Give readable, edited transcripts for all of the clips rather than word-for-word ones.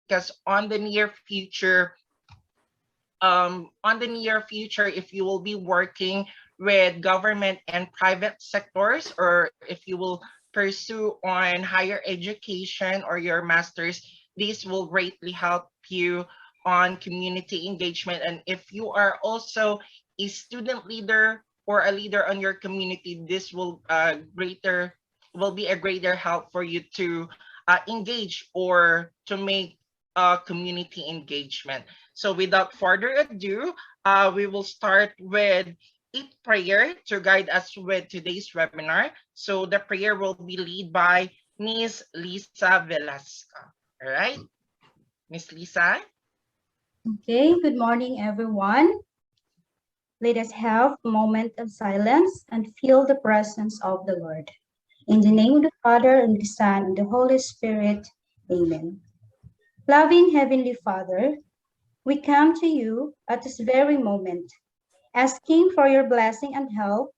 because on the near future, if you will be working with government and private sectors, or if you will pursue on higher education or your master's, this will greatly help you on community engagement. And if you are also a student leader or a leader on your community, this will be a greater help for you to engage or to make community engagement. So without further ado, we will start with a prayer to guide us with today's webinar. So the prayer will be led by Ms. Lisa Velasco. All right, Ms. Lisa. Okay, good morning, everyone. Let us have a moment of silence and feel the presence of the Lord. In the name of the Father, and the Son, and the Holy Spirit, amen. Loving Heavenly Father, we come to you at this very moment, asking for your blessing and help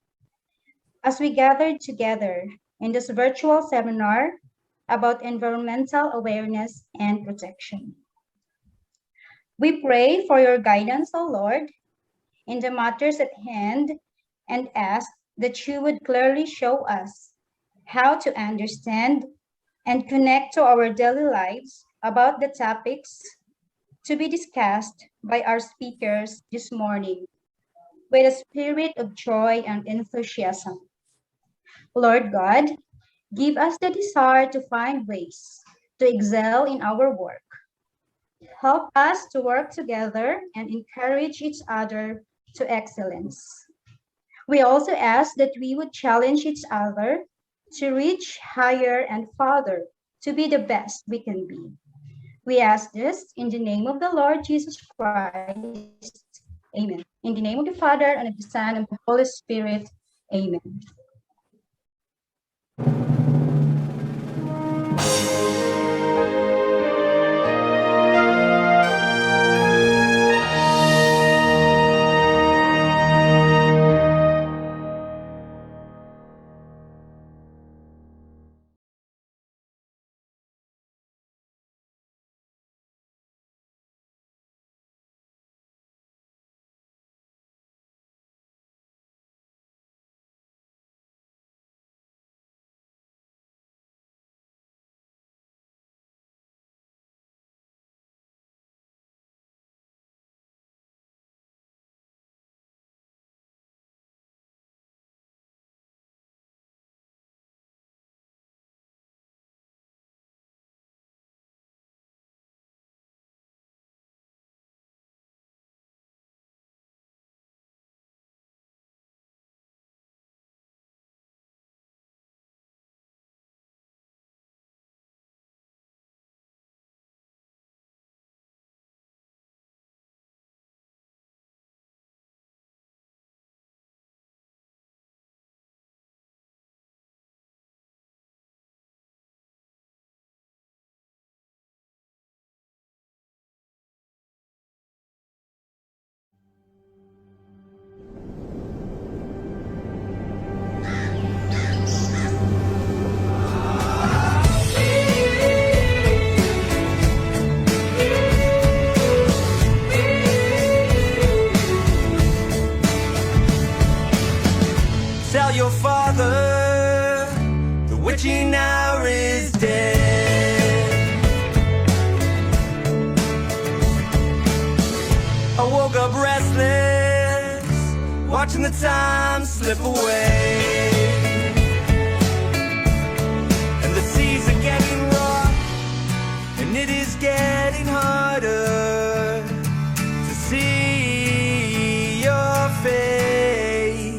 as we gathered together in this virtual seminar about environmental awareness and protection. We pray for your guidance, O Lord, in the matters at hand, and ask that you would clearly show us how to understand and connect to our daily lives about the topics to be discussed by our speakers this morning with a spirit of joy and enthusiasm. Lord God, give us the desire to find ways to excel in our work. Help us to work together and encourage each other to excellence. We also ask that we would challenge each other to reach higher and farther to be the best we can be. We ask this in the name of the Lord Jesus Christ. Amen. In the name of the Father, and of the Son, and of the Holy Spirit. Amen. Tell your father the witching hour is dead. I woke up restless, watching the time slip away. And the seas are getting rough, and it is getting harder to see your face.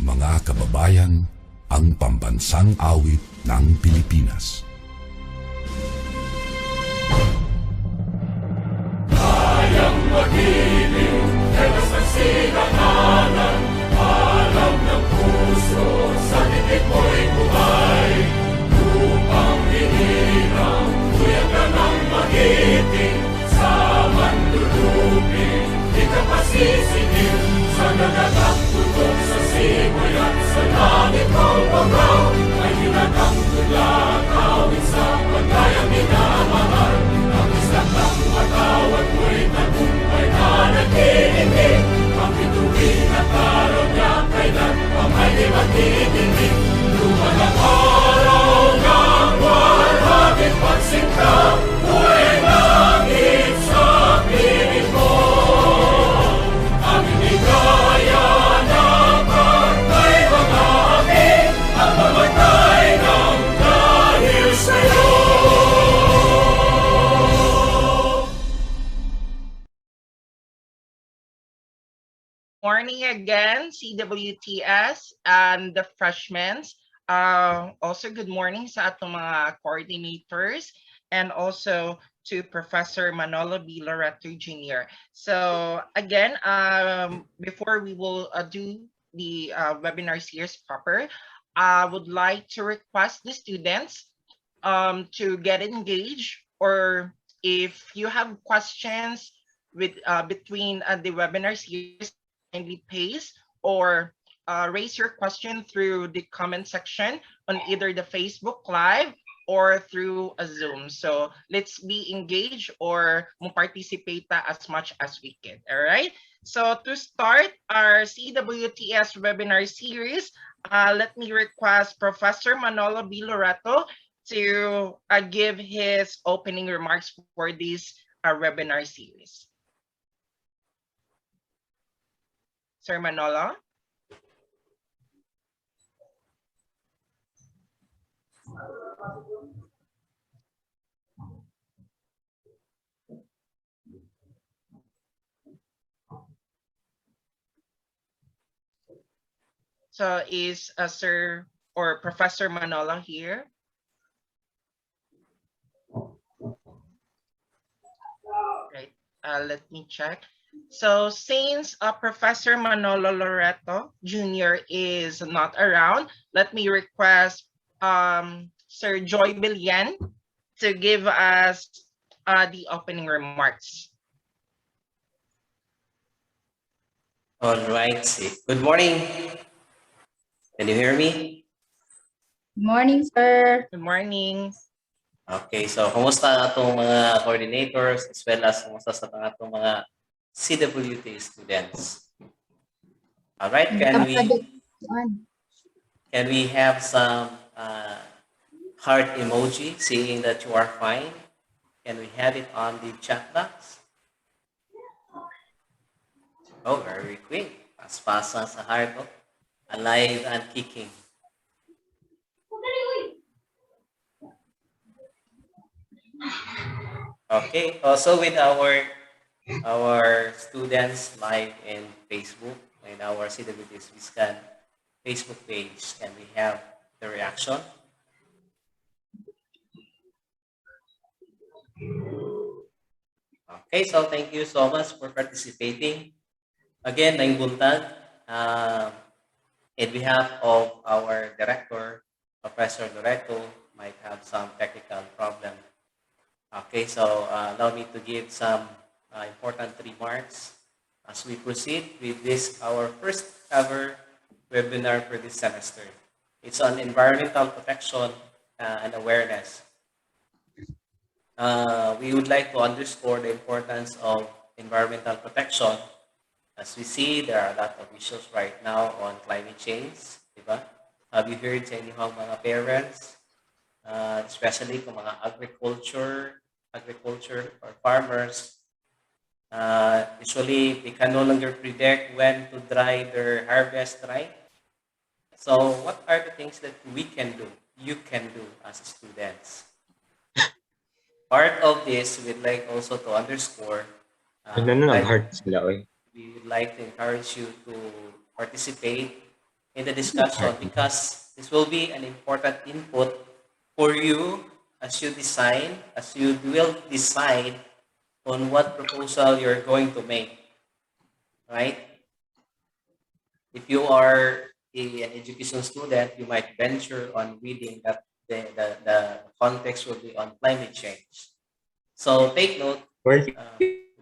Mga kababayan, ang pambansang awit ng Pilipinas. morning again, CWTS and the freshmen. Also, good morning sa atong mga coordinators and also to Professor Manolo B. Loreto Jr. So again, before we will do the webinar series proper, I would like to request the students to get engaged, or if you have questions with between the webinar series, kindly paste or raise your question through the comment section on either the Facebook Live or through a Zoom. So let's be engaged or participate as much as we can. All right. So to start our CWTS webinar series, let me request Professor Manolo B. Loreto to give his opening remarks for this webinar series. Sir Manolo? So is Sir or Professor Manolo here? Right, let me check. So since Professor Manolo Loreto Jr. is not around, let me request Sir Joy Billian to give us the opening remarks. All right. Good morning. Can you hear me? Good morning, sir. Good morning. Okay, so kumusta ang atong mga coordinators as well as kumusta sa atong mga CWT students? All right, can we have some heart emoji saying that you are fine? Can we have it on the chat box? Oh, very quick. Pas-pasan sa heart, oh. Alive and kicking. Okay, also with our students live in Facebook and our CWTS Viscan Facebook page, can we have the reaction? Okay, so thank you so much for participating. Again, Naing Buntag, in behalf of our director, Professor Loreto, might have some technical problem. Okay, so allow me to give some important remarks as we proceed with this, our first ever webinar for this semester. It's on environmental protection and awareness. We would like to underscore the importance of environmental protection. As we see, there are a lot of issues right now on climate change, diba? Have you heard sa inyong mga parents, especially kung mga agriculture or farmers, usually they can no longer predict when to dry their harvest, right? So what are the things that we can do, you can do as students? Part of this, we'd like also to underscore, we would like to encourage you to participate in the discussion because this will be an important input for you as you will decide on what proposal you're going to make, right? If you are an education student, you might venture on reading that the context will be on climate change. So take note,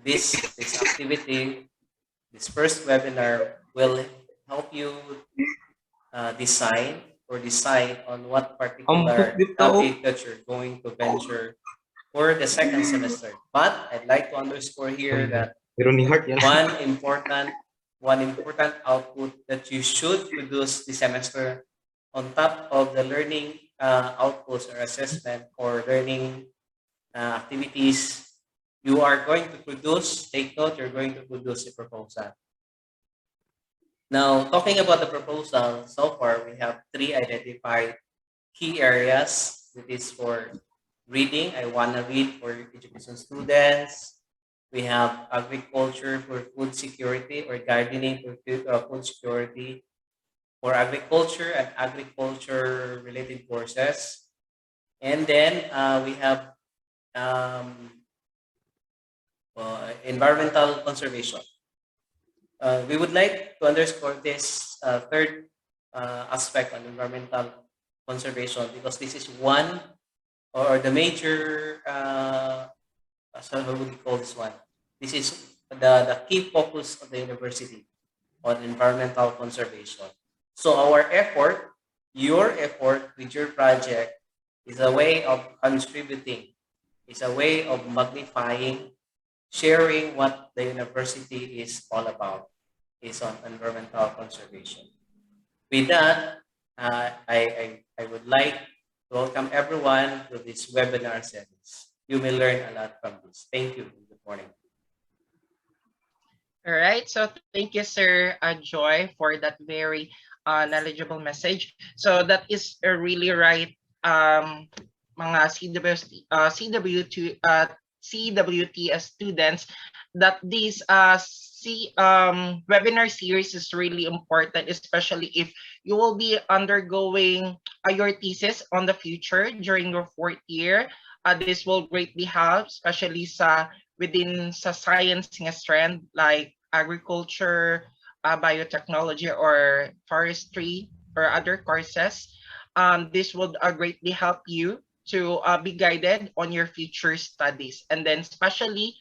this activity, this first webinar will help you decide on what particular topic that you're going to venture for the second semester. But I'd like to underscore here that one important output that you should produce this semester on top of the learning outputs or assessment or learning activities you are going to produce, take note, you're going to produce a proposal. Now, talking about the proposal, so far we have 3 identified key areas. It is for reading. I want to read for education students. We have agriculture for food security or gardening for food security, for agriculture and agriculture related courses. And then we have um, environmental conservation. We would like to underscore this third aspect on environmental conservation because this is one or the major, so how would you call this one? This is the key focus of the university on environmental conservation. So our effort, your effort with your project is a way of contributing, is a way of magnifying, sharing what the university is all about, is on environmental conservation. With that, I would like to welcome everyone to this webinar series. You may learn a lot from this. Thank you. Good morning. All right. So thank you, Sir Joy, for that very knowledgeable message. So that is really right, mga CWTS students, that this webinar series is really important, especially if you will be undergoing your thesis on the future during your fourth year. This will greatly help, especially within sa science nga strand like agriculture, biotechnology, or forestry, or other courses. This would greatly help you to be guided on your future studies. And then especially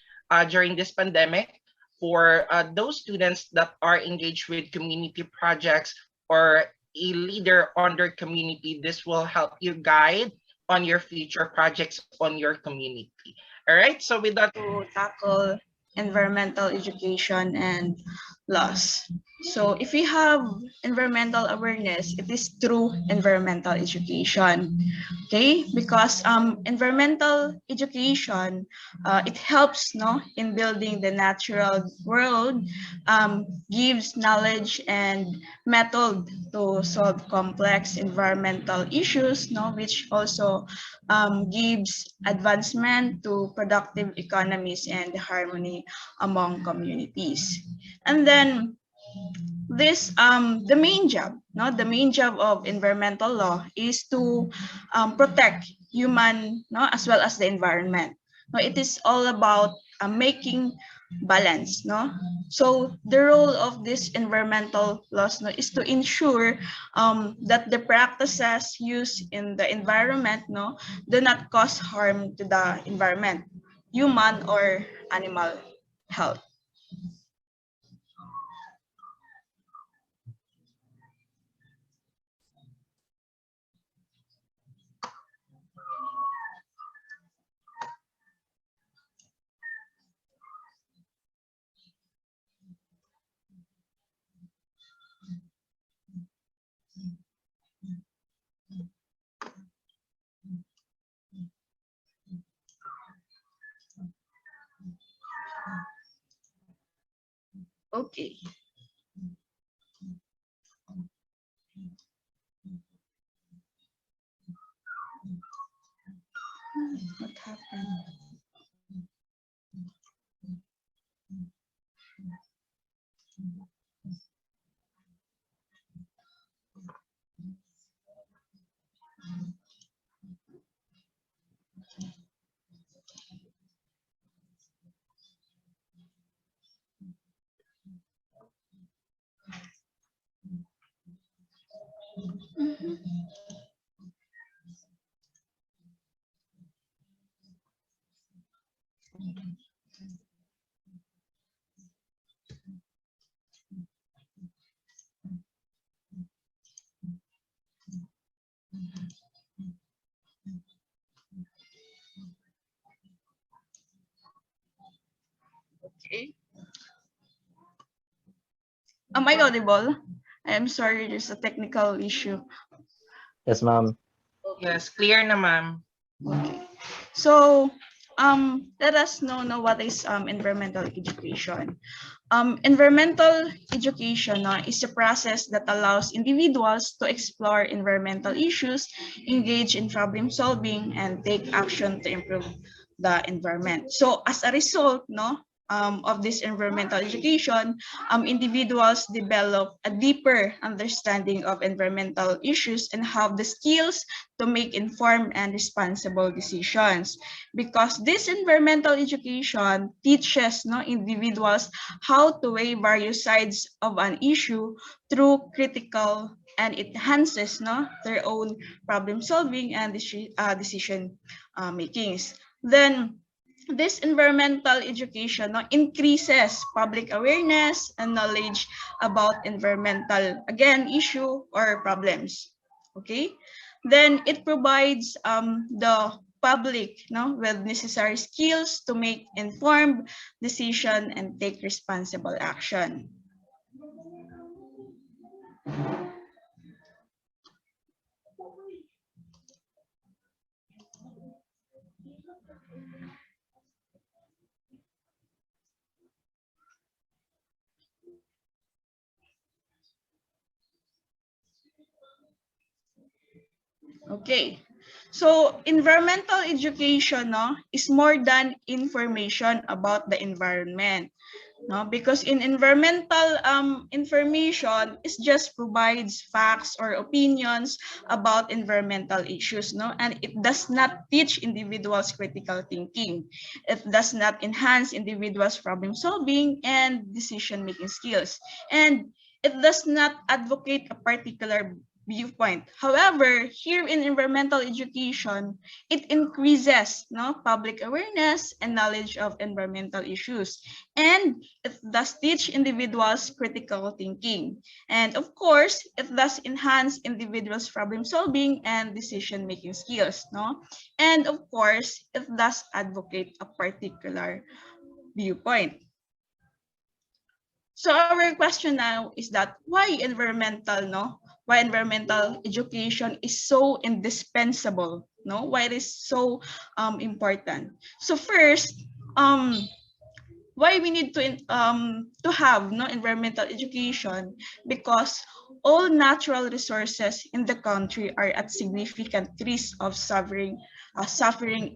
during this pandemic, for those students that are engaged with community projects or a leader on their community, this will help you guide on your future projects on your community. All right, so with that, to tackle environmental education and loss. So if we have environmental awareness, it is through environmental education, okay? Because environmental education, it helps in building the natural world, gives knowledge and method to solve complex environmental issues, which also gives advancement to productive economies and harmony among communities. And then this the main job of environmental law is to protect human as well as the environment. It is all about making balance. So the role of this environmental laws is to ensure that the practices used in the environment do not cause harm to the environment, human or animal health. Okay. What happened? Okay. Am I audible? I'm sorry, there's a technical issue. Yes, ma'am. yes, clear na, ma'am. Okay. So, let us know what is environmental education. Environmental education is a process that allows individuals to explore environmental issues, engage in problem solving, and take action to improve the environment. So, as a result, of this environmental education, individuals develop a deeper understanding of environmental issues and have the skills to make informed and responsible decisions. Because this environmental education teaches individuals how to weigh various sides of an issue through critical, and it enhances their own problem solving and decision makings. Then this environmental education increases public awareness and knowledge about environmental, again, issue or problems. Okay, then it provides the public with necessary skills to make informed decision and take responsible action. Okay, so environmental education is more than information about the environment. Because in environmental information, it just provides facts or opinions about environmental issues, and it does not teach individuals critical thinking. It does not enhance individuals' problem solving and decision making skills, and it does not advocate a particular viewpoint. However, here in environmental education, it increases public awareness and knowledge of environmental issues, and it does teach individuals critical thinking. And of course, it does enhance individuals' problem solving and decision making skills. And of course, it does advocate a particular viewpoint. So our question now is that why environmental education is so indispensable, why it is so important. So first, why we need to have environmental education, because all natural resources in the country are at significant risk of suffering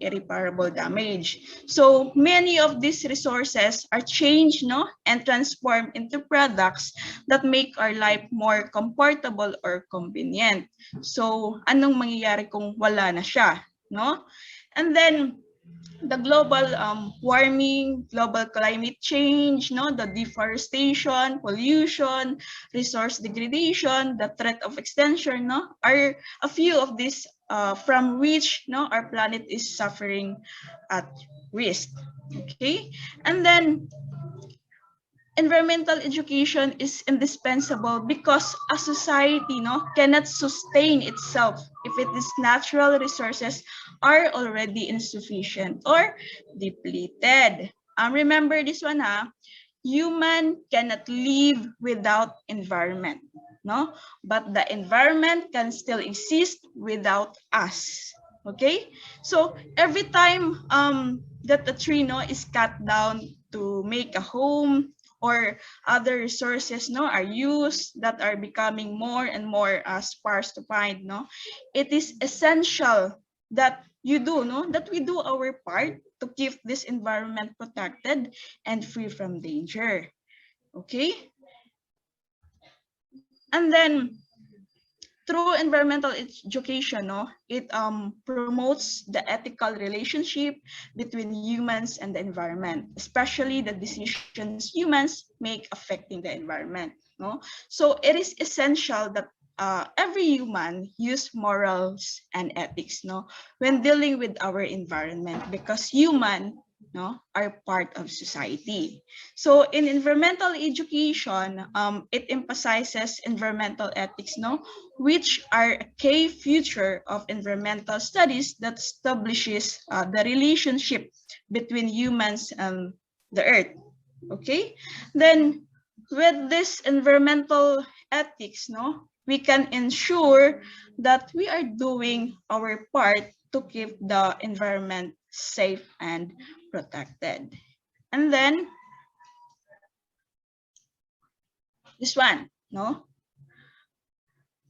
irreparable damage. So many of these resources are changed and transformed into products that make our life more comfortable or convenient. So anong mangyayari kung wala na siya, And then the global warming, global climate change, the deforestation, pollution, resource degradation, the threat of extinction, are a few of these from which our planet is suffering at risk. Okay, and then environmental education is indispensable because a society cannot sustain itself if its natural resources are already insufficient or depleted. Remember this one, human cannot live without environment, but the environment can still exist without us. Okay, so every time that a tree is cut down to make a home, or other resources are used that are becoming more and more sparse to find, it is essential that we do our part to keep this environment protected and free from danger. Okay, and then through environmental education, it promotes the ethical relationship between humans and the environment, especially the decisions humans make affecting the environment. So it is essential that every human use morals and ethics when dealing with our environment, because human are part of society. So in environmental education, it emphasizes environmental ethics, which are a key feature of environmental studies that establishes the relationship between humans and the earth. Okay, then with this environmental ethics, we can ensure that we are doing our part to keep the environment safe and protected. And then this one,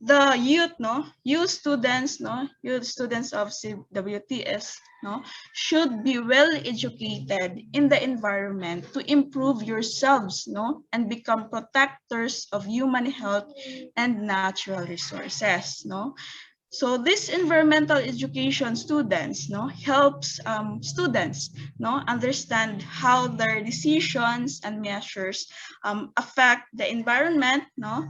the youth, no, youth students, no, youth students of CWTS, no, should be well educated in the environment to improve yourselves, no, and become protectors of human health and natural resources, no. So this environmental education students, no, helps students, no, understand how their decisions and measures affect the environment, no.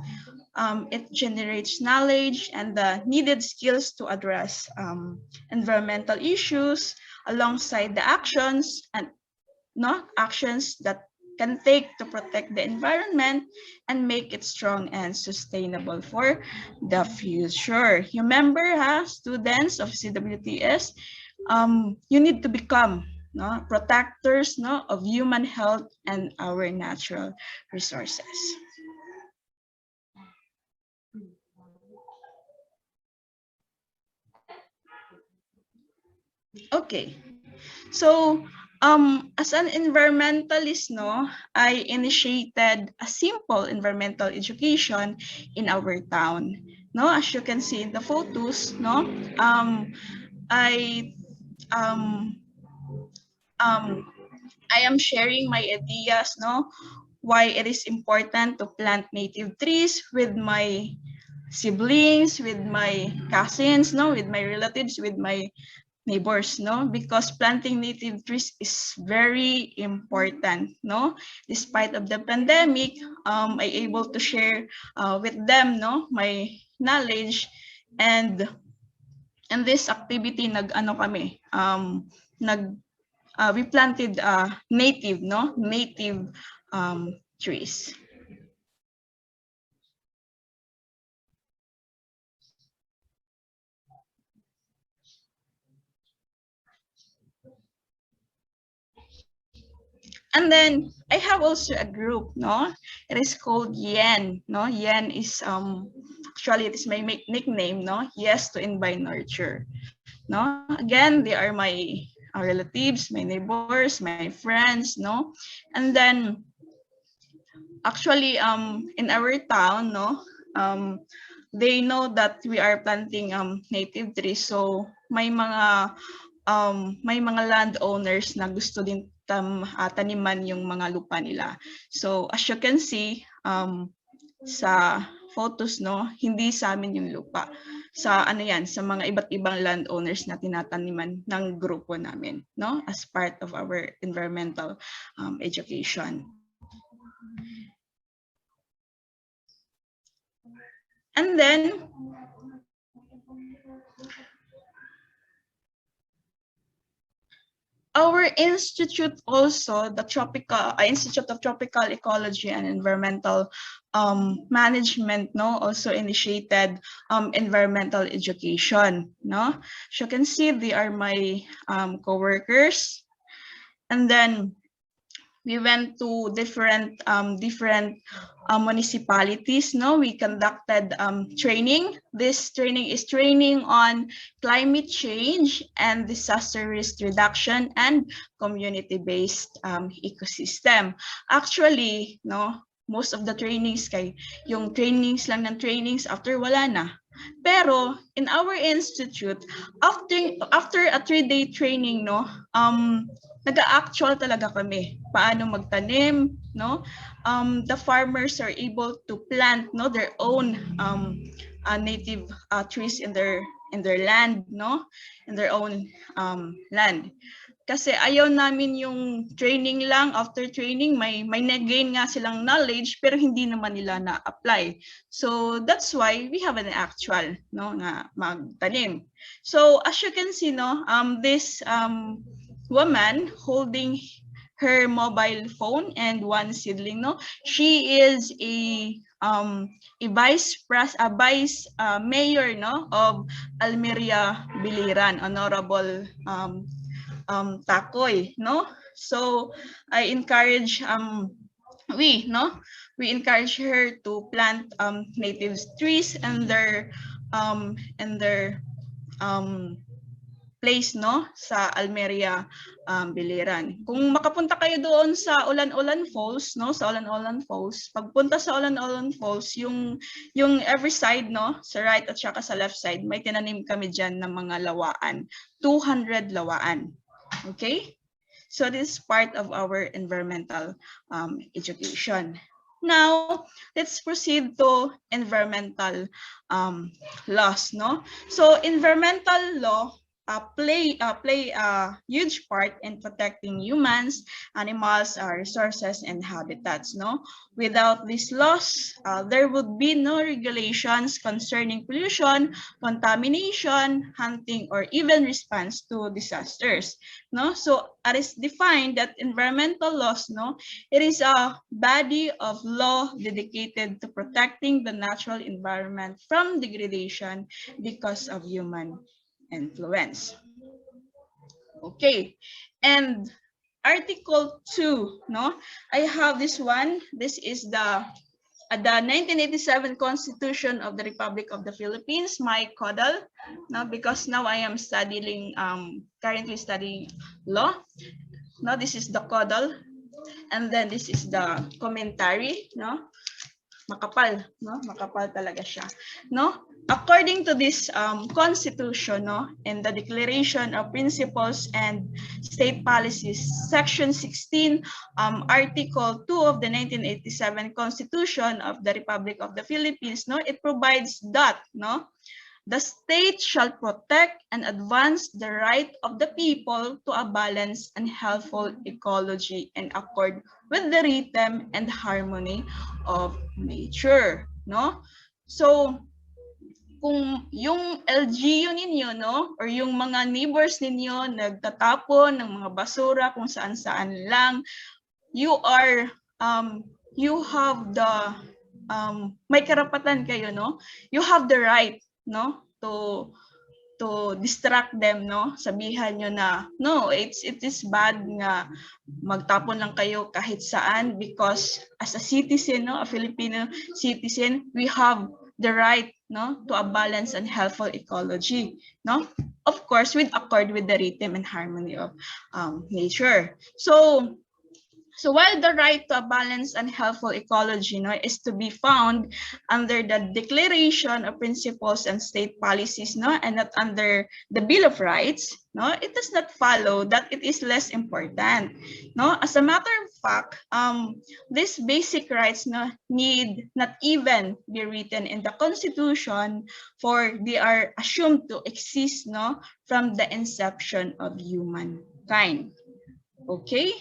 It generates knowledge and the needed skills to address environmental issues alongside the actions and actions that can take to protect the environment and make it strong and sustainable for the future. You remember, students of CWTS, you need to become protectors of human health and our natural resources. Okay, so as an environmentalist, no, I initiated a simple environmental education in our town. No, as you can see in the photos, no, I um, um, I am sharing my ideas, no, why it is important to plant native trees with my siblings, with my cousins, no, with my relatives, with my neighbors, no, because planting native trees is very important, no. Despite of the pandemic, I able to share with them, no, my knowledge, and this activity we planted native trees. And then I have also a group, no? It is called YEN, no? YEN is actually it is my nickname, no? Yes to Invite Nurture, no? Again, they are my relatives, my neighbors, my friends, no? And then actually in our town, no? They know that we are planting native trees, so may mga landowners na gusto din taniman yung mga lupa nila. So as you can see sa photos, no, hindi sa amin yung lupa. Sa sa mga iba't ibang landowners na tinataniman ng grupo namin, no, as part of our environmental education. And then our institute also, the Institute of Tropical Ecology and Environmental Management, no, also initiated environmental education, no. As you can see, they are my co-workers. And then we went to different municipalities, no. We conducted training. This training is training on climate change and disaster risk reduction and community-based ecosystem. Actually, no, most of the trainings yung trainings lang ng trainings, after wala na. Pero in our institute, after a 3-day training, no, nag-actual talaga kami paano magtanim, no. The farmers are able to plant, no, their own native trees in their land, no, in their own land. Kasi ayaw namin yung training lang, after training may nag-gain nga silang knowledge pero hindi naman nila na-apply. So that's why we have an actual, no, nga magtanim. So as you can see, no, this woman holding her mobile phone and one seedling, no, she is a vice mayor, no, of Almeria Biliran, Honorable Takoy, no. So I encourage we encourage her to plant native trees and their place, no, sa Almeria, Biliran. Kung makapunta kayo doon sa Ulan-Ulan Falls, no, sa Ulan-Ulan Falls, pagpunta sa Ulan-Ulan Falls, yung every side, no, sa right at saka sa left side, may tinanim kami dyan ng mga lawaan, 200 lawaan. Okay? So this is part of our environmental education. Now, let's proceed to environmental laws, no? So environmental law play a huge part in protecting humans, animals, resources, and habitats, no? Without these laws, there would be no regulations concerning pollution, contamination, hunting, or even response to disasters, no? So it is defined that environmental laws, no, it is a body of law dedicated to protecting the natural environment from degradation because of human influence. Okay, and Article 2, no? I have this one. This is the 1987 Constitution of the Republic of the Philippines, my CODL, no? Because now I am studying, currently studying law. No, this is the CODL, and then this is the commentary, no? Makapal, no? Makapal talaga siya, no? According to this constitution, no, in the Declaration of Principles and State Policies, Section 16, Article 2 of the 1987 Constitution of the Republic of the Philippines, no, it provides that, no, the state shall protect and advance the right of the people to a balanced and healthful ecology in accord with the rhythm and harmony of nature, no? So, kung yung LGU ninyo, no, or yung mga neighbors ninyo nagtatapon ng mga basura kung saan-saan lang, you have the may karapatan kayo, no? You have the right, no, to distract them, no? Sabihan nyo na, no, it is bad nga magtapon lang kayo kahit saan, because as a citizen, no, a Filipino citizen, we have the right, no, to a balanced and healthful ecology, no? Of course, with accord with the rhythm and harmony of nature. So while the right to a balanced and healthful ecology, no, is to be found under the Declaration of Principles and State Policies, no, and not under the Bill of Rights, no, it does not follow that it is less important, no. As a matter of fact, these basic rights, no, need not even be written in the Constitution, for they are assumed to exist, no, from the inception of humankind. Okay.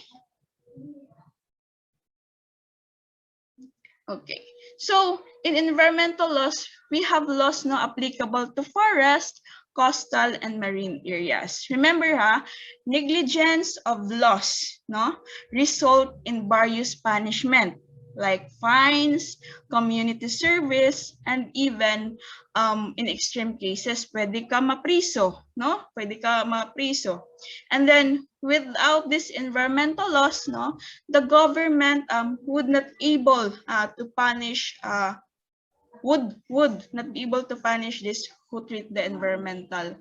Okay, so in environmental laws, we have laws now applicable to forest, coastal, and marine areas. Remember, negligence of laws, no, result in various punishment like fines, community service, and even in extreme cases, pwede ka mapriso, no? Pwede ka mapriso. And then without these environmental laws, no, the government would not able to punish would not be able to punish this who treat the environmental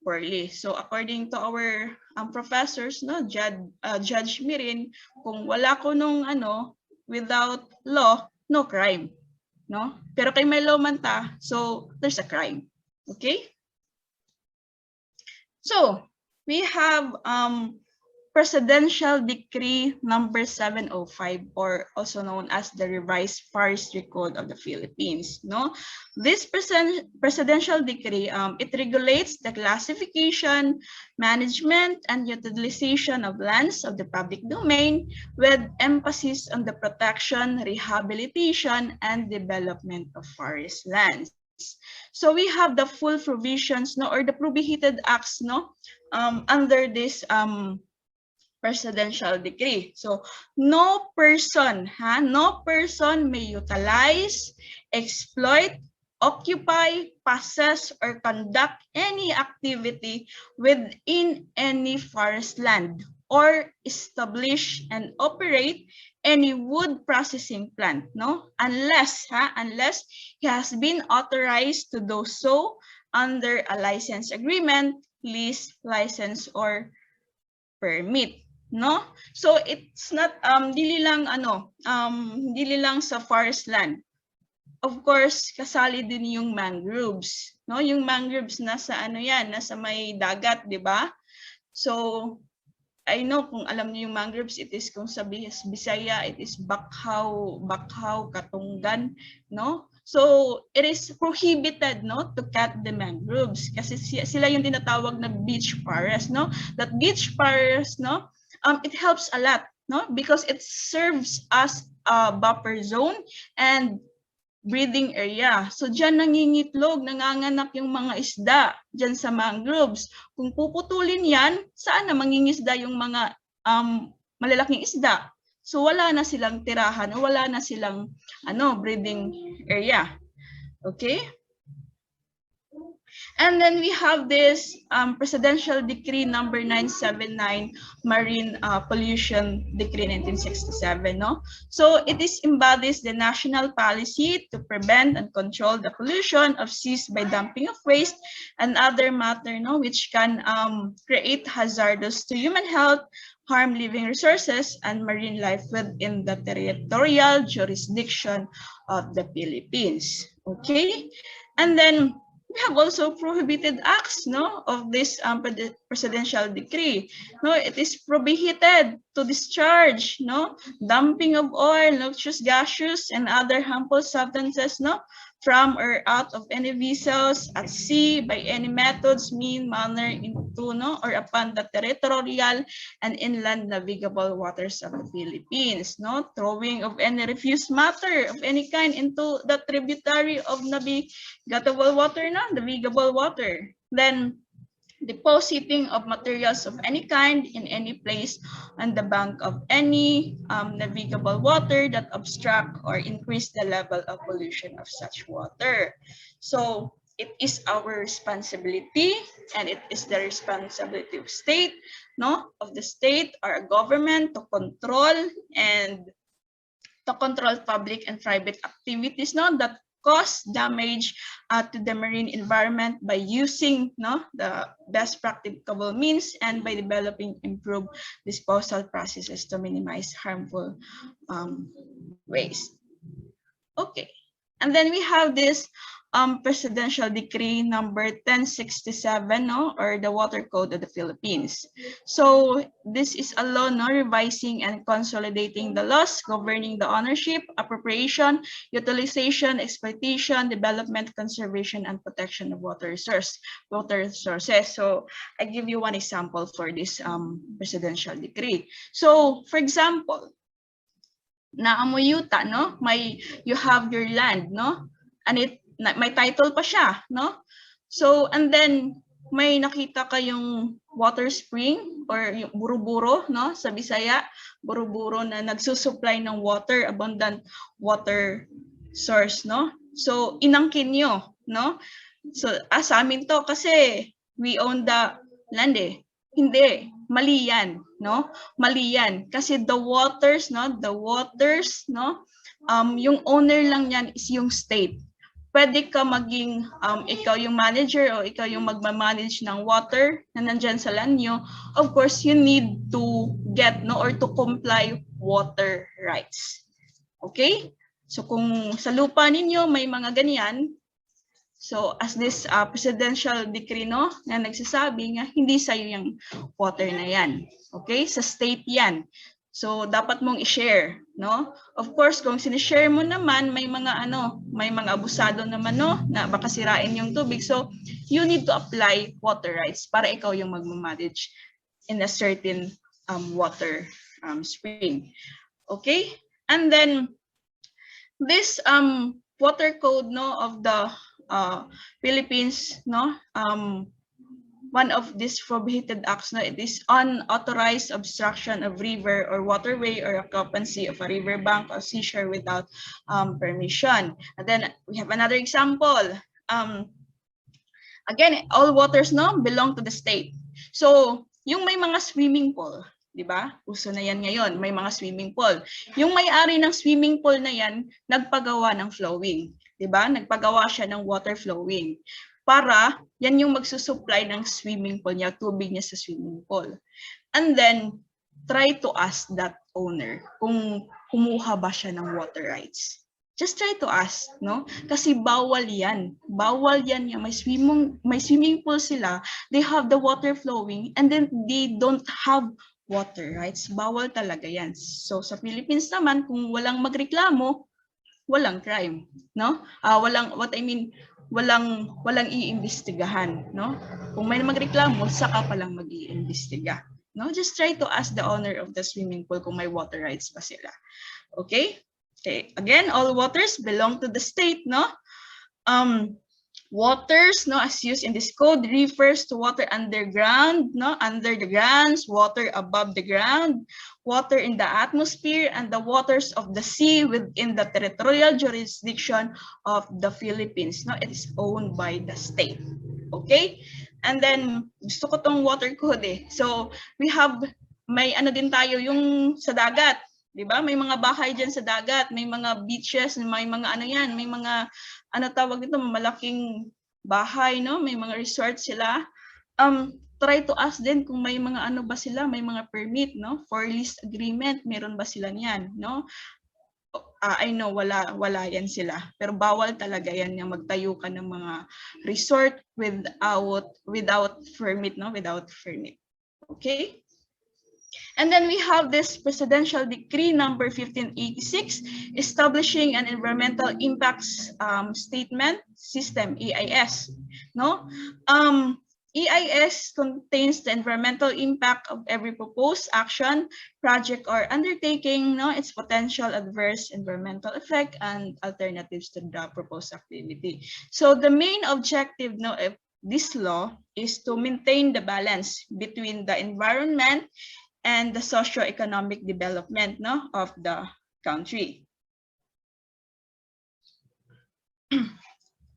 poorly. So according to our professors, no, Judge Mirin, kung wala ko nung without law, no crime, no? Pero kay may law man ta, so there's a crime. Okay? So we have Presidential Decree number 705, or also known as the Revised Forestry Code of the Philippines, no? This presidential decree, it regulates the classification, management, and utilization of lands of the public domain, with emphasis on the protection, rehabilitation, and development of forest lands. So we have the full provisions, no, or the prohibited acts, no, under this presidential decree. So no person may utilize, exploit, occupy, possess, or conduct any activity within any forest land, or establish and operate any wood processing plant, no, unless he has been authorized to do so under a license agreement, lease, license, or permit, no? So it's not dili lang dili lang sa forest land. Of course, kasali din yung mangroves, no? Yung mangroves nasa nasa may dagat, 'di ba? So I know kung alam niyo yung mangroves, it is kung sa Bisaya, it is bakhaw, katunggan, no? So it is prohibited, no, to cut the mangroves kasi sila yung tinatawag na beach forest, no? That beach forest, no, it helps a lot, no, because it serves as a buffer zone and breeding area. So diyan nangingitlog, nanganganak yung mga isda diyan sa mangroves. Kung puputulin yan, saan na mangingisda yung mga malalaking isda? So wala na silang tirahan, wala na silang breeding area. Okay? And then we have this Presidential Decree number 979, Marine Pollution Decree 1967. No? So it is embodies the national policy to prevent and control the pollution of seas by dumping of waste and other matter, no, which can create hazardous to human health, harm living resources, and marine life within the territorial jurisdiction of the Philippines. Okay? And then we have also prohibited acts, no, of this presidential decree. No, it is prohibited to discharge, no, dumping of oil, noxious gases, and other harmful substances, no, from or out of any vessels at sea by any methods, mean, manner, into, no, or upon the territorial and inland navigable waters of the Philippines, no, throwing of any refuse matter of any kind into the tributary of navigable water, no, navigable water. Then depositing of materials of any kind in any place on the bank of any navigable water that obstruct or increase the level of pollution of such water. So it is our responsibility, and it is the responsibility of state, no, of the state or government to control public and private activities, no, that cause damage to the marine environment by using, no, the best practicable means and by developing improved disposal processes to minimize harmful waste. Okay, and then we have this Presidential Decree number 1067, no, or the Water Code of the Philippines. So this is a law, no, revising and consolidating the laws governing the ownership, appropriation, utilization, exploitation, development, conservation, and protection of water resources. So I give you one example for this Presidential Decree. So for example, naamuyuta, no, you have your land, no, and may title pa siya, no? So, and then may nakita kayong water spring or yung buro-buro, no, sa Bisaya, buro-buro na nagsusupply ng water, abundant water source, no? So, inangkin nyo, no? So, sa amin to kasi we own the land eh. Hindi, mali yan, no? Mali yan kasi the waters, no, yung owner lang yan is yung state. Pwede ka maging ikaw yung manager o ikaw yung magmamanage ng water na nandyan sa land nyo. Of course, you need to get, no, or to comply water rights. Okay? So kung sa lupa ninyo may mga ganyan, so as this presidential decree, no, na nagsasabi nga hindi sa'yo yung water na yan. Okay? Sa state yan. So dapat mong i-share, no? Of course, kung sinishare mo naman, may mga abusado naman, no, na baka sirain yung tubig. So you need to apply water rights para ikaw yung magmamanage in a certain water spring. Okay? And then this water code, no, of the Philippines, no, one of these prohibited acts, no, it is unauthorized obstruction of river or waterway or occupancy of a river bank or seashore without permission. And then we have another example. Again, all waters, no, belong to the state. So yung may mga swimming pool, di ba? Uso na yan ngayon, may mga swimming pool. Yung may-ari ng swimming pool na yan, nagpagawa ng flowing, di ba? Nagpagawa siya ng water flowing. para yan yung magsusupply ng swimming pool niya, tubig niya sa swimming pool. And then, try to ask that owner kung kumuha ba siya ng water rights. Just try to ask, no? Kasi bawal yan. Bawal yan. May swimming pool sila. They have the water flowing and then they don't have water rights. Bawal talaga yan. So sa Philippines naman, kung walang magreklamo, walang crime, no? Walang iimbestigahan, no? Kung may magreklamo, saka pa lang mag-iimbestiga. No, just try to ask the owner of the swimming pool kung may water rights pa sila. Okay? Okay. Again, all waters belong to the state, no? Waters, no, as used in this code, refers to water underground, no, under the grounds, water above the ground, water in the atmosphere, and the waters of the sea within the territorial jurisdiction of the Philippines. No, it is owned by the state. Okay? And then, gusto ko tong water code eh. So, may ano din tayo yung sa dagat. Diba? May mga bahay dyan sa dagat, may mga beaches, may mga ano yan, may mga, ano tawag dito, malaking bahay, no? May mga resort sila. Try to ask din kung may mga ano ba sila, may mga permit, no? For lease agreement, meron ba sila niyan, no? I know wala yan sila, pero bawal talaga yan yung magtayo ka ng mga resort without permit, no? Without permit. Okay? And then we have this Presidential Decree number 1586 establishing an environmental impacts statement system, EIS, no? EIS contains the environmental impact of every proposed action, project, or undertaking, no, its potential adverse environmental effect and alternatives to the proposed activity. So the main objective, no, of this law is to maintain the balance between the environment and the socio-economic development, no, of the country.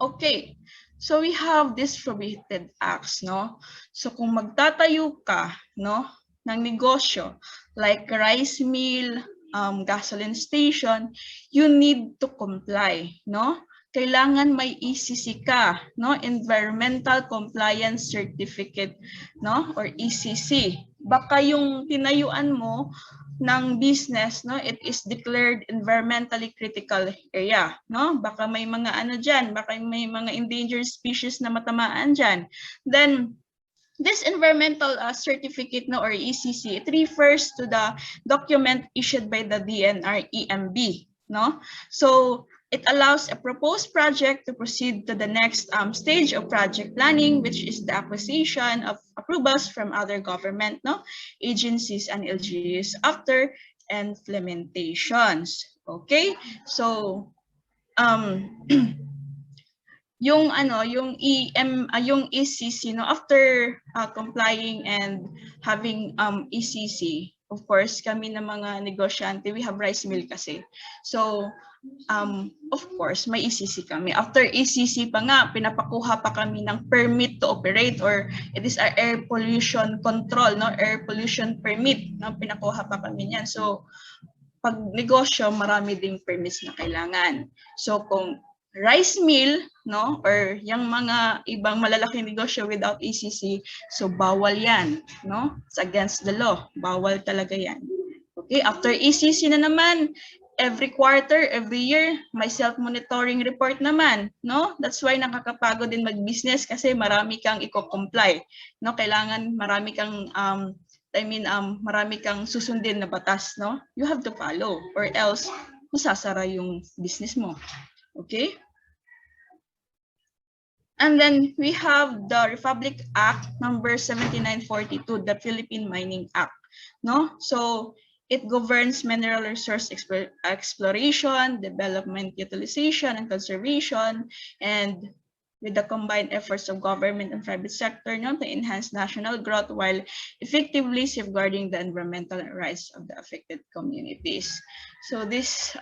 Okay. So we have these prohibited acts, no? So kung magtatayo ka, no, ng negosyo like rice mill, gasoline station, you need to comply, no? Kailangan may ECC ka, no? Environmental Compliance Certificate, no? Or ECC. Baka yung tinayuan mo ng business, no, it is declared environmentally critical area, no? Baka may mga ano diyan, baka may mga endangered species na matamaan diyan. Then this environmental certificate, no, or ECC, it refers to the document issued by the DNR EMB, no? So it allows a proposed project to proceed to the next stage of project planning, which is the acquisition of approvals from other government, no, agencies and LGUs after implementations. Okay, so yung ECC, no, after complying and having ECC, of course, kami na mga negosyante, we have rice mill kasi. So of course, may ECC kami. After ECC pa nga, pinapakuha pa kami ng permit to operate, or it is our air pollution control, no, air pollution permit, no, pinakuha pa kami niyan. So pag negosyo, marami ding permits na kailangan. So kung rice mill, no, or yung mga ibang malalaking negosyo without ECC, so bawal yan, no? It's against the law. Bawal talaga yan. Okay, after ECC na naman, every quarter, every year, may self-monitoring report naman, no? That's why nakakapagod din mag-business kasi marami kang i-comply, no? Kailangan marami kang marami kang susundin na batas, no? You have to follow or else masasara yung business mo. Okay? And then we have the Republic Act number 7942, the Philippine Mining Act, no? So it governs mineral resource exploration, development, utilization, and conservation, and with the combined efforts of government and private sector, no, to enhance national growth while effectively safeguarding the environmental rights of the affected communities. So this,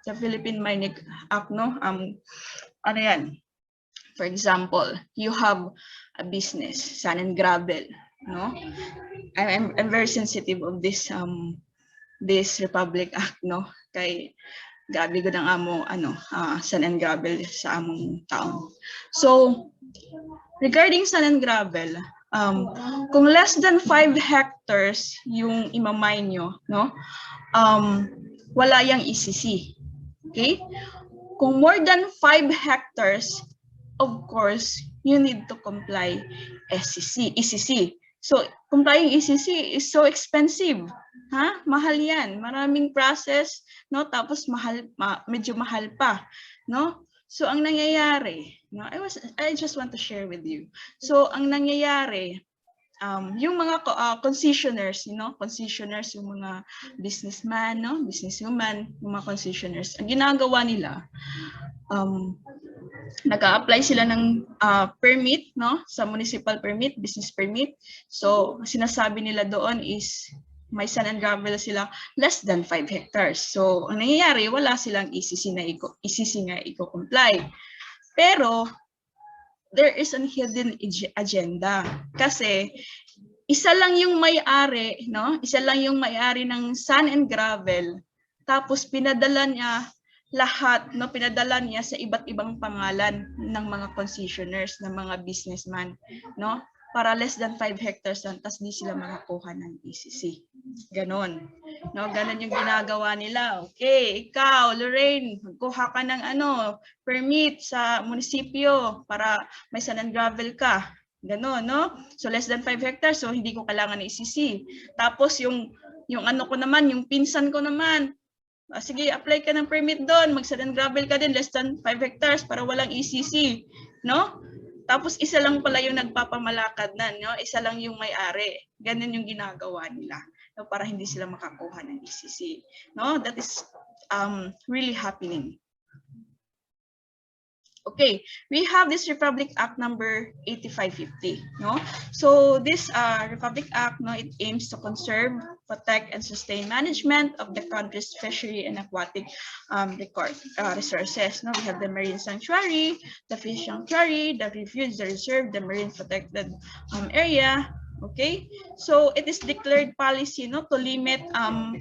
the Philippine Mining Act, no, ano yan? For example, you have a business, sand and gravel, no? I'm very sensitive of this Republic Act, no? Kay Grabe gud ang amo sand and gravel sa among taon. So regarding sand and gravel, kung less than 5 hectares yung imamine nyo, no? Wala yang ECC. Okay? Kung more than 5 hectares, of course, you need to comply ECC. So, complying ECC is so expensive. Ha? Mahal yan. Maraming process, no? Tapos medyo mahal pa, no? So, ang nangyayari, no? I just want to share with you. So, ang nangyayari, yung mga concessionaires, concessionaires, yung mga businessman, no? Businesswoman, yung mga concessionaires, ang ginagawa nila, nag-a-apply sila ng permit, no? Sa municipal permit, business permit. So, sinasabi nila doon is may sand and gravel sila less than 5 hectares. So, ang nangyayari, wala silang ECC na i-comply. Pero, there is a hidden agenda. Kasi, isa lang yung may-ari, no? Isa lang yung may-ari ng sand and gravel. Tapos, pinadala niya lahat, no? Pinadala niya sa iba't ibang pangalan ng mga concessionaires, ng mga businessman, no? Para less than 5 hectares lang, tapos di sila makakuha ng ECC. Ganon. No, ganon yung ginagawa nila. Okay, ikaw, Lorraine, magkuha ka ng permit sa munisipyo para may sand and gravel ka. Ganon, no? So less than 5 hectares, so hindi ko kailangan ng ECC. Tapos yung ko naman, yung pinsan ko naman, sige, apply ka ng permit doon, mag-sand and gravel ka din, less than 5 hectares para walang ECC, no? Tapos isa lang pala yung nagpapamalakad na, no? Isa lang yung may-ari. Ganun yung ginagawa nila, no? Para hindi sila makakuha ng ECC, no? That is really happening. Okay, we have this Republic Act number 8550, no? So this Republic Act, no, it aims to conserve, protect, and sustain management of the country's fishery and aquatic resources. No, we have the marine sanctuary, the fish sanctuary, the refuge, the reserve, the marine protected area. Okay, so it is declared policy, no, to limit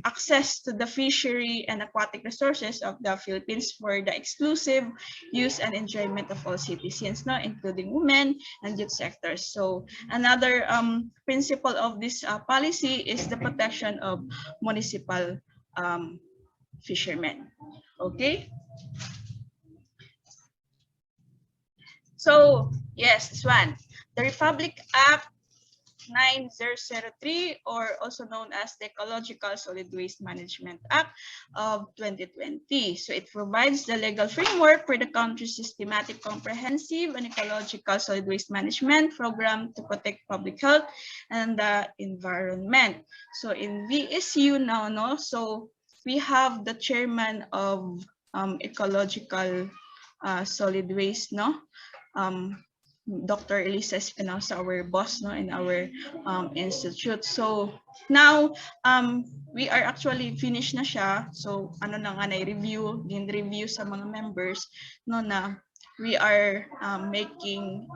access to the fishery and aquatic resources of the Philippines for the exclusive use and enjoyment of all citizens, no, including women and youth sectors. So another principle of this policy is the protection of municipal fishermen. Okay. So yes, this one, the Republic Act 9003, or also known as the Ecological Solid Waste Management Act of 2020. So it provides the legal framework for the country's systematic, comprehensive, and ecological solid waste management program to protect public health and the environment. So in VSU now, no, so we have the chairman of ecological solid waste, no, Dr. Elisa Espinosa, our boss, no, in our institute. So now we are actually finished na siya. So ano na nga na-review, din-review sa mga members, no, na we are making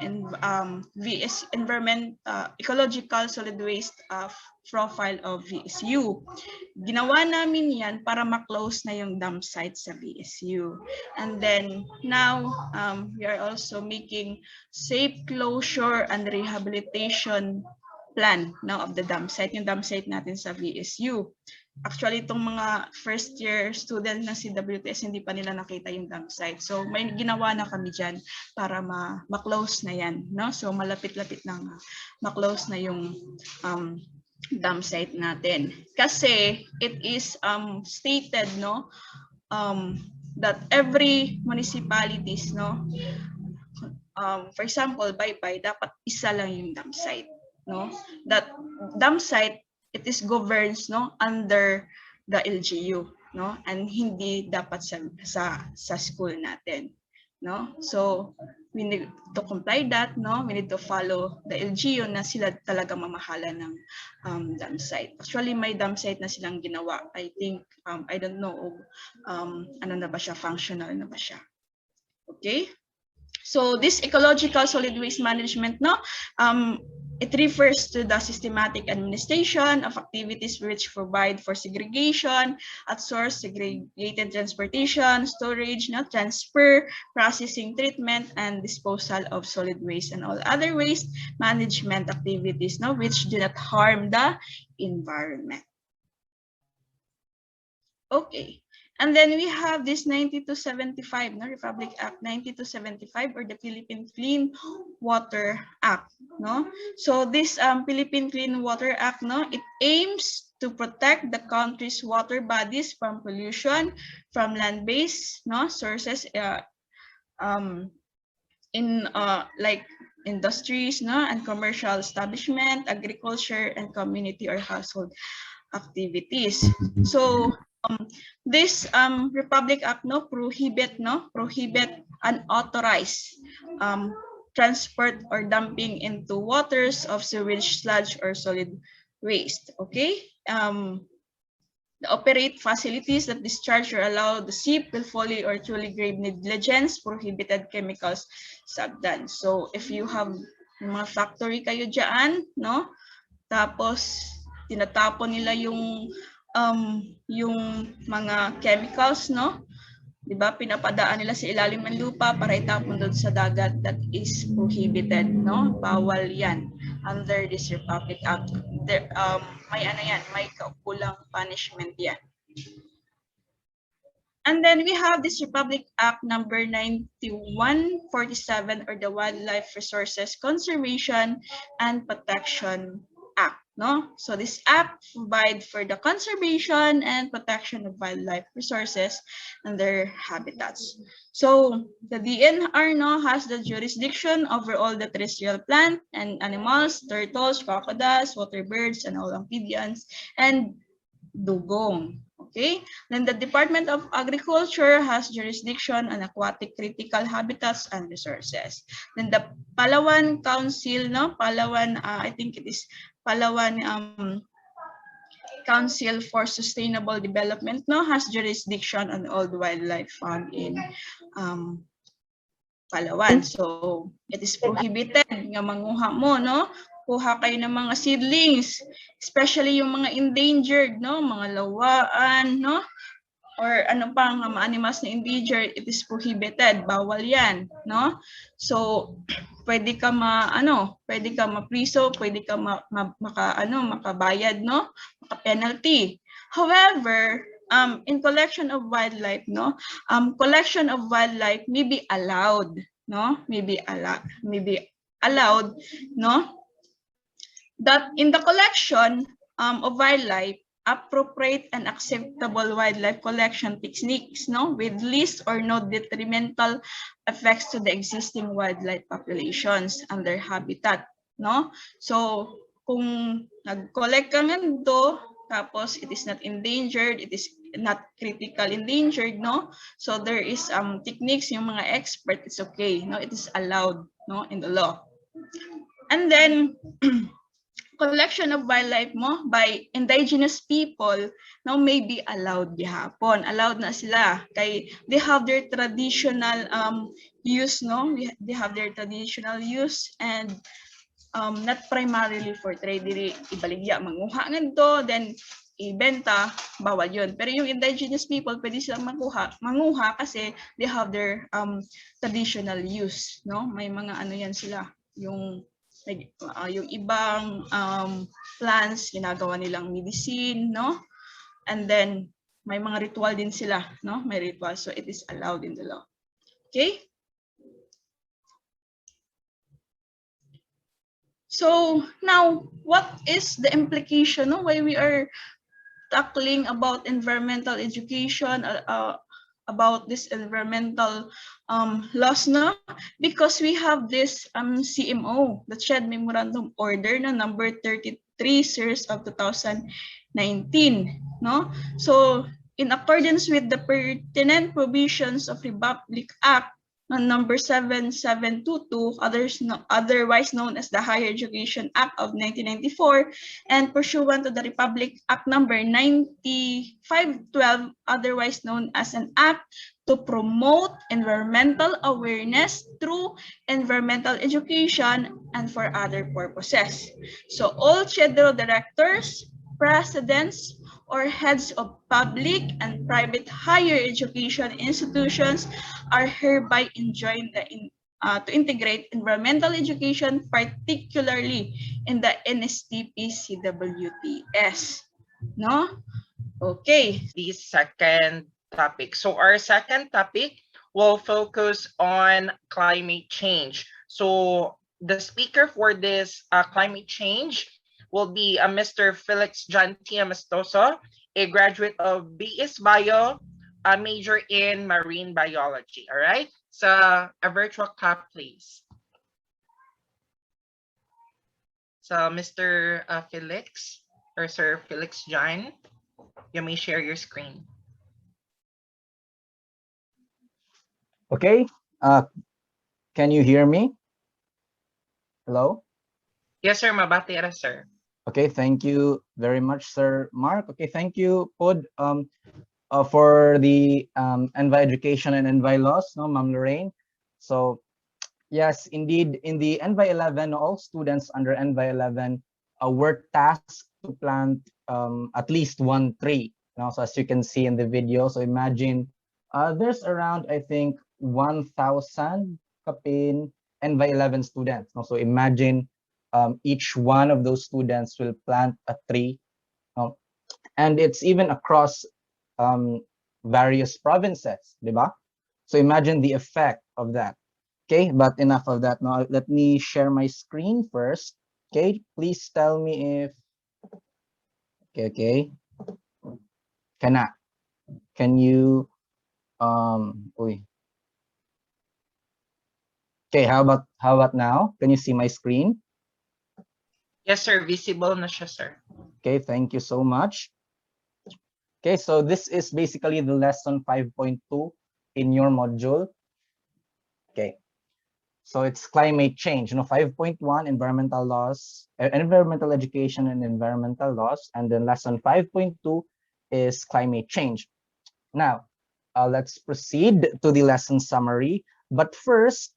ecological solid waste profile of VSU. Ginawa namin yan para ma-close na yung dump site sa VSU. And then now we are also making safe closure and rehabilitation plan now of the dump site, yung dump site natin sa VSU. Actually, itong mga first year student ng CWTS, hindi pa nila nakita yung dump site. So may ginawa na kami dyan para ma-close na yan, no? So malapit-lapit na ma-close na yung dump site natin. Kasi it is stated, no, that every municipalities, no, for example, Baybay, dapat isa lang yung dump site, no? That dump site, it is governs, no, under the LGU, no, and hindi dapat sa school natin, no. So we need to comply that, no, we need to follow the LGU na sila talaga mamahala ng dump site. Actually may dump site na silang ginawa. I think I don't know ano na ba siya, functional na ba siya. Okay, so this ecological solid waste management, no, It refers to the systematic administration of activities which provide for segregation at source, segregated transportation, storage, transfer, processing, treatment, and disposal of solid waste and all other waste management activities which do not harm the environment. Okay. And then we have this 9275, Republic Act 9275, or the Philippine Clean Water Act. So this Philippine Clean Water Act, it aims to protect the country's water bodies from pollution from land-based sources in like industries and commercial establishment, agriculture, and community or household activities. So this Republic Act prohibit unauthorized transport or dumping into waters of sewage, sludge, or solid waste. Okay. The operate facilities that discharge or allow the ship willfully or truly grave negligence, prohibited chemicals, substance. So if you have mga factory kayo dyan, tapos tinatapon nila yung mga chemicals, di ba? Pinapadaan nila sa ilalim ng lupa para itapon doon sa dagat. That is prohibited, Bawal yan under this Republic Act. There, may kaukulang punishment yan. And then we have this Republic Act number 9147, or the Wildlife Resources Conservation and Protection Act. So this act provides for the conservation and protection of wildlife resources and their habitats. So the DNR has the jurisdiction over all the terrestrial plant and animals, turtles, crocodiles, water birds, and all amphibians, and dugong. Okay, then the Department of Agriculture has jurisdiction on aquatic critical habitats and resources. Then the Palawan Council, Palawan, I think it is Palawan Council for Sustainable Development, has jurisdiction on all the wildlife found in Palawan. So it is prohibited nga manguha mo, kuha kayo ng mga seedlings, especially yung mga endangered, mga lawaan, or ano pa ang mga animals na endangered, it is prohibited, bawal yan, So pwede ka mapriso, pwede ka makabayad, maka-penalty. However, in collection of wildlife, collection of wildlife may be allowed, that in the collection of wildlife, appropriate and acceptable wildlife collection techniques, with least or no detrimental effects to the existing wildlife populations and their habitat, So kung nag-collect ka nito, tapos it is not endangered, it is not critical endangered, So there is techniques, yung mga expert, it's okay, it is allowed, in the law. And then collection of wildlife by indigenous people may be allowed gihapon. Allowed na sila kay they have their traditional use, they have their traditional use, and not primarily for trade. Dili ibaligya manguha ngadto then ibenta, bawal yun. Pero yung indigenous people pwede silang manguha kasi they have their traditional use, may mga ano yan sila, yung ibang plants, ginagawa nilang medicine, and then may mga ritual din sila, may ritual, so it is allowed in the law. Okay, so now what is the implication, why we are tackling about environmental education, about this environmental laws, because we have this CMO, the Shed Memorandum Order number 33 series of 2019, So in accordance with the pertinent provisions of Republic Act number 7722, otherwise known as the Higher Education Act of 1994, and pursuant to the Republic Act number 9512, otherwise known as an Act to promote environmental awareness through environmental education and for other purposes. So all CHEDRO directors, presidents, or heads of public and private higher education institutions are hereby enjoined to integrate environmental education, particularly in the NSTP CWTS. No? Okay. The second topic. So our second topic will focus on climate change. So the speaker for this climate change will be Mr. Felix John Tiamastoso, a graduate of BS Bio, a major in marine biology. All right. So a virtual clap, please. So Mr. Felix or Sir Felix John, you may share your screen. Okay. Can you hear me? Hello? Yes, sir. Mabatera, sir. Okay, thank you very much, Sir Mark. Okay, thank you, Pod, for the Envi Education and Envi Laws, no, Ma'am Lorraine. So, yes, indeed, in the Envi 11, all students under Envi 11 were tasked to plant at least one tree. Now, so as you can see in the video, so imagine there's around, I think, 1,000 Kapin Envi 11 students. So imagine each one of those students will plant a tree. And it's even across various provinces, diba? So imagine the effect of that. Okay, but enough of that. Now let me share my screen first. Okay, please tell me if okay. Can you uy. Okay, how about now? Can you see my screen? Yes, sir. Visible na siya, sir. Okay, thank you so much. Okay, so this is basically the lesson 5.2 in your module. Okay, so it's climate change, 5.1 environmental laws, environmental education and environmental laws, and then lesson 5.2 is climate change. Now, let's proceed to the lesson summary. But first,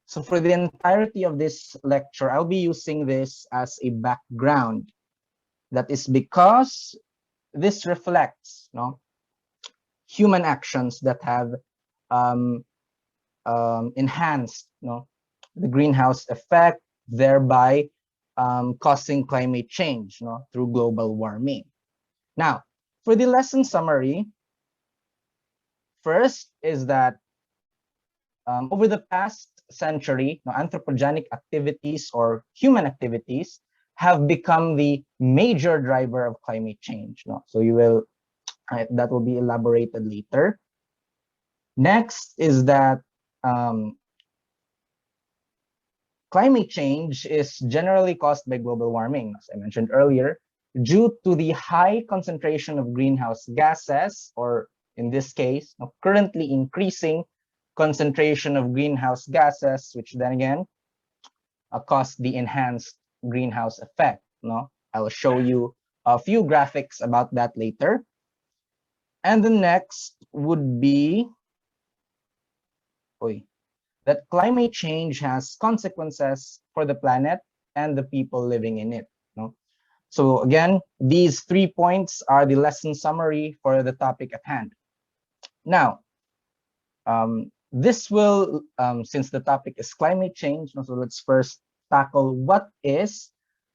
so for the entirety of this lecture, I'll be using this as a background. That is because this reflects human actions that have enhanced the greenhouse effect, thereby causing climate change through global warming. Now, for the lesson summary, first is that over the past century, anthropogenic activities or human activities have become the major driver of climate change. So you will that will be elaborated later. Next is that climate change is generally caused by global warming, as I mentioned earlier, due to the high concentration of greenhouse gases, or in this case, currently increasing concentration of greenhouse gases, which then again cause the enhanced greenhouse effect. I'll show you a few graphics about that later. And the next would be that climate change has consequences for the planet and the people living in it. So again, these 3 points are the lesson summary for the topic at hand. Now, this will, since the topic is climate change, so let's first tackle what is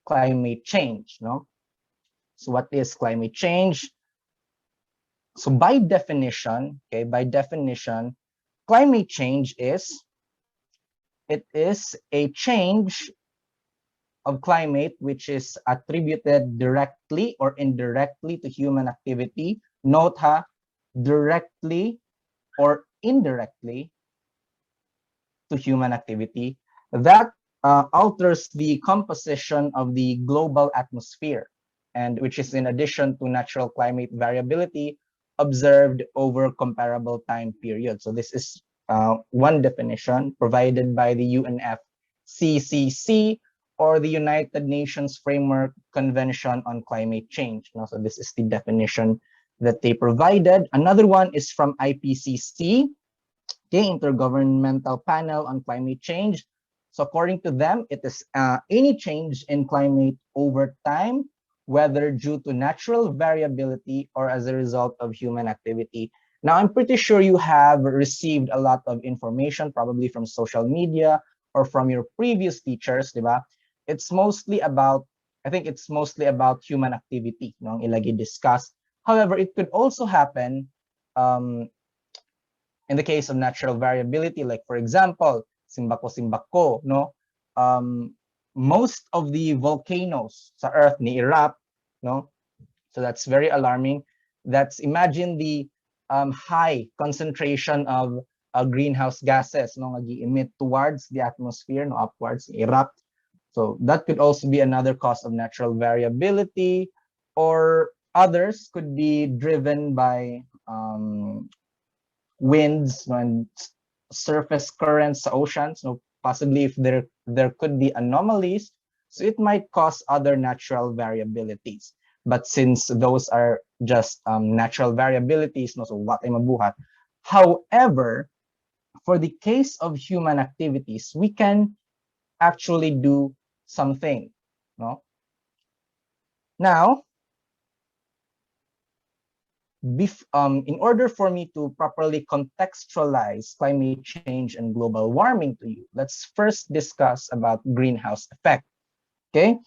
climate change. So what is climate change? So by definition, climate change is a change of climate which is attributed directly or indirectly to human activity. Note directly or indirectly to human activity that alters the composition of the global atmosphere, and which is in addition to natural climate variability observed over comparable time periods. So this is one definition provided by the UNFCCC, or the United Nations Framework Convention on Climate Change. So this is the definition that they provided. Another one is from IPCC, okay, Intergovernmental Panel on Climate Change. So according to them, it is any change in climate over time, whether due to natural variability or as a result of human activity. Now, I'm pretty sure you have received a lot of information, probably from social media or from your previous teachers, diba? It's mostly about, I think it's mostly about human activity, no, ilagi discussed. However, it could also happen in the case of natural variability, like for example, Simbako, no? Most of the volcanoes sa Earth ni erupt, no? So that's very alarming. That's imagine the high concentration of greenhouse gases, no, emit towards the atmosphere, no, upwards, erupt. So that could also be another cause of natural variability, or others could be driven by winds, no, and surface currents, oceans, no, possibly if there could be anomalies, so it might cause other natural variabilities. But since those are just natural variabilities, no, so what ay mabuhat. However, for the case of human activities, we can actually do something, no? Now, in order for me to properly contextualize climate change and global warming to you, let's first discuss about greenhouse effect. Okay,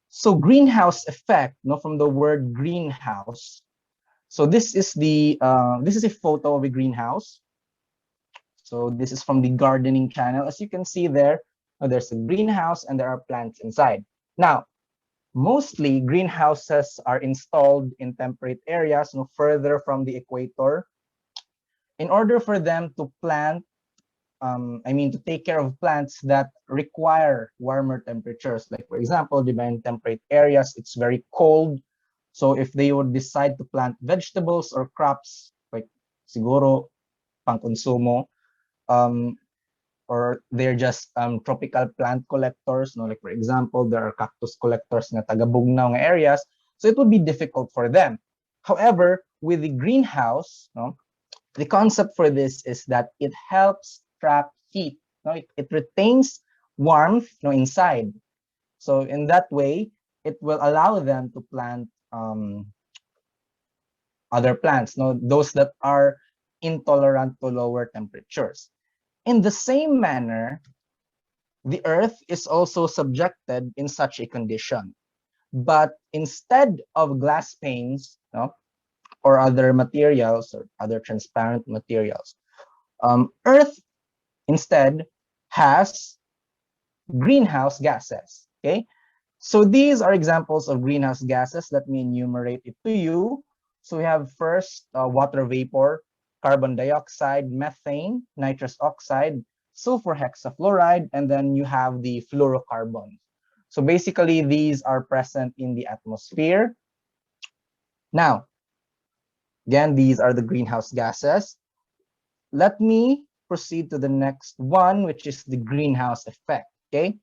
so greenhouse effect, no, from the word greenhouse. So this is a photo of a greenhouse. So this is from the gardening channel. As you can see there, there's a greenhouse and there are plants inside. Now, mostly greenhouses are installed in temperate areas, no, further from the equator, in order for them to plant, to take care of plants that require warmer temperatures. Like for example, in temperate areas, it's very cold. So if they would decide to plant vegetables or crops, like siguro pang konsumo, or they're just tropical plant collectors, no, like for example, there are cactus collectors na taga Bugnaw areas, so it would be difficult for them. However, with the greenhouse, no, the concept for this is that it helps trap heat, no, it retains warmth, no, inside. So in that way, it will allow them to plant other plants, no, those that are intolerant to lower temperatures. In the same manner, the Earth is also subjected in such a condition. But instead of glass panes, no, or other materials or other transparent materials, Earth instead has greenhouse gases. Okay, so these are examples of greenhouse gases. Let me enumerate it to you. So we have first water vapor, carbon dioxide, methane, nitrous oxide, sulfur hexafluoride, and then you have the fluorocarbons. So basically, these are present in the atmosphere. Now, again, these are the greenhouse gases. Let me proceed to the next one, which is the greenhouse effect. Okay,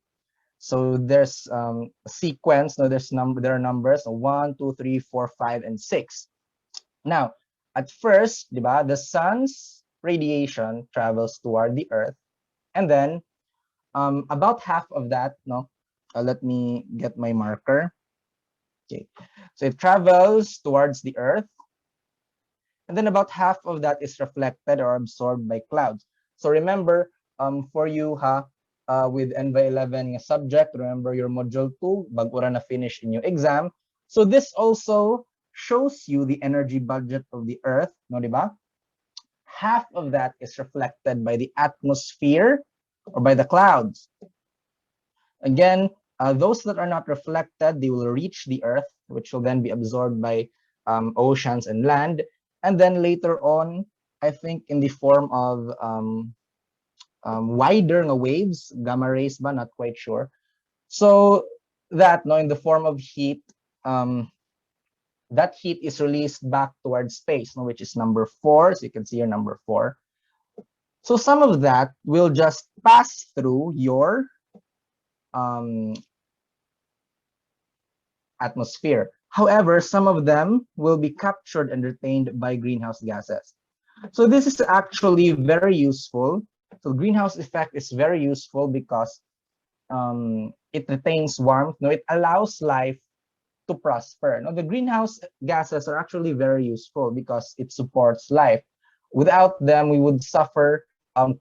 so there's a sequence. No, there are numbers. So 1, 2, 3, 4, 5, and 6. Now, at first, diba, the sun's radiation travels toward the Earth, and then about half of that, no, let me get my marker. Okay, so it travels towards the Earth, and then about half of that is reflected or absorbed by clouds. So remember, for you, with NV11 subject, remember your module 2, bago na finish in your exam. So this also shows you the energy budget of the Earth, no, diba? Half of that is reflected by the atmosphere or by the clouds. Again, those that are not reflected, they will reach the Earth, which will then be absorbed by oceans and land. And then later on, I think in the form of wider waves, gamma rays, but not quite sure. So that, no, in the form of heat, that heat is released back towards space, no, which is number 4. So you can see here number 4. So some of that will just pass through your atmosphere. However, some of them will be captured and retained by greenhouse gases. So this is actually very useful. So greenhouse effect is very useful because it retains warmth. No, it allows life to prosper. Now, the greenhouse gases are actually very useful because it supports life. Without them, we would suffer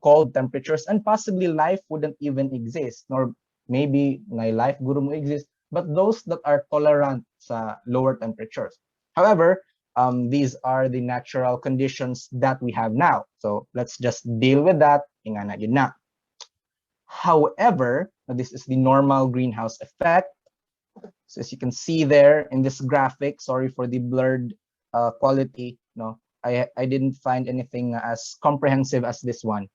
cold temperatures and possibly life wouldn't even exist. Nor maybe my life guru mo exist, but those that are tolerant sa lower temperatures. However, these are the natural conditions that we have now. So let's just deal with that. Inga na yun na. However, this is the normal greenhouse effect. So as you can see there in this graphic, sorry for the blurred quality. No, I didn't find anything as comprehensive as this one.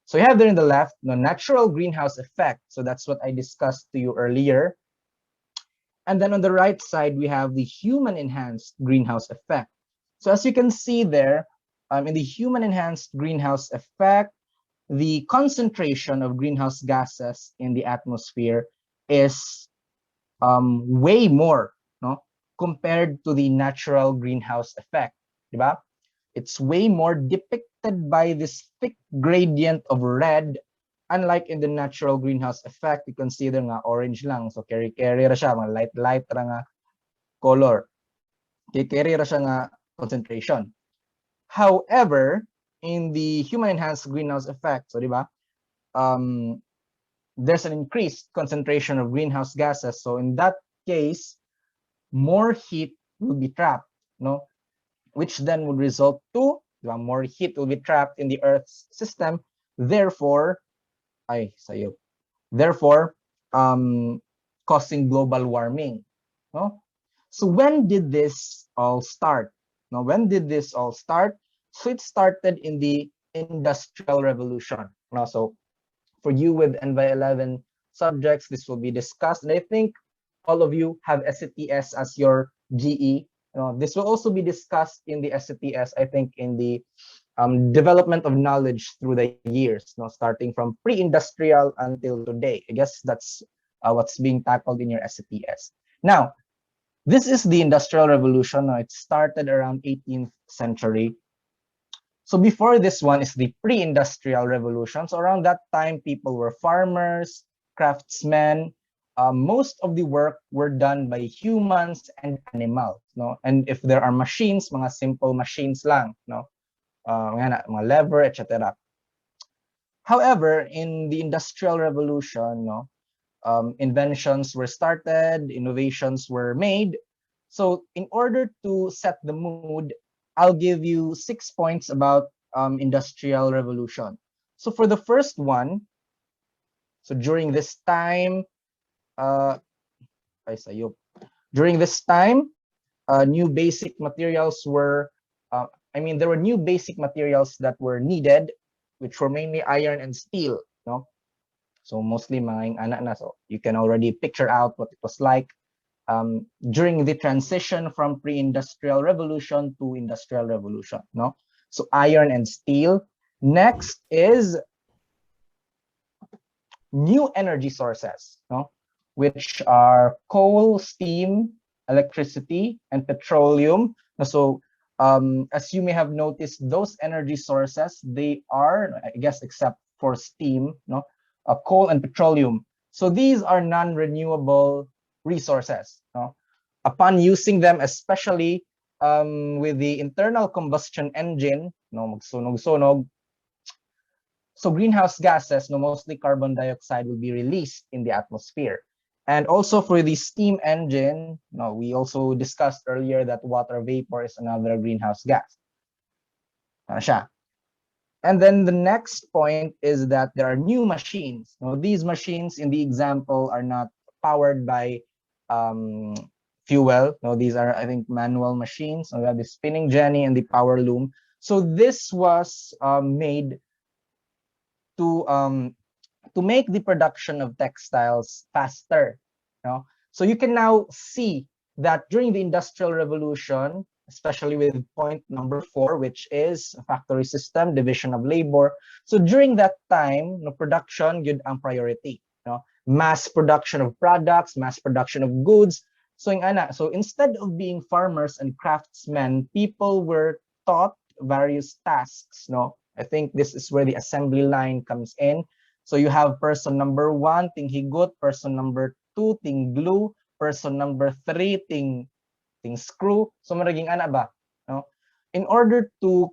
So you have there in the left, no, natural greenhouse effect. So that's what I discussed to you earlier. And then on the right side, we have the human enhanced greenhouse effect. So as you can see there, in the human enhanced greenhouse effect, the concentration of greenhouse gases in the atmosphere is way more, no, compared to the natural greenhouse effect, diba? It's way more depicted by this thick gradient of red. Unlike in the natural greenhouse effect, you consider nga orange lang. So carry ra siya, mga light ra nga color. Carry ra siya nga concentration. However, in the human enhanced greenhouse effect, so diba, there's an increased concentration of greenhouse gases. So in that case, more heat will be trapped, no? Which then would result to more heat will be trapped in the Earth's system. Therefore, causing global warming. No? So when did this all start? Now, when did this all start? So it started in the Industrial Revolution. Now, so for you with NVI 11 subjects, this will be discussed. And I think all of you have SCTS as your GE. This will also be discussed in the SCTS, I think, in the development of knowledge through the years, starting from pre-industrial until today. I guess that's what's being tackled in your SCTS. Now, this is the Industrial Revolution. It started around 18th century. So before this one is the pre-industrial revolution. So around that time, people were farmers, craftsmen. Most of the work were done by humans and animals. No? And if there are machines, mga simple machines lang. No? Mga lever, etc. However, in the Industrial Revolution, inventions were started, innovations were made. So in order to set the mood, I'll give you 6 points about Industrial Revolution. So for the first one, so during this time, new basic materials were, there were new basic materials that were needed, which were mainly iron and steel. No? So mostly mga anak na. So you can already picture out what it was like during the transition from pre-industrial revolution to industrial revolution. No, so iron and steel. Next is new energy sources, no, which are coal, steam, electricity, and petroleum. So as you may have noticed, those energy sources, they are, I guess, except for steam, no, coal and petroleum. So these are non-renewable resources. No? Upon using them, especially with the internal combustion engine, magsunog-sunog, so greenhouse gases, mostly carbon dioxide, will be released in the atmosphere. And also for the steam engine, we also discussed earlier that water vapor is another greenhouse gas. And then the next point is that there are new machines. These machines in the example are not powered by fuel. These are, I think, manual machines. We have the spinning jenny and the power loom. So this was made to make the production of textiles faster. So you can now see that during the Industrial Revolution, especially with point number 4, which is factory system, division of labor. So during that time, production yun ang priority. Mass production of products, mass production of goods. So so instead of being farmers and craftsmen, people were taught various tasks, no? I think this is where the assembly line comes in. So you have person number 1, ting higot, person number 2, ting glue, person number 3, ting screw. So maraging ana ba, no? In order to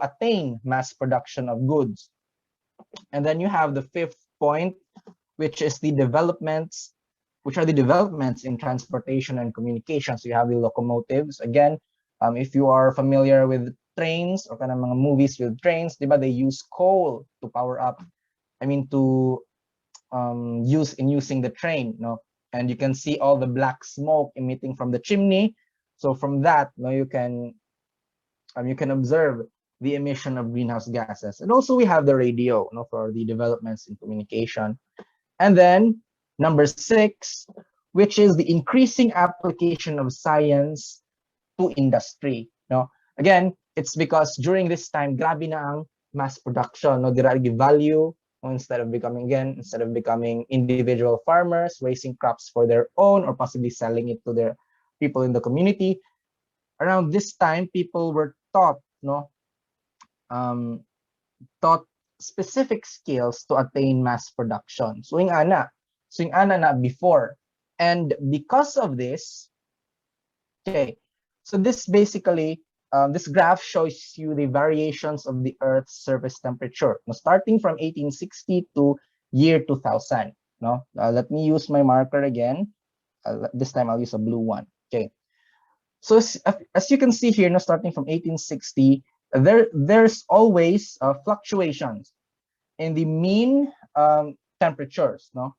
attain mass production of goods. And then you have the 5th point, which is the developments, which are the developments in transportation and communication. So you have the locomotives. Again, if you are familiar with trains or kind of mga movies with trains, diba, they use coal to power up. I mean, to using the train, no? And you can see all the black smoke emitting from the chimney. So from that, no, you can observe the emission of greenhouse gases. And also we have the radio, no, for the developments in communication. And then number 6, which is the increasing application of science to industry. No, again, it's because during this time, grabe na ang mass production. No, diragi value. No, instead of becoming individual farmers, raising crops for their own or possibly selling it to their people in the community. Around this time, people were taught, no, taught specific skills to attain mass production. So yung ana na before. And because of this, okay, so this basically, this graph shows you the variations of the Earth's surface temperature, no, starting from 1860 to year 2000. No, let me use my marker again. This time I'll use a blue one. Okay. So as you can see here, no, starting from 1860, there's always fluctuations in the mean temperatures, no?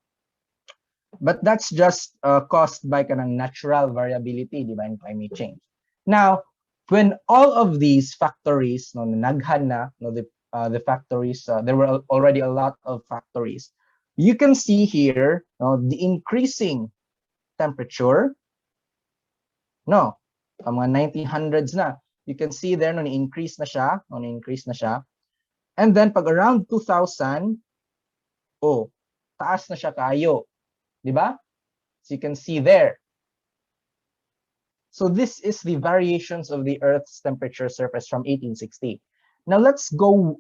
But that's just caused by kanang natural variability, di ba, in climate change. Now, when all of these factories, no, naghan na, no, the factories, there were already a lot of factories. You can see here, no, the increasing temperature. No, mga 1900s na. You can see there, no, ni-increase na siya, no, ni-increase na siya. And then pag around 2000, oh, taas na siya kayo, di ba? So you can see there. So this is the variations of the Earth's temperature surface from 1860. Now let's go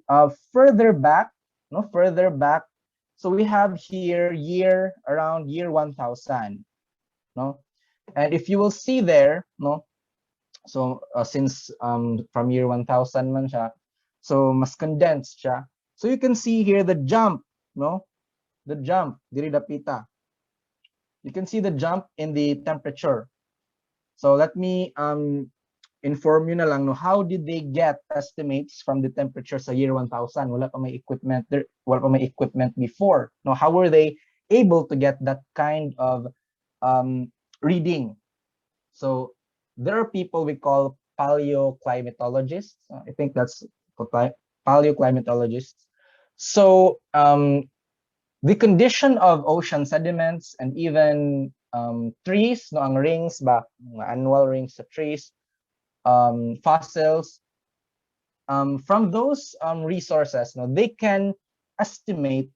further back, no, further back. So we have here around year 1000, no? And if you will see there, no, so since from year 1000 man siya, so mas condensed siya. So you can see here the jump, no? The jump, diri dapita. You can see the jump in the temperature. So let me inform you na lang, no, how did they get estimates from the temperature sa year 1000? Wala pa may equipment there, wala pa may equipment before. No, how were they able to get that kind of reading? So there are people we call paleoclimatologists. I think that's paleoclimatologists. So the condition of ocean sediments and even trees, no, ang rings ba, annual rings sa trees, fossils, from those resources, no, they can estimate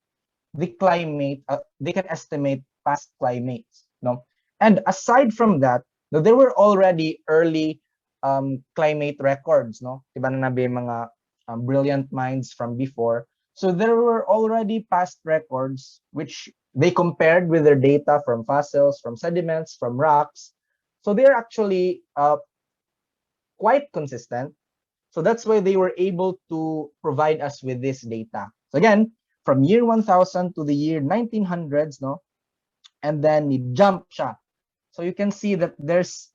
the climate, they can estimate past climates, no. And aside from that, no, there were already early climate records, no? Diba na nabi mga brilliant minds from before. So there were already past records which they compared with their data from fossils, from sediments, from rocks. So they're actually quite consistent. So that's why they were able to provide us with this data. So again, from year 1000 to the year 1900s, no? And then ni jump siya. So you can see that there's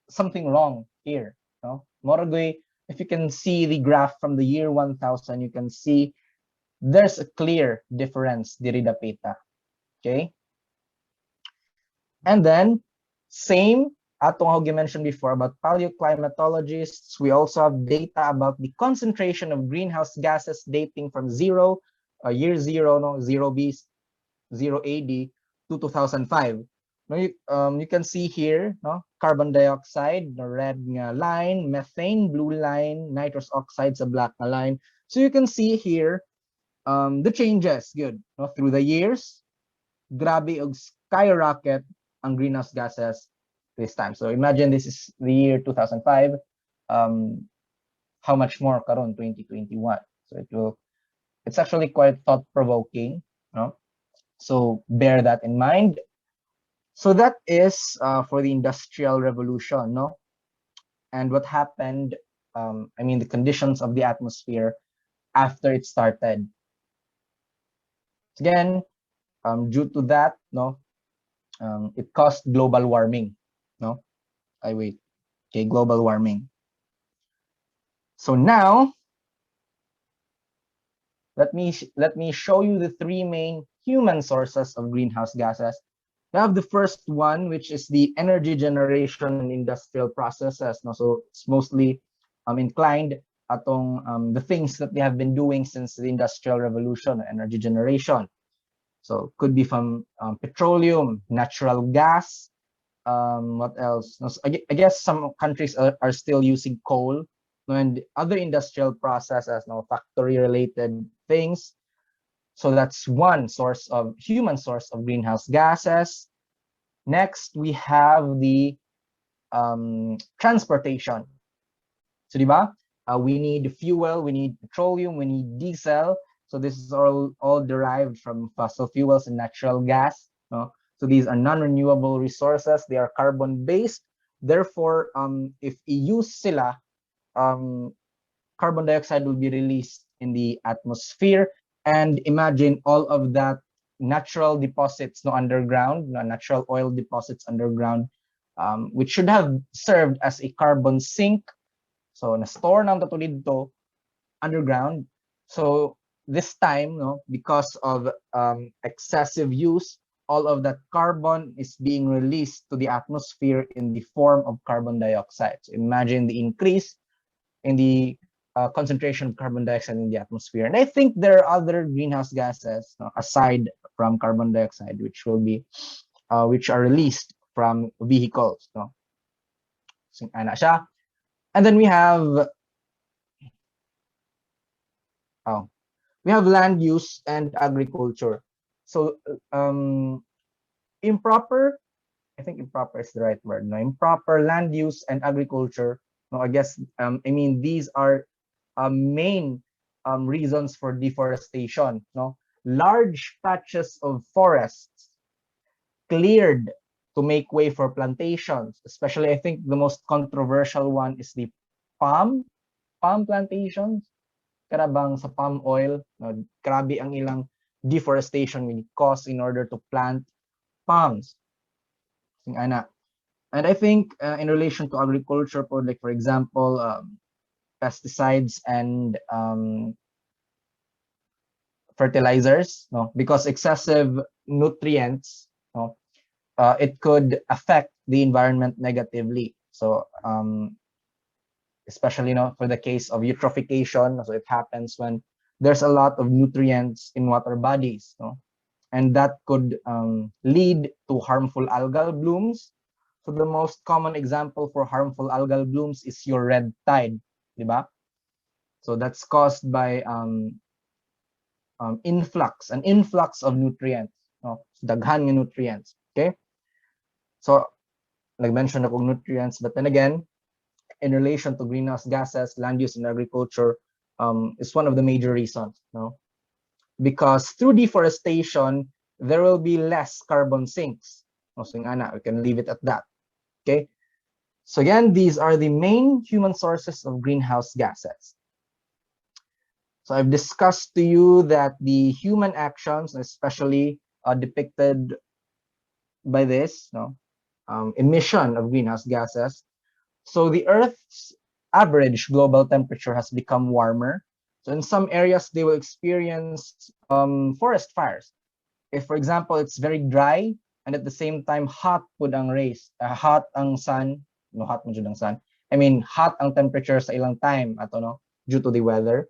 something wrong here, no? Morogoy, if you can see the graph from the year 1000, you can see there's a clear difference diri dapita. Okay? And then same atong how you mentioned before about paleoclimatologists, we also have data about the concentration of greenhouse gases dating from year zero, no, 0 AD to 2005. No, you can see here, no, carbon dioxide, the red line, methane, blue line, nitrous oxide, sa black line. So you can see here the changes, good, no, through the years, grabe og skyrocket ang greenhouse gases this time. So imagine this is the year 2005. How much more karon 2021? So it's actually quite thought-provoking, no? So bear that in mind. So that is for the Industrial Revolution, no? And what happened, I mean, the conditions of the atmosphere after it started. Again, due to that, no, it caused global warming, no? Okay, global warming. So now, let me show you the three main human sources of greenhouse gases. We have the first one, which is the energy generation and industrial processes. No? So it's mostly inclined atong the things that they have been doing since the Industrial Revolution, energy generation. So could be from petroleum, natural gas, what else? No, so I guess some countries are still using coal, no, and other industrial processes, no, factory-related things. So that's one source of human source of greenhouse gases. Next, we have the transportation. So, di ba? We need fuel, we need petroleum, we need diesel. So this is all derived from fossil fuels and natural gas. No? So these are non-renewable resources. They are carbon-based. Therefore, if i-use sila, carbon dioxide will be released in the atmosphere. And imagine all of that natural deposits no underground, no, natural oil deposits underground, which should have served as a carbon sink. So na-store ng to dito underground. So this time, no, because of excessive use, all of that carbon is being released to the atmosphere in the form of carbon dioxide. So imagine the increase in the concentration of carbon dioxide in the atmosphere. And I think there are other greenhouse gases, no, aside from carbon dioxide, which are released from vehicles. No? So, ana siya. And then we have land use and agriculture. So improper, I think improper is the right word. No, improper land use and agriculture. No, I guess I mean these are main reasons for deforestation. No, large patches of forests cleared to make way for plantations. Especially, I think the most controversial one is the palm plantations. Karabang sa palm oil, no, grabe ang ilang deforestation will cause in order to plant palms. And I think in relation to agriculture, like for example, pesticides and fertilizers, no, because excessive nutrients, no, it could affect the environment negatively. So especially, no, for the case of eutrophication, so it happens when there's a lot of nutrients in water bodies, no? And that could lead to harmful algal blooms. So the most common example for harmful algal blooms is your red tide, diba? So that's caused by an influx of nutrients, no? Daghan ng nutrients, okay? So nag-mention ako nutrients, but then again, in relation to greenhouse gases, land use in agriculture is one of the major reasons, no? Because through deforestation, there will be less carbon sinks. So we can leave it at that, okay? So again, these are the main human sources of greenhouse gases. So I've discussed to you that the human actions, especially depicted by this, no, emission of greenhouse gases. So the Earth's average global temperature has become warmer. So in some areas, they will experience forest fires. If, for example, it's very dry and at the same time hot pud ang rays, hot ang sun, no, hot mo jud ang sun. I mean, hot ang temperature sa ilang time, ato, no, due to the weather.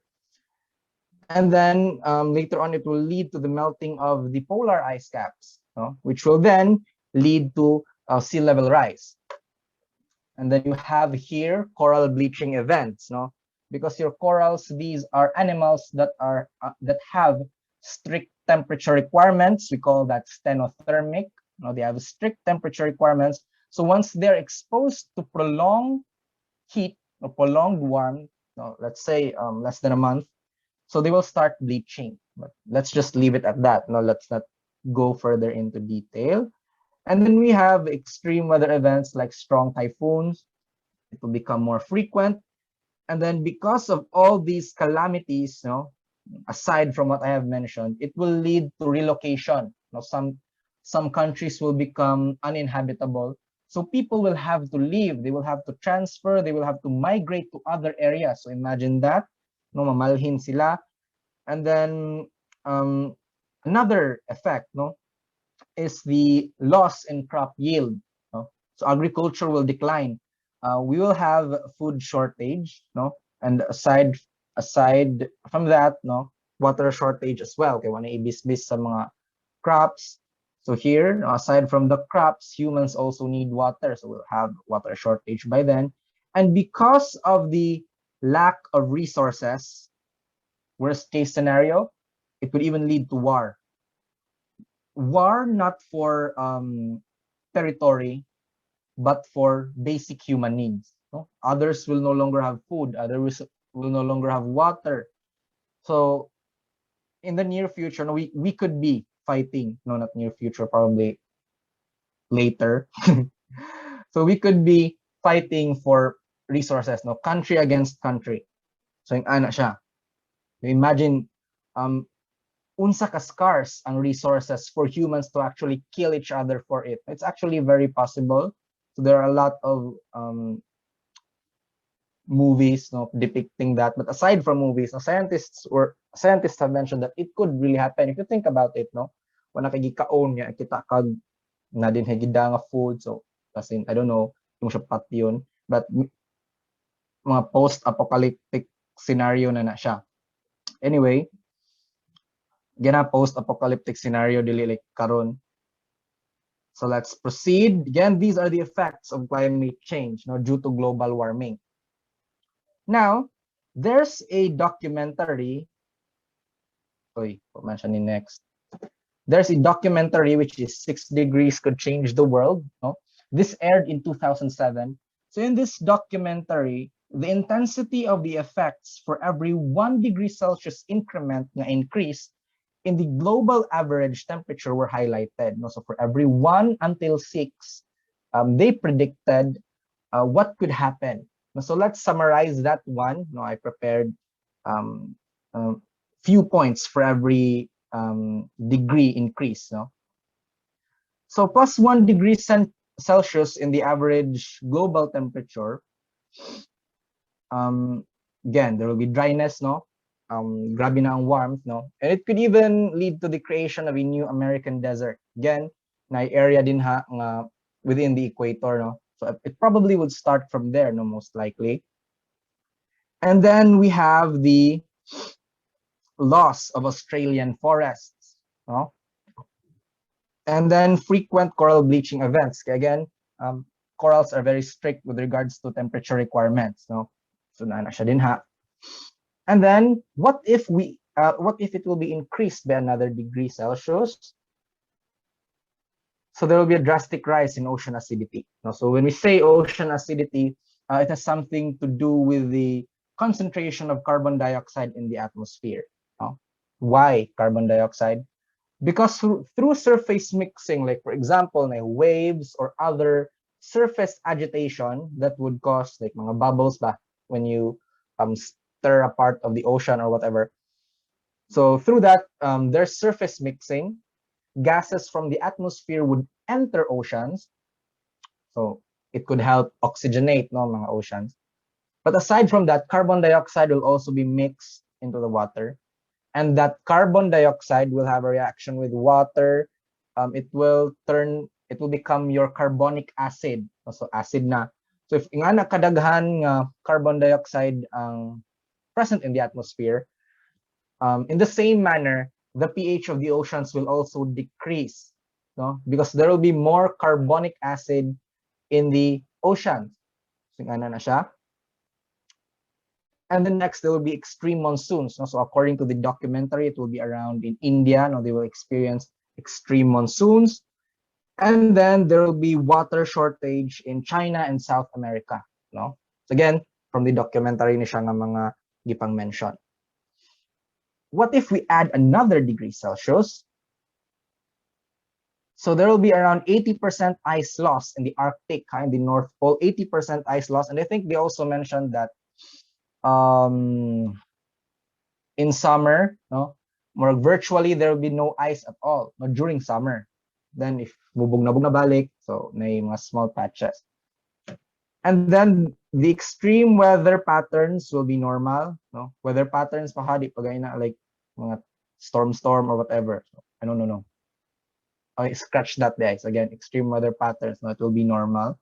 And then later on, it will lead to the melting of the polar ice caps, no, which will then lead to sea level rise. And then you have here coral bleaching events, no? Because your corals, these are animals that have strict temperature requirements. We call that stenothermic, No, they have strict temperature requirements. So once they're exposed to prolonged heat or prolonged warmth, no, let's say less than a month, so they will start bleaching. But let's just leave it at that. No, let's not go further into detail. And then we have extreme weather events like strong typhoons. It will become more frequent. And then because of all these calamities, aside from what I have mentioned, it will lead to relocation. Some countries will become uninhabitable. So people will have to leave. They will have to transfer. They will have to migrate to other areas. So imagine that. No, mamalhin sila. And then another effect, is the loss in crop yield. So agriculture will decline. We will have food shortage, and aside from that, water shortage as well. Okay, wana ibis-bis sa mga crops. So here, aside from the crops, humans also need water. So we'll have water shortage by then. And because of the lack of resources, worst case scenario, it could even lead to war. War not for territory, but for basic human needs. Others will no longer have food. Others will no longer have water. So in the near future, we could be fighting. No, not near future, probably later. So we could be fighting for resources. No, country against country. So yung ana siya. Imagine unsa ka scarce ang resources for humans to actually kill each other for it. It's actually very possible. So there are a lot of movies depicting that. But aside from movies, scientists have mentioned that it could really happen. If you think about it, wala kay gikaon niya kita kag na din higida nga food. So kasi I don't know kung siya pat yun, but mga post-apocalyptic scenario na siya. Anyway, gana post-apocalyptic scenario dili like karon. So let's proceed. Again, these are the effects of climate change due to global warming. Now, there's a documentary. Mention it next. There's a documentary which is 6 Degrees Could Change the World. This aired in 2007. So in this documentary, the intensity of the effects for every 1 degree Celsius increment na increase in the global average temperature were highlighted. So for every 1 until 6, they predicted what could happen. So let's summarize that one. I prepared few points for every degree increase. So plus 1 degree Celsius in the average global temperature. Again, there will be dryness, grabe na ang warmth, and it could even lead to the creation of a new American desert. Again, na area din nga within the equator, so it probably would start from there, most likely. And then we have the loss of Australian forests, and then frequent coral bleaching events. Again, corals are very strict with regards to temperature requirements, so na siya din ha. And then what if it will be increased by another degree Celsius? So there will be a drastic rise in ocean acidity. So when we say ocean acidity, it has something to do with the concentration of carbon dioxide in the atmosphere. Why carbon dioxide? Because through surface mixing, like for example, waves or other surface agitation that would cause like mga bubbles when you stir a part of the ocean or whatever. So through that, there's surface mixing. Gases from the atmosphere would enter oceans. So it could help oxygenate mga oceans. But aside from that, carbon dioxide will also be mixed into the water. And that carbon dioxide will have a reaction with water. It will become your carbonic acid. So acid na. So if nga nakadaghan carbon dioxide present in the atmosphere, in the same manner, the pH of the oceans will also decrease, because there will be more carbonic acid in the oceans. So nga na siya. And then next, there will be extreme monsoons. So according to the documentary, it will be around in India. They will experience extreme monsoons. And then there will be water shortage in China and South America, no? So again, from the documentary ni siya nga mga gipang mention. What if we add another degree Celsius? So there will be around 80% ice loss in the Arctic, in the North Pole, 80% ice loss. And I think they also mentioned that in summer, no, more virtually there will be no ice at all, no, during summer. Then if bubog na balik, so may mga small patches. And then the extreme weather patterns will be normal, no? Weather patterns pa hadi pagay na like mga storm or whatever. So, I don't know. Okay, scratch that guys. Again, extreme weather patterns, no, it will be normal.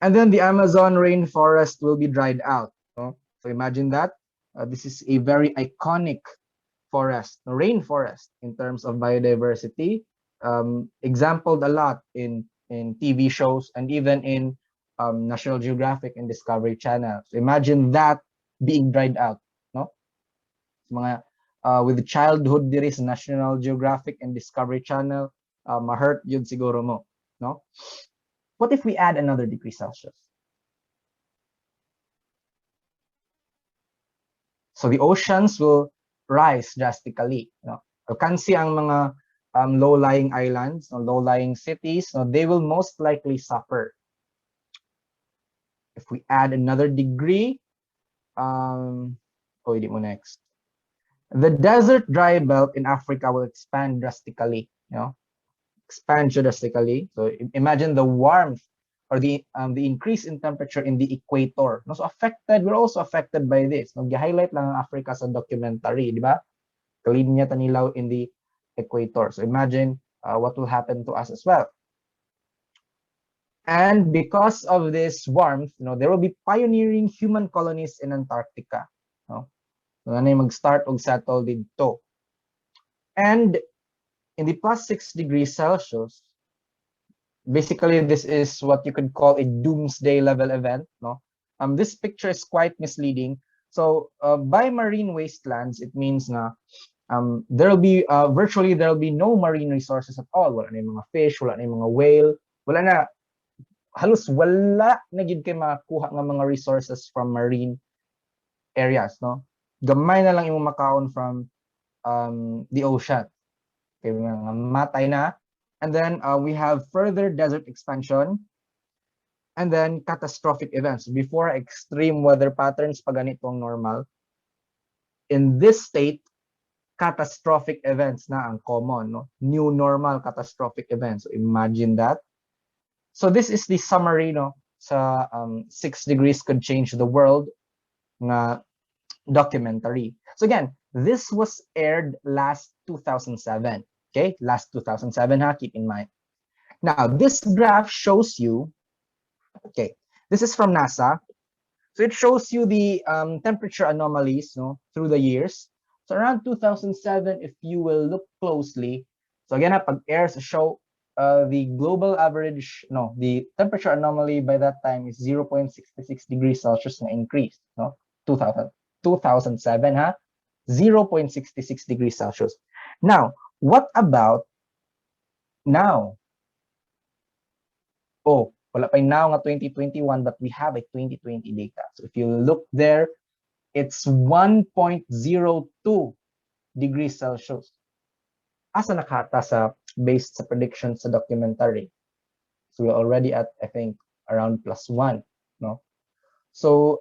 And then the Amazon rainforest will be dried out. No? So imagine that. This is a very iconic forest, rainforest in terms of biodiversity, exampled a lot in TV shows and even in National Geographic and Discovery Channel. So imagine that being dried out, no? Mga with childhood diri sa National Geographic and Discovery Channel, ma-hurt yun siguro mo, no? What if we add another degree Celsius? So the oceans will rise drastically. No? Kansi ang mga low-lying islands, no, low-lying cities, no, they will most likely suffer. If we add another degree, next. The desert dry belt in Africa will expand drastically. You know, expand drastically. So imagine the warmth or the increase in temperature in the equator. No, so affected, we're also affected by this. No, gi-highlight lang ang Africa sa documentary, di ba? Kalinya tanilaw in the equator. So imagine what will happen to us as well. And because of this warmth, you know, there will be pioneering human colonies in Antarctica. No? So na mag-start og settle dito. And in the plus 6 degrees Celsius, basically this is what you could call a doomsday level event. No, this picture is quite misleading. So by marine wastelands, it means na there will be virtually there will be no marine resources at all. Wala na yung mga fish, wala na yung mga whale, wala na, halos wala na gid kay makuha nga mga resources from marine areas, no? Gamay na lang imong makaon from the ocean. Okay, mga matay na. And then we have further desert expansion and then catastrophic events. Before extreme weather patterns pag ganitong normal, in this state, catastrophic events na ang common, no? New normal catastrophic events. So imagine that. So this is the summary, no? Sa 6 degrees could change the world na documentary. So again, this was aired last 2007. Okay, last 2007, ha, keep in mind. Now, this graph shows you, okay, this is from NASA. So it shows you the temperature anomalies, no, through the years. So around 2007, if you will look closely, so again, pag airs show the global average, no, the temperature anomaly by that time is 0.66 degrees Celsius na increase, no, 2007, ha, 0.66 degrees Celsius. Now, what about now? Oh, wala pa now nga 2021, but we have a 2020 data. So if you look there, it's 1.02 degrees Celsius. Asa nakata sa based sa predictions sa documentary. So we're already at, I think, around +1, no? So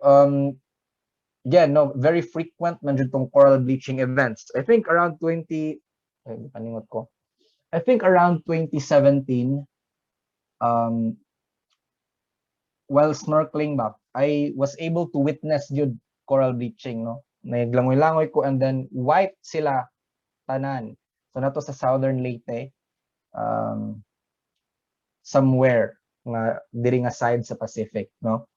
again, no, very frequent man jud tong coral bleaching events. I think around 2017, while snorkeling ba, I was able to witness yun coral bleaching, no? Naglangoy-langoy ko and then white sila tanan. So nato sa southern Leyte, somewhere nga diri nga side sa Pacific, no?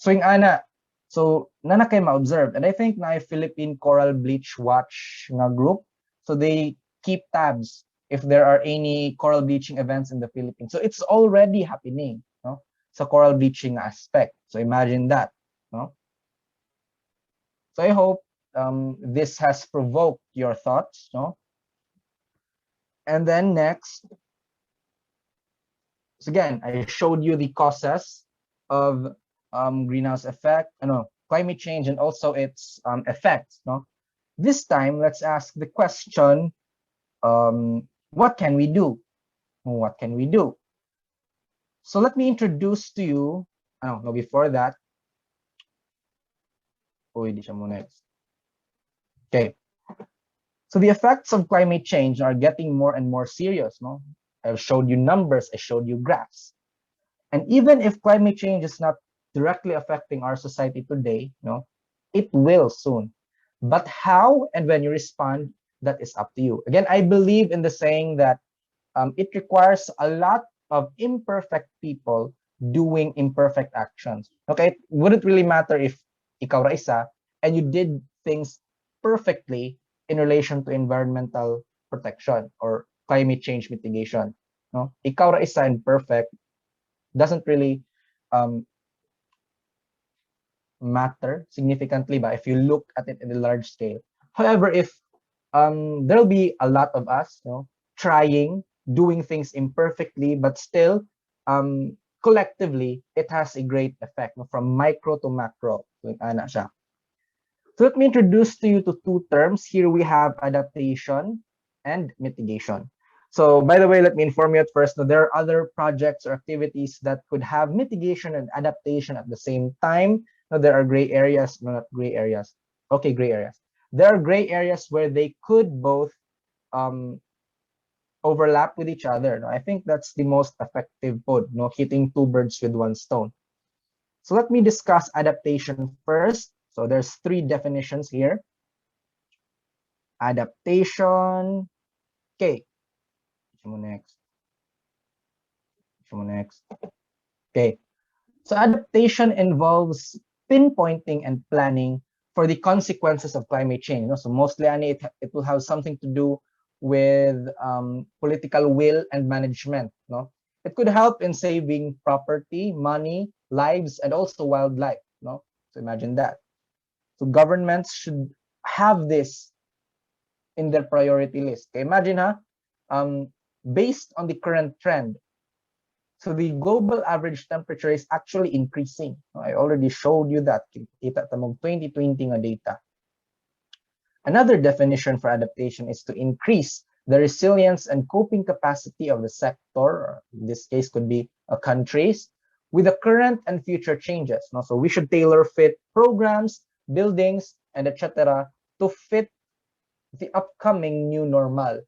So yung ana, so nana kay ma-observe, and I think na Philippine Coral Bleach Watch nga group, so they keep tabs if there are any coral bleaching events in the Philippines. So it's already happening, no? Sa coral bleaching aspect. So imagine that, no? So I hope this has provoked your thoughts, no? And then next, So again, I showed you the causes of greenhouse effect, climate change, and also its effects. No, this time let's ask the question: what can we do? What can we do? So let me introduce to you. No, before that. Uy, di siya mo next. Okay. So the effects of climate change are getting more and more serious. No, I've showed you numbers. I showed you graphs. And even if climate change is not directly affecting our society today, it will soon. But how and when you respond, that is up to you. Again, I believe in the saying that it requires a lot of imperfect people doing imperfect actions. Okay, it wouldn't really matter if ikaw ra isa and you did things perfectly in relation to environmental protection or climate change mitigation. No, ikaw ra isa and perfect doesn't really um, matter significantly, but if you look at it in a large scale. However, if there'll be a lot of us, trying, doing things imperfectly, but still, collectively, it has a great effect, from micro to macro. So let me introduce to you to two terms. Here we have adaptation and mitigation. So by the way, let me inform you at first that there are other projects or activities that could have mitigation and adaptation at the same time. Now, there are gray areas, no, not gray areas. Okay, gray areas. There are gray areas where they could both um, overlap with each other. No? I think that's the most effective pod, hitting two birds with one stone. So let me discuss adaptation first. So there's three definitions here. Adaptation. Okay. Next. Next. Okay. So adaptation involves pinpointing and planning for the consequences of climate change. So mostly, it will have something to do with political will and management. It could help in saving property, money, lives, and also wildlife. So imagine that. So governments should have this in their priority list. Okay, imagine, based on the current trend, so the global average temperature is actually increasing. I already showed you that. Kita tamog 2020 nga data. Another definition for adaptation is to increase the resilience and coping capacity of the sector, or in this case could be countries, with the current and future changes. So we should tailor fit programs, buildings, and etc. to fit the upcoming new normal.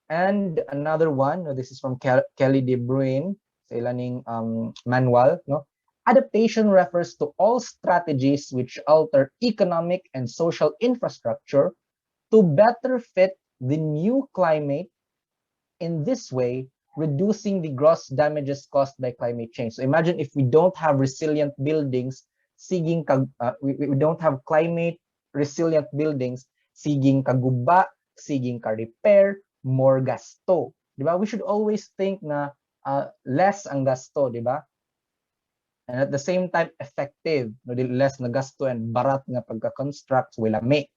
And another one, this is from Kelly De Bruyne, sa ilaning manual. Adaptation refers to all strategies which alter economic and social infrastructure to better fit the new climate, in this way reducing the gross damages caused by climate change. So imagine if we don't have resilient buildings, we don't have climate resilient buildings, siging kaguba, siging ka-repair, more gasto. Diba? We should always think na less ang gasto, diba? And at the same time, effective. Less na gasto and barat nga pagka-construct, wala may.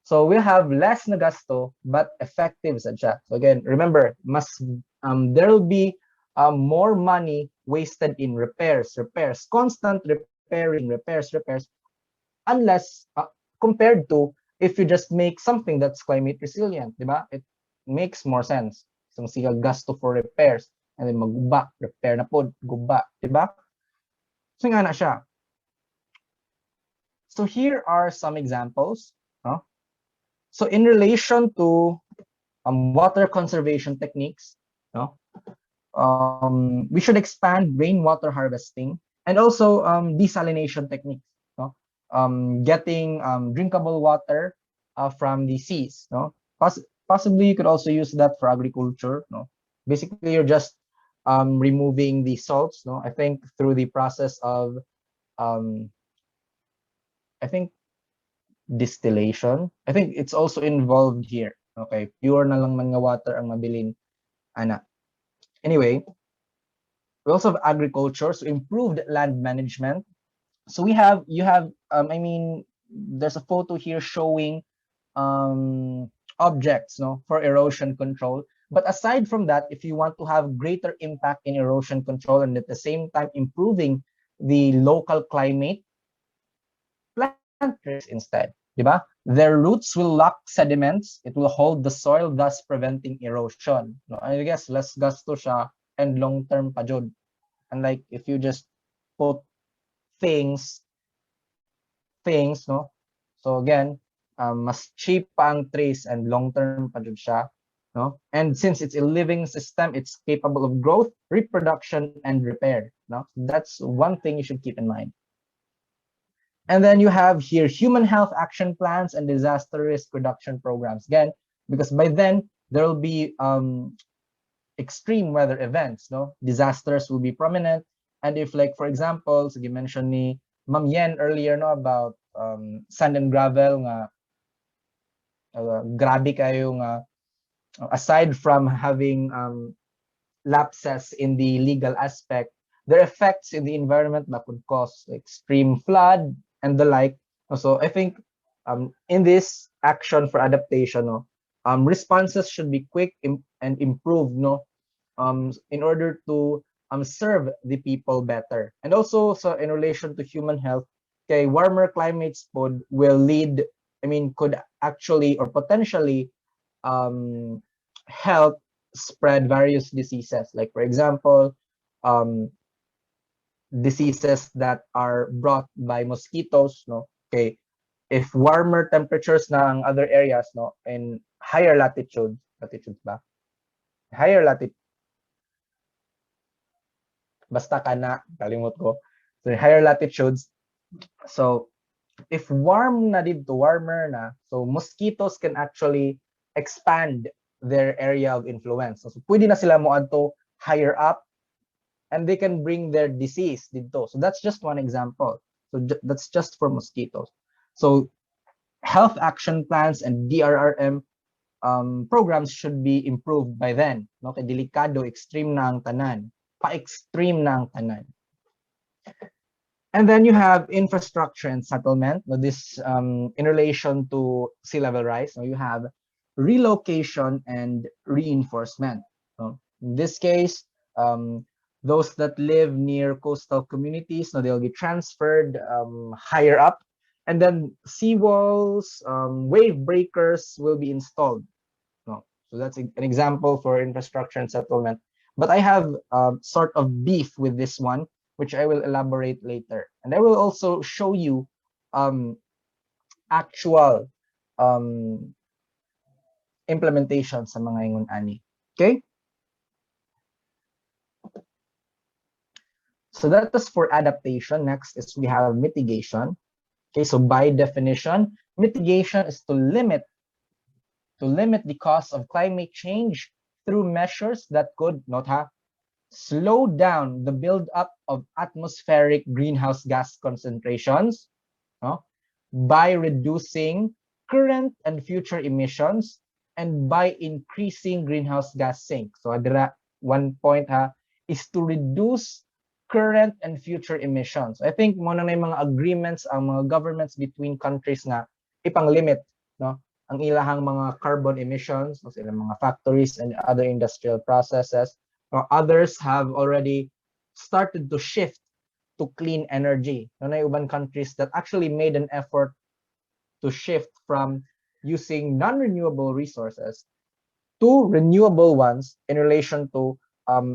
So we have less na gasto, but effective sa siya. So again, remember, there will be more money wasted in repairs, constant repairs, unless compared to if you just make something that's climate resilient, diba? It makes more sense. So siya gasto for repairs and then maguba, repair na po, guba, diba? So nga na siya. So here are some examples. So in relation to water conservation techniques, we should expand rainwater harvesting and also desalination techniques. Getting drinkable water from the seas. Possibly you could also use that for agriculture. Basically, you're just removing the salts. I think through the process of I think distillation. I think it's also involved here. Okay, pure na lang man nga water ang mabilin. Anyway, we also have agriculture, so improved land management. So you have there's a photo here showing objects for erosion control. But aside from that, if you want to have greater impact in erosion control and at the same time improving the local climate, plant trees instead, di ba? Their roots will lock sediments, it will hold the soil, thus preventing erosion. No, I guess less gasto siya and long-term pa jud. Unlike if you just put things, no? So again, mas cheap pa ang trees and long-term pa jud siya, no? And since it's a living system, it's capable of growth, reproduction, and repair, no? That's one thing you should keep in mind. And then you have here human health action plans and disaster risk reduction programs. Again, because by then there will be extreme weather events, no? Disasters will be prominent. And if like, for example, so you mentioned ni Ma'am Yen earlier, no, about sand and gravel nga grabe kayo nga aside from having lapses in the legal aspect, their effects in the environment that could cause extreme flood and the like. So I think in this action for adaptation, no, responses should be quick and improved, no, in order to serve the people better. And also, so in relation to human health, okay, warmer climates will lead, I mean, could actually or potentially help spread various diseases. Like for example, diseases that are brought by mosquitoes, no? Okay, if warmer temperatures na ang other areas, no, in higher latitudes ba? Higher latitude. Basta kana, kalimot ko. So higher latitudes. So if warmer na, so mosquitoes can actually expand their area of influence. So pwede na sila moadto higher up and they can bring their disease dito. So that's just one example. So that's just for mosquitoes. So health action plans and DRRM programs should be improved by then. No? Kay delikado, extreme na ang tanan. Pa-extreme na ang tanan. And then you have infrastructure and settlement. Now this in relation to sea level rise. Now you have relocation and reinforcement. So in this case, those that live near coastal communities, now they'll be transferred higher up. And then seawalls, wave breakers will be installed. No? So that's an example for infrastructure and settlement. But I have sort of beef with this one, which I will elaborate later. And I will also show you actual implementation sa mga ingon ani. Okay? So that is for adaptation. Next is we have mitigation. Okay, so by definition, mitigation is to limit the cost of climate change through measures that could not have slow down the buildup of atmospheric greenhouse gas concentrations, no? By reducing current and future emissions and by increasing greenhouse gas sink. So one point is to reduce current and future emissions. I think mo na mga agreements ang mga governments between countries nga ipang-limit, no, ang ilahang mga carbon emissions, no, sa ilang mga factories and other industrial processes. Others have already started to shift to clean energy. No, na uban countries that actually made an effort to shift from using non-renewable resources to renewable ones in relation to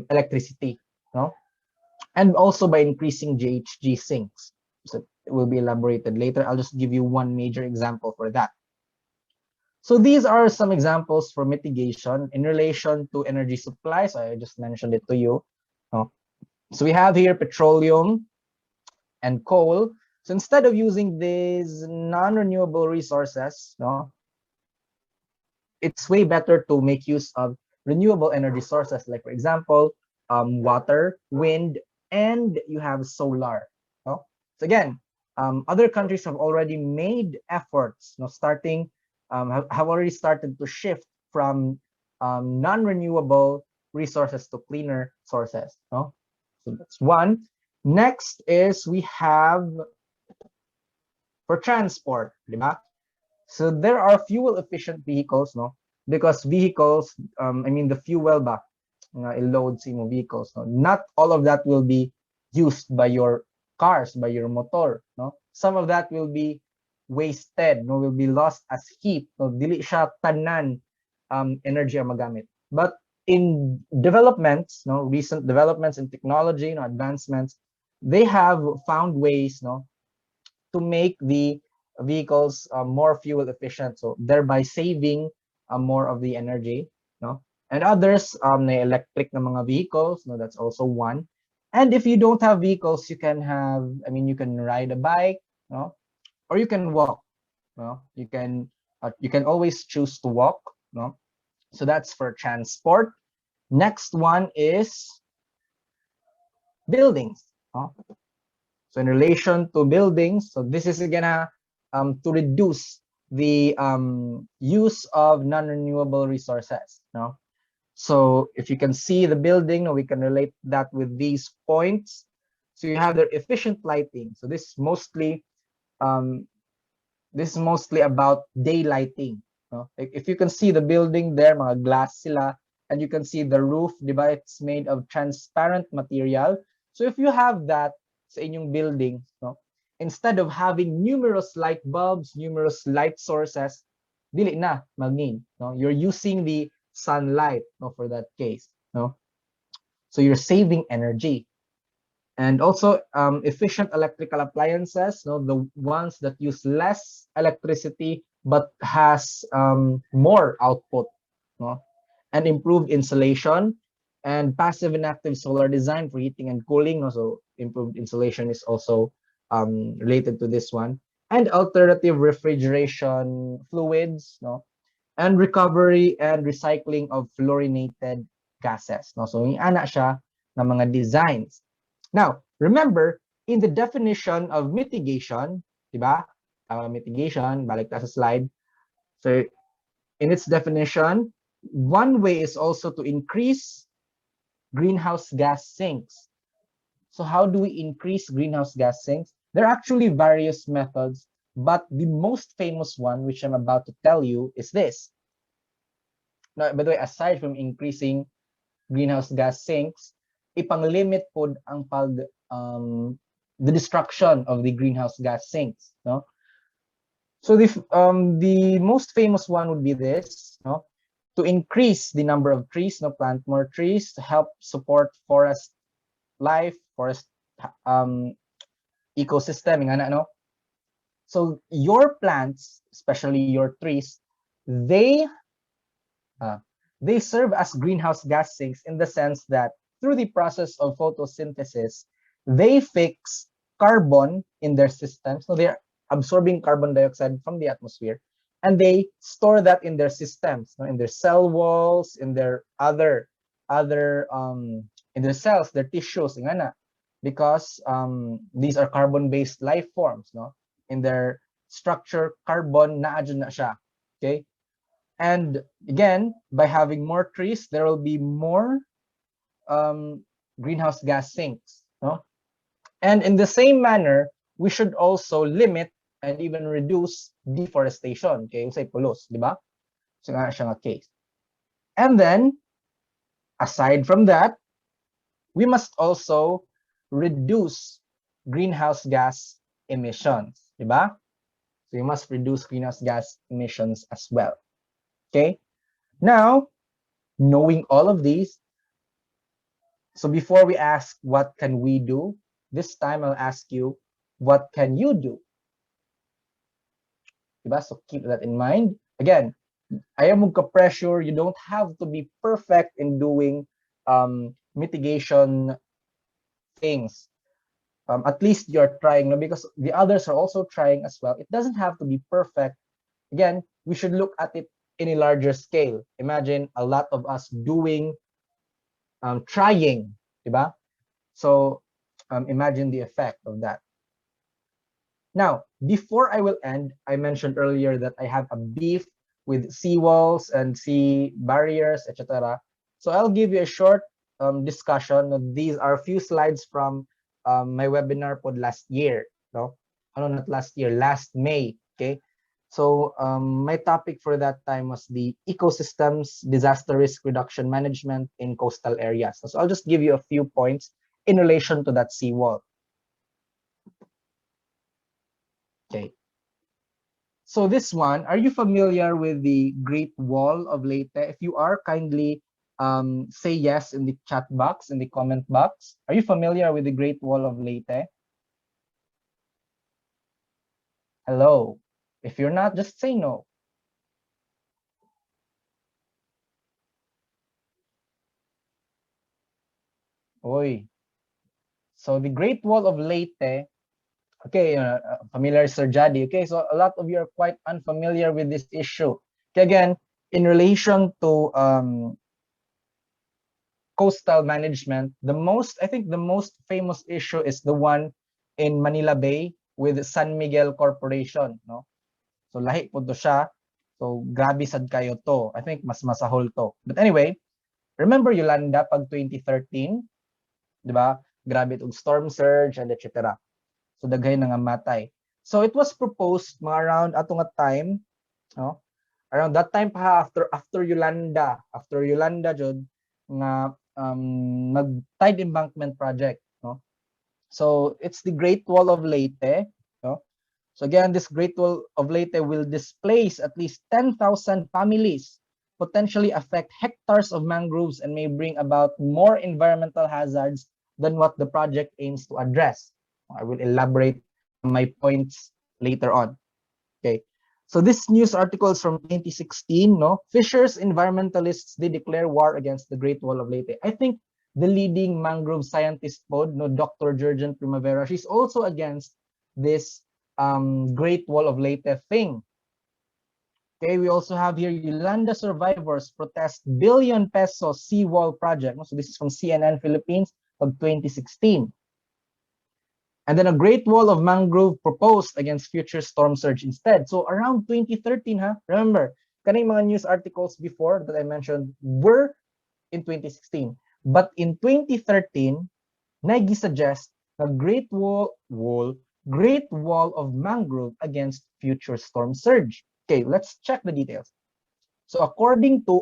electricity, no? And also by increasing GHG sinks. So it will be elaborated later. I'll just give you one major example for that. So these are some examples for mitigation in relation to energy supply. So I just mentioned it to you. So we have here petroleum and coal. So instead of using these non-renewable resources, no, it's way better to make use of renewable energy sources, like for example, water, wind, and you have solar. No? So again, other countries have already made efforts, no, starting have already started to shift from non-renewable resources to cleaner sources. No? So that's one. Next is we have for transport, diba? So there are fuel efficient vehicles, no, because vehicles, I mean the fuel ba nga i-load sa imong vehicles, no? Not all of that will be used by your cars, by your motor, no? Some of that will be wasted, no, will be lost as heat, no? Dili siya tanan energy ang magamit. But in developments, no, recent developments in technology, no, advancements, they have found ways, no, to make the vehicles more fuel efficient, so thereby saving more of the energy, no? And others, na electric na mga vehicles, no, that's also one. And if you don't have vehicles, you can have, I mean, you can ride a bike, no, or you can walk, no. You can always choose to walk, no. So that's for transport. Next one is buildings, no? So in relation to buildings, so this is gonna to reduce the use of non-renewable resources, no? So if you can see the building, we can relate that with these points. So you have the efficient lighting. So um, this is mostly about daylighting, no? Like if you can see the building there, mga glass sila, and you can see the roof, diba? It's made of transparent material. So if you have that sa inyong building, no, instead of having numerous light bulbs, numerous light sources, dili na magnin, no? You're using the sunlight, no, for that case, no? So you're saving energy. And also efficient electrical appliances, no, the ones that use less electricity but has more output, no? And improved insulation and passive and active solar design for heating and cooling. Also, improved insulation is also related to this one. And alternative refrigeration fluids, no? And recovery and recycling of fluorinated gases, no? So yung ana siya ng mga designs. Now, remember, in the definition of mitigation, diba? Mitigation, balik tayo sa slide. So, in its definition, one way is also to increase greenhouse gas sinks. So, how do we increase greenhouse gas sinks? There are actually various methods, but the most famous one, which I'm about to tell you, is this. Now, by the way, aside from increasing greenhouse gas sinks, ipang-limit po ang the destruction of the greenhouse gas sinks, no? So the most famous one would be this, no? To increase the number of trees, no, plant more trees to help support forest life, forest ecosystem, no? So your plants, especially your trees, they serve as greenhouse gas sinks in the sense that through the process of photosynthesis, they fix carbon in their systems. So they're absorbing carbon dioxide from the atmosphere, and they store that in their systems, in their cell walls, in their other in their cells, their tissues, because these are carbon-based life forms, no? In their structure, carbon na siya. Okay. And again, by having more trees, there will be more greenhouse gas sinks, no? And in the same manner, we should also limit and even reduce deforestation. Okay, say pulos, di ba? So nga siya nga case. And then, aside from that, we must also reduce greenhouse gas emissions, di ba? So you must reduce greenhouse gas emissions as well. Okay, now, knowing all of these, so before we ask what can we do, this time I'll ask you, what can you do? Diba? So keep that in mind. Again, ayaw mong ka-pressure, you don't have to be perfect in doing mitigation things. At least you're trying, no? Because the others are also trying as well. It doesn't have to be perfect. Again, we should look at it in a larger scale. Imagine a lot of us doing, trying, diba? So imagine the effect of that. Now, before I will end, I mentioned earlier that I have a beef with seawalls and sea barriers, etc. So I'll give you a short discussion. These are a few slides from my webinar pod last year. No, not last year, last May. Okay, So my topic for that time was the ecosystems, disaster risk reduction management in coastal areas. So I'll just give you a few points in relation to that seawall. Okay. So this one, are you familiar with the Great Wall of Leyte? If you are, kindly say yes in the chat box, in the comment box. Are you familiar with the Great Wall of Leyte? Hello. If you're not, just say no. Oy. So the Great Wall of Leyte, okay, familiar Sir Jadi. Okay, so a lot of you are quite unfamiliar with this issue. Okay, again, in relation to coastal management, I think the most famous issue is the one in Manila Bay with San Miguel Corporation, no? So lahi po to siya. So grabe sad kayo to. I think mas masahol to. But anyway, remember Yolanda pag 2013, 'di ba? Grabe itong storm surge and etc. So daghay na nga matay. So it was proposed mga around ato nga time, no? Around that time pa after Yolanda jud nga nag tide embankment project, no? So it's the Great Wall of Leyte, no? So again, this Great Wall of Leyte will displace at least 10,000 families, potentially affect hectares of mangroves, and may bring about more environmental hazards than what the project aims to address. I will elaborate my points later on. Okay. So this news article is from 2016, no? Fishers, environmentalists, they declare war against the Great Wall of Leyte. I think the leading mangrove scientist pod, no, Dr. Jurgen Primavera, she's also against this Great Wall of Leyte thing. Okay, we also have here Yolanda survivors protest billion peso seawall project. So this is from CNN Philippines of 2016. And then a Great Wall of Mangrove proposed against future storm surge instead. So around 2013, remember, kaning mga news articles before that I mentioned were in 2016. But in 2013, nag-suggest a Great Wall of Mangrove against future storm surge. Okay, let's check the details. So according to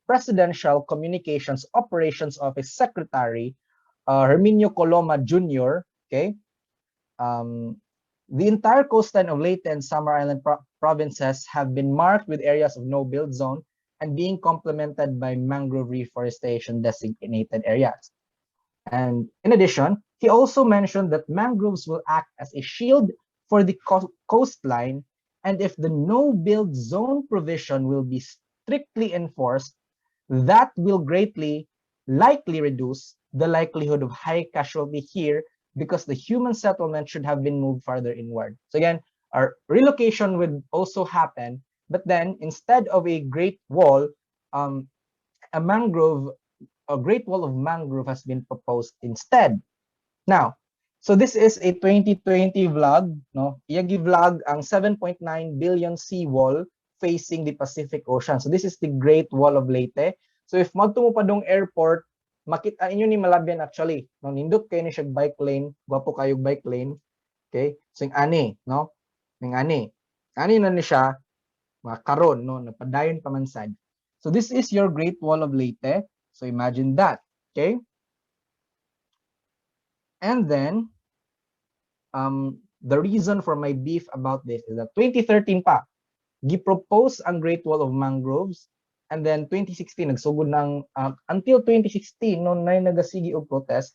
Presidential Communications Operations Office Secretary Herminio Coloma Jr., okay, the entire coastline of Leyte and Samar Island provinces have been marked with areas of no-build zone and being complemented by mangrove reforestation designated areas. And in addition, he also mentioned that mangroves will act as a shield for the coastline, and if the no-build zone provision will be strictly enforced, that will likely reduce the likelihood of high casualty here because the human settlement should have been moved farther inward. So again, our relocation would also happen, but then instead of a great wall, a Great Wall of Mangrove has been proposed instead. Now, so this is a 2020 vlog, no? Iyagi vlog ang 7.9 billion seawall facing the Pacific Ocean. So this is the Great Wall of Leyte. So if magtumo pa dong airport, makita inyo ni Malabyan actually. No, nindot kayo ni siya bike lane, gwapo kayo bike lane. Okay? So yung ani, no? Yung ani. Ani na ni siya, karon, no? Napadayon pamansad. So this is your Great Wall of Leyte. So imagine that. Okay? And then, the reason for my beef about this is that 2013 pa, gi-propose ang Great Wall of Mangroves, and then 2016 nagsugod ng until 2016 no nay nagasigi og protest,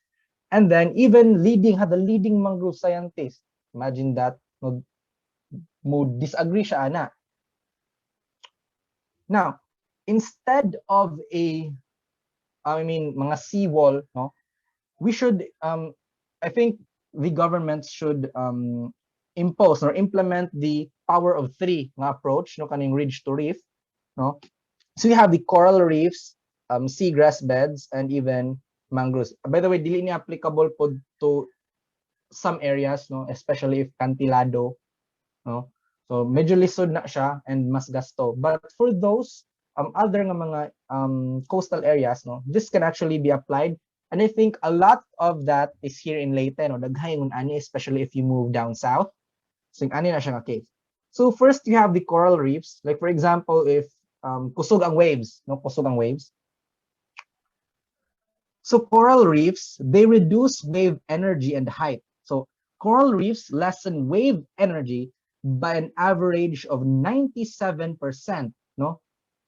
and then even the leading mangrove scientist, imagine that, mo disagree siya ana. Now, instead of mga seawall, no, we should I think the government should impose or implement the power of three nga approach, no, kaning ridge to reef, no. So you have the coral reefs, seagrass beds, and even mangroves. By the way, dili ni applicable po to some areas, no, especially if kantilado, no. So medyo lisod na siya and mas gasto. But for those other nga mga coastal areas, no, this can actually be applied. And I think a lot of that is here in Leyte, no, daghay nun ani, especially if you move down south. So yung ani na siya nga case. So first you have the coral reefs. Like for example, if kusog ang waves, no, kusog ang waves. So coral reefs, they reduce wave energy and height. So coral reefs lessen wave energy by an average of 97%, no?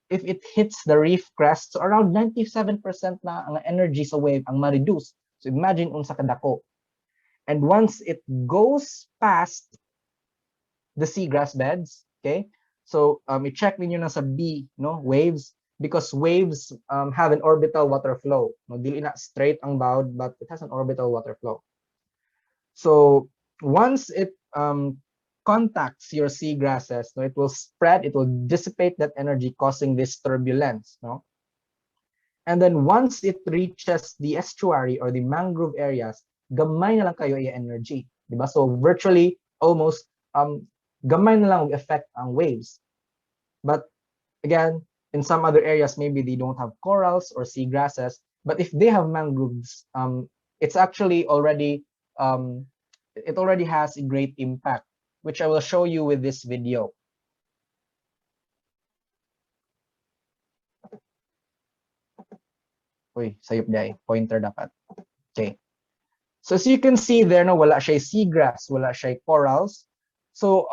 If it hits the reef crest, so around 97% na ang energy sa wave ang ma-reduce. So imagine unsa kadako. And once it goes past the seagrass beds, okay? So i-check ninyo na sa B, no, waves, because waves have an orbital water flow. No, dili na straight ang bowed, but it has an orbital water flow. So once it contacts your seagrasses, no, it will spread, it will dissipate that energy, causing this turbulence, no? And then once it reaches the estuary or the mangrove areas, gamay na lang kayo yung energy, di ba? So virtually almost gamay na lang effect ang waves. But again, in some other areas, maybe they don't have corals or seagrasses, but if they have mangroves, it's actually already it already has a great impact, which I will show you with this video. Uy, sayop day, pointer dapat. Okay. So as you can see there, no, wala siya seagrass, wala siya corals. So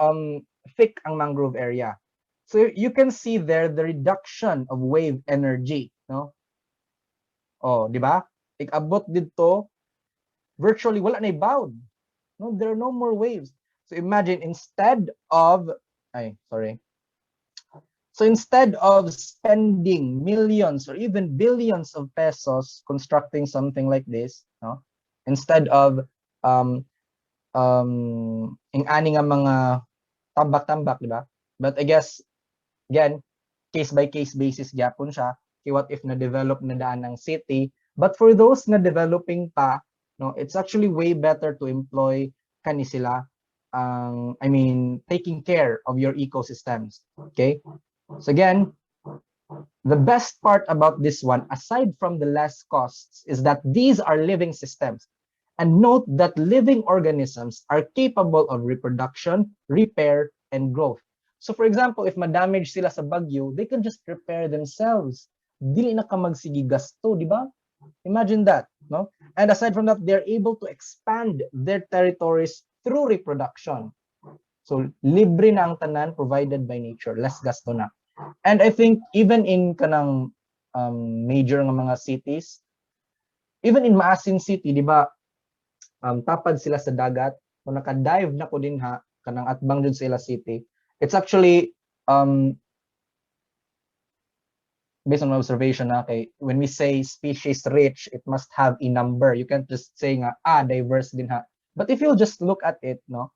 thick ang mangrove area. So you can see there the reduction of wave energy, no? Oh, di ba? Ikabot dito, virtually wala na bound. No, there are no more waves. So imagine instead of So instead of spending millions or even billions of pesos constructing something like this, no? Instead of ani nga mga tambak-tambak, di ba? But I guess again, case by case basis gyapon siya. Okay, what if na develop na daan ng city? But for those na developing pa, no, it's actually way better to employ kani sila taking care of your ecosystems. Okay? So again, the best part about this one, aside from the less costs, is that these are living systems. And note that living organisms are capable of reproduction, repair, and growth. So for example, if ma-damage sila sa bagyo, they can just repair themselves. Dili na ka magsigi gasto, di ba? Imagine that, no? And aside from that, they're able to expand their territories through reproduction. So libre na ang tanan provided by nature, less gasto na. And I think even in kanang major nga mga cities, even in Maasin City, di ba, tapad sila sa dagat, kung naka-dive na ko din ha, kanang atbang dun sa ila city, it's actually based on my observation na kay when we say species rich, it must have a number. You can't just say nga diverse din ha. But if you just look at it, no,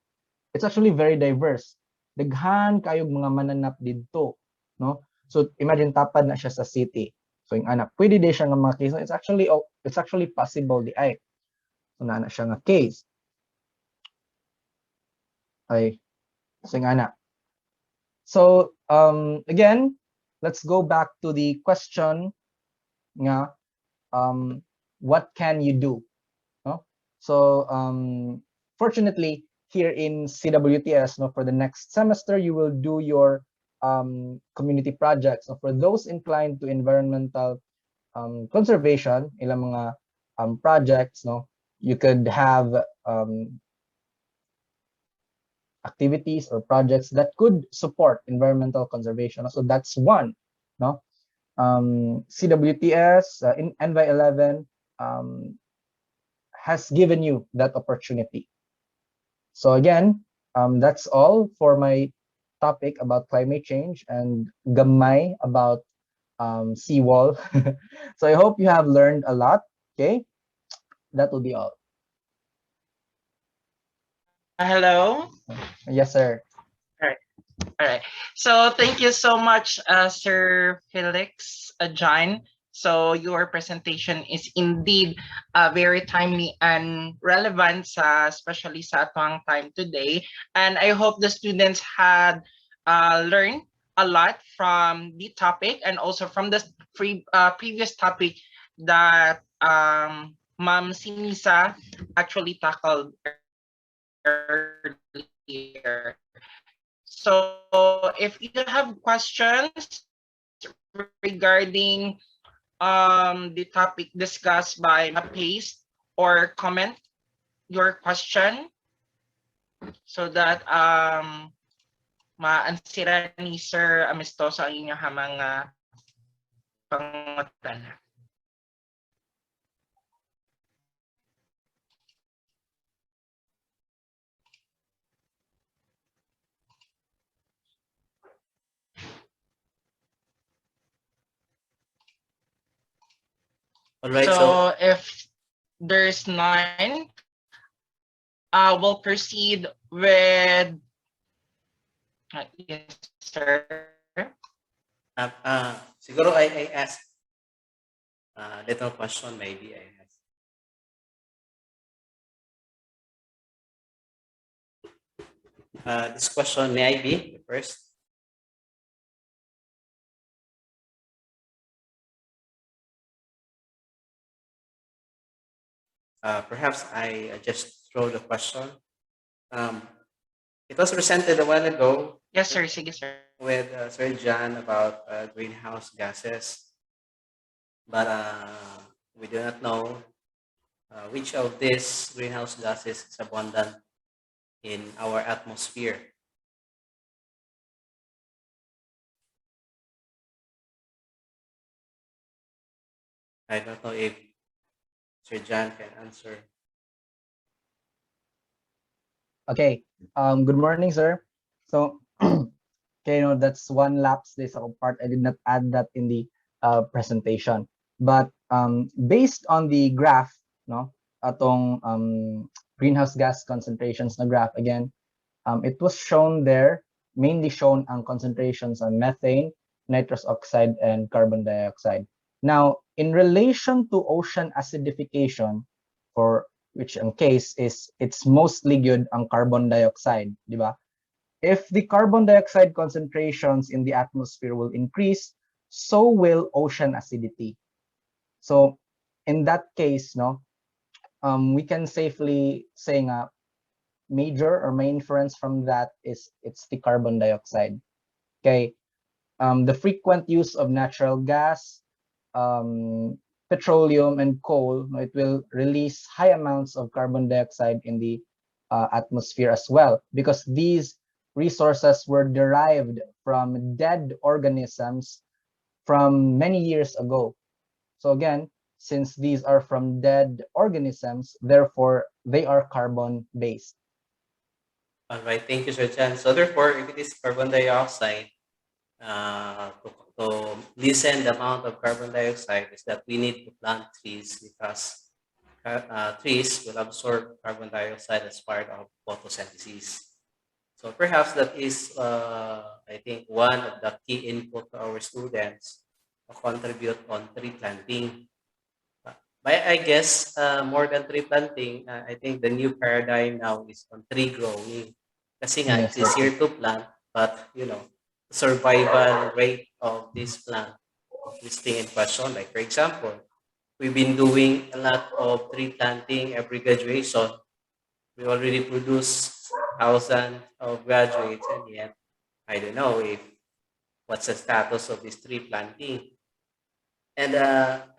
it's actually very diverse. Daghan kayog mga mananap dito, no? So imagine tapad na siya sa city. So yung anak, pwede din siya nga mga case. It's actually possible di ay. So na siya nga case. Ay. So yung anak. So again, let's go back to the question nga what can you do? No? So fortunately here in CWTS, no, for the next semester you will do your community projects. So for those inclined to environmental conservation, ilang mga projects, no, you could have activities or projects that could support environmental conservation. So that's one, no? CWTS in NY11 has given you that opportunity. So again, that's all for my topic about climate change and gamay about seawall. So I hope you have learned a lot. Okay, that will be all. Hello. Yes, sir. All right. So thank you so much, Sir Felix John. So your presentation is indeed very timely and relevant, especially sa atong time today. And I hope the students had learned a lot from the topic and also from the previous topic that Ma'am Sinisa actually tackled earlier. So if you have questions regarding the topic discussed by paste or comment your question so that maansira ni Sir Amistoso ang inyong mga pangutana. All right. So if there's none, we'll proceed with yes, sir. Siguro I ask little question maybe I ask. This question, may I be the first? Perhaps I just throw the question. It was presented a while ago. Yes, sir. Sige, sir. With Sir John about greenhouse gases, but we do not know which of these greenhouse gases is abundant in our atmosphere. I don't know if Sir John can answer. Okay. Good morning, sir. So, okay, that's one lapse this part. I did not add that in the presentation. But based on the graph, no, atong greenhouse gas concentrations na graph again, it was shown there, mainly shown ang concentrations on methane, nitrous oxide, and carbon dioxide. Now, in relation to ocean acidification, for which in case is it's mostly good ang carbon dioxide, di ba? If the carbon dioxide concentrations in the atmosphere will increase, so will ocean acidity. So in that case, no, we can safely say nga major or main inference from that is it's the carbon dioxide. Okay, the frequent use of natural gas, petroleum, and coal, it will release high amounts of carbon dioxide in the atmosphere as well, because these resources were derived from dead organisms from many years ago. So again, since these are from dead organisms, therefore they are carbon based. All right, thank you, Sir John. So therefore, if it is carbon dioxide, to lessen the amount of carbon dioxide is that we need to plant trees, because trees will absorb carbon dioxide as part of photosynthesis. So perhaps that is, I think, one of the key input to our students to contribute on tree planting. But I guess more than tree planting, I think the new paradigm now is on tree growing. Kasi nga, Yes, it's easier to plant, but survival rate of this plant is thing in question. Like for example, we've been doing a lot of tree planting every graduation. We already produce thousands of graduates, and yet I don't know if what's the status of this tree planting. And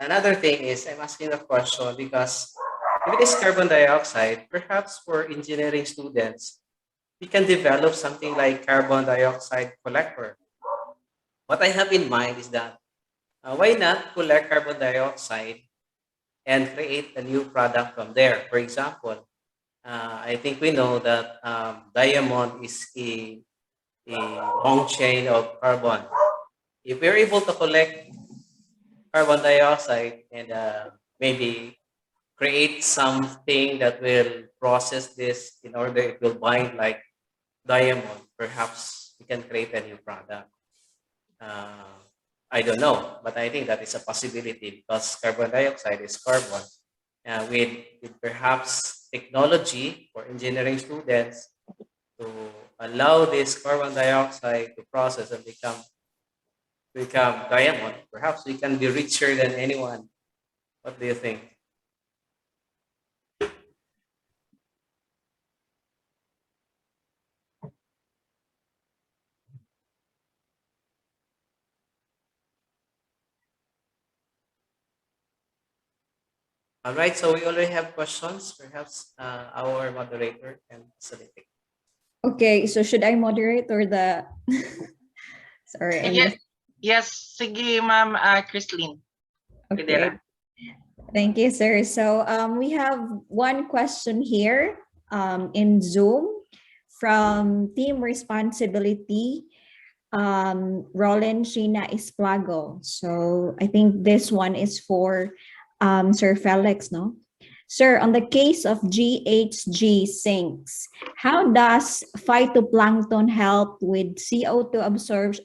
another thing is, I'm asking the question because if it is carbon dioxide, perhaps for engineering students, we can develop something like carbon dioxide collector. What I have in mind is that why not collect carbon dioxide and create a new product from there? For example, I think we know that diamond is a long chain of carbon. If we're able to collect carbon dioxide and maybe create something that will process this in order it will bind like diamond, perhaps we can create a new product. I don't know, but I think that is a possibility because carbon dioxide is carbon. With perhaps technology for engineering students to allow this carbon dioxide to process and become diamond, perhaps we can be richer than anyone. What do you think? All right, so we already have questions. Perhaps our moderator can facilitate. Okay, so should I moderate or the sorry, I Yes, missed. yes, sige, Ma'am Christine. Okay. Pidera. Thank you, sir. So we have one question here in Zoom from Team Responsibility, Roland Sheena Esplago. So I think this one is for Sir Felix, no? Sir, on the case of GHG sinks, how does phytoplankton help with CO2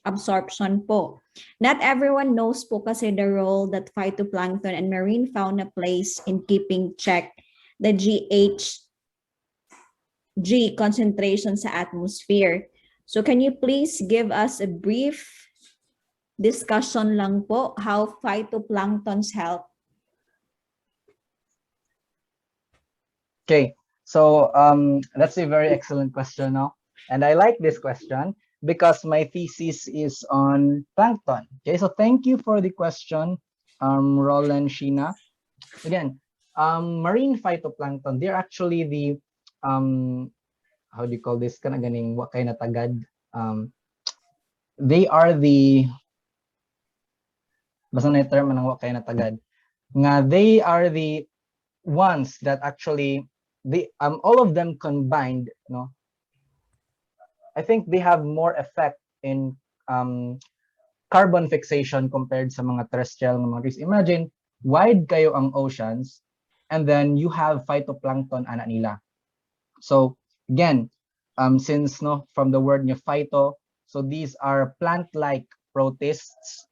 absorption po? Not everyone knows po kasi the role that phytoplankton and marine fauna plays in keeping check the GHG concentration sa atmosphere. So can you please give us a brief discussion lang po how phytoplanktons help? Okay, so that's a very excellent question now. And I like this question because my thesis is on plankton. Okay, so thank you for the question, Roland Sheena. Again, marine phytoplankton, they're actually the, how do you call this? Kana ganing wa kay natagad. They are the, basta na yung term ng wa kay natagad. Nga, they are the ones that actually, all of them combined, no, I think they have more effect in carbon fixation compared sa mga terrestrial ng mga trees. Imagine, wide kayo ang oceans, and then you have phytoplankton ana nila. So again, since no, from the word nyo phyto, so these are plant-like protists.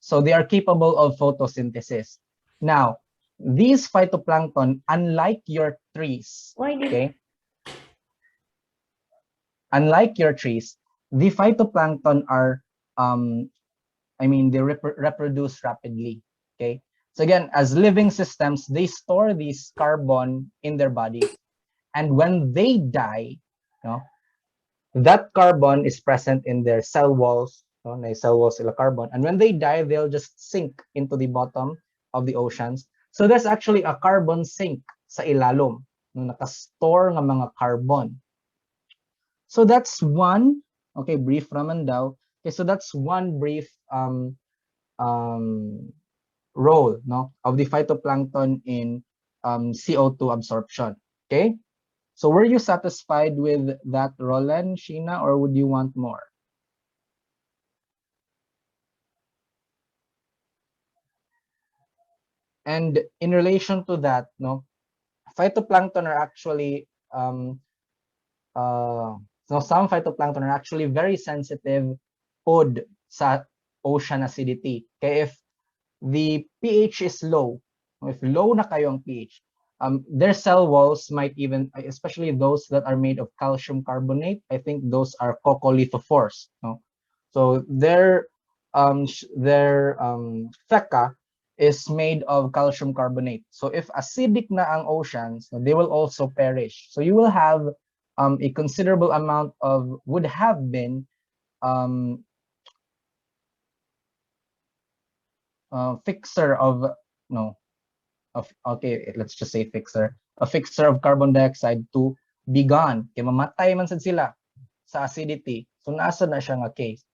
So they are capable of photosynthesis. Now, these phytoplankton, unlike your trees, okay? Unlike your trees, the phytoplankton are, I mean, they reproduce rapidly, okay? So again, as living systems, they store this carbon in their bodies. And when they die, you know, that carbon is present in their cell walls, no? May cell walls sila carbon. And when they die, they'll just sink into the bottom of the oceans. So there's actually a carbon sink sa ilalom, no, nakastore ng mga carbon. So that's one, okay, brief naman daw. Okay, so that's one brief role, no, of the phytoplankton in CO2 absorption. Okay, so were you satisfied with that, Roland, Sheena, or would you want more? And in relation to that, no, phytoplankton are actually so some phytoplankton are actually very sensitive pod sa ocean acidity. Okay, if the pH is low, if low na kayo ang pH, their cell walls might even, especially those that are made of calcium carbonate, I think those are coccolithophores. No? So their theca is made of calcium carbonate. So if acidic na ang oceans, they will also perish. So you will have a considerable amount of, would have been fixer of, no, of, okay, let's just say fixer, a fixer of carbon dioxide to be gone. Kaya mamatay man sad sila sa acidity. So nasa na siya nga case.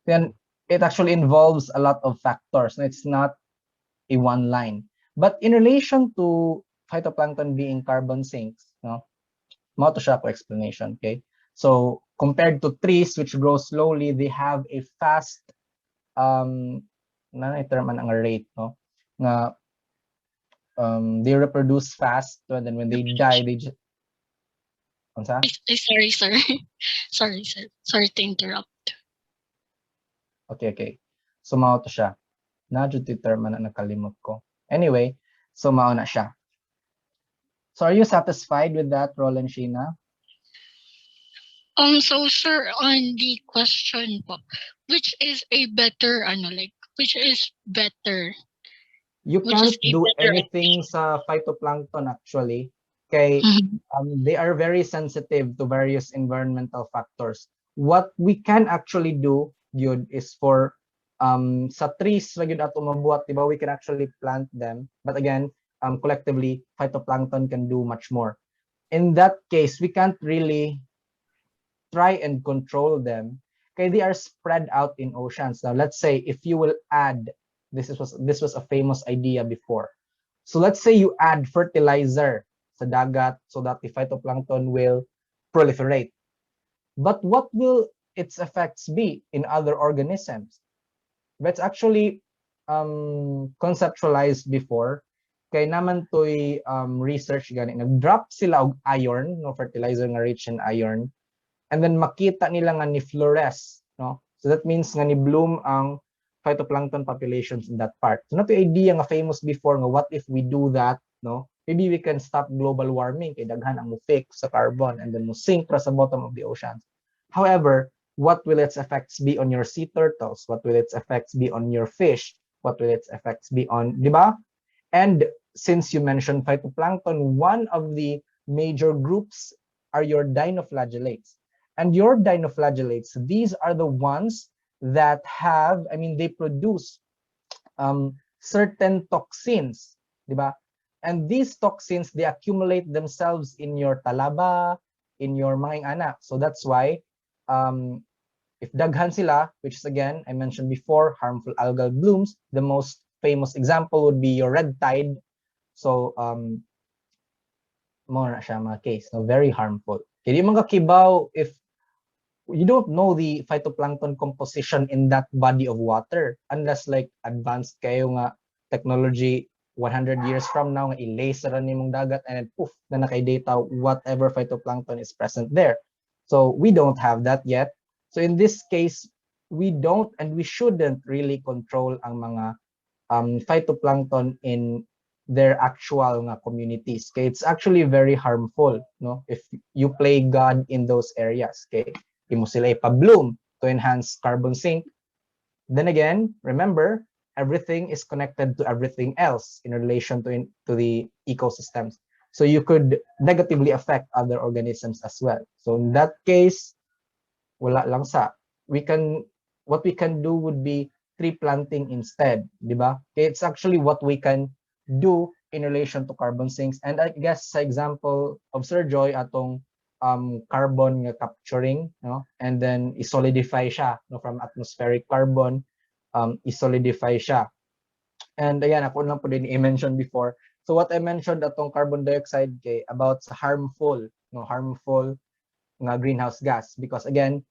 Then it actually involves a lot of factors. It's not a one line. But in relation to phytoplankton being carbon sinks, no, mo to siya ko explanation, okay? So compared to trees which grow slowly, they have a fast term ang rate, no, nga they reproduce fast, and then when they die, they just, sorry, sir. Sorry, sir. Sorry to interrupt. Okay. So mao to siya. Na jud ti term na nakalimot ko. Anyway, so mao na siya. So are you satisfied with that, Roland, Sheena? So sir, on the question po, which is a better, which is better? You can't do anything sa phytoplankton actually. Okay, they are very sensitive to various environmental factors. What we can actually do, yun, is for sa trees ra gyud ato mabuhat, diba, we can actually plant them. But again, collectively, phytoplankton can do much more. In that case, we can't really try and control them. Okay, they are spread out in oceans. Now, let's say if you will add, this was a famous idea before. So let's say you add fertilizer sa dagat so that the phytoplankton will proliferate. But what will its effects be in other organisms? That's actually conceptualized before. Kay naman to'y research gani. Nag-drop sila og iron, no, fertilizer nga rich in iron. And then makita nila nga ni fluoresce, no? So that means nga ni bloom ang phytoplankton populations in that part. So nato idea nga famous before nga what if we do that, no? Maybe we can stop global warming kay daghan ang mo fix sa carbon and then mo sink ra sa bottom of the oceans. However, what will its effects be on your sea turtles? What will its effects be on your fish? What will its effects be on, di ba? And since you mentioned phytoplankton, one of the major groups are your dinoflagellates. And your dinoflagellates, these are the ones that have, I mean, they produce certain toxins, di ba? And these toxins, they accumulate themselves in your talaba, in your mga anak. So that's why if daghan sila, which is again, I mentioned before, harmful algal blooms, the most famous example would be your red tide. So mo na siya mga case, no, very harmful. Kaya mga kibaw if you don't know the phytoplankton composition in that body of water unless like advanced kayo nga technology 100 years from now nga i-laser ni mong dagat and then poof na nakay-data whatever phytoplankton is present there. So we don't have that yet. So in this case, we don't and we shouldn't really control ang mga phytoplankton in their actual nga communities. Okay, it's actually very harmful, no? If you play God in those areas, okay? Imo sila ipa-bloom to enhance carbon sink. Then again, remember, everything is connected to everything else in relation to the ecosystems. So you could negatively affect other organisms as well. So in that case, wala lang sa. What we can do would be tree planting instead, di ba? Okay, it's actually what we can do in relation to carbon sinks. And I guess sa example of Sir Joy atong carbon nga capturing, no? And then i-solidify siya, no, from atmospheric carbon, i-solidify siya. And ayan, ako lang po din i-mention before. So what I mentioned atong carbon dioxide kay about sa harmful nga greenhouse gas, because again,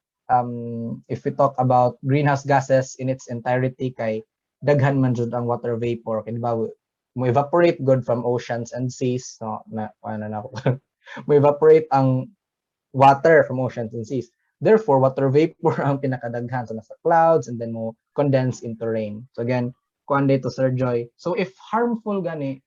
if we talk about greenhouse gases in its entirety kay daghan man jud ang water vapor kay ba mo evaporate good from oceans and seas, no, na ano na ako mo evaporate ang water from oceans and seas. Therefore, water vapor ang pinakadaghan sa nasa clouds and then mo condense into rain. So again, kuan to Sir Joy. So if harmful gani,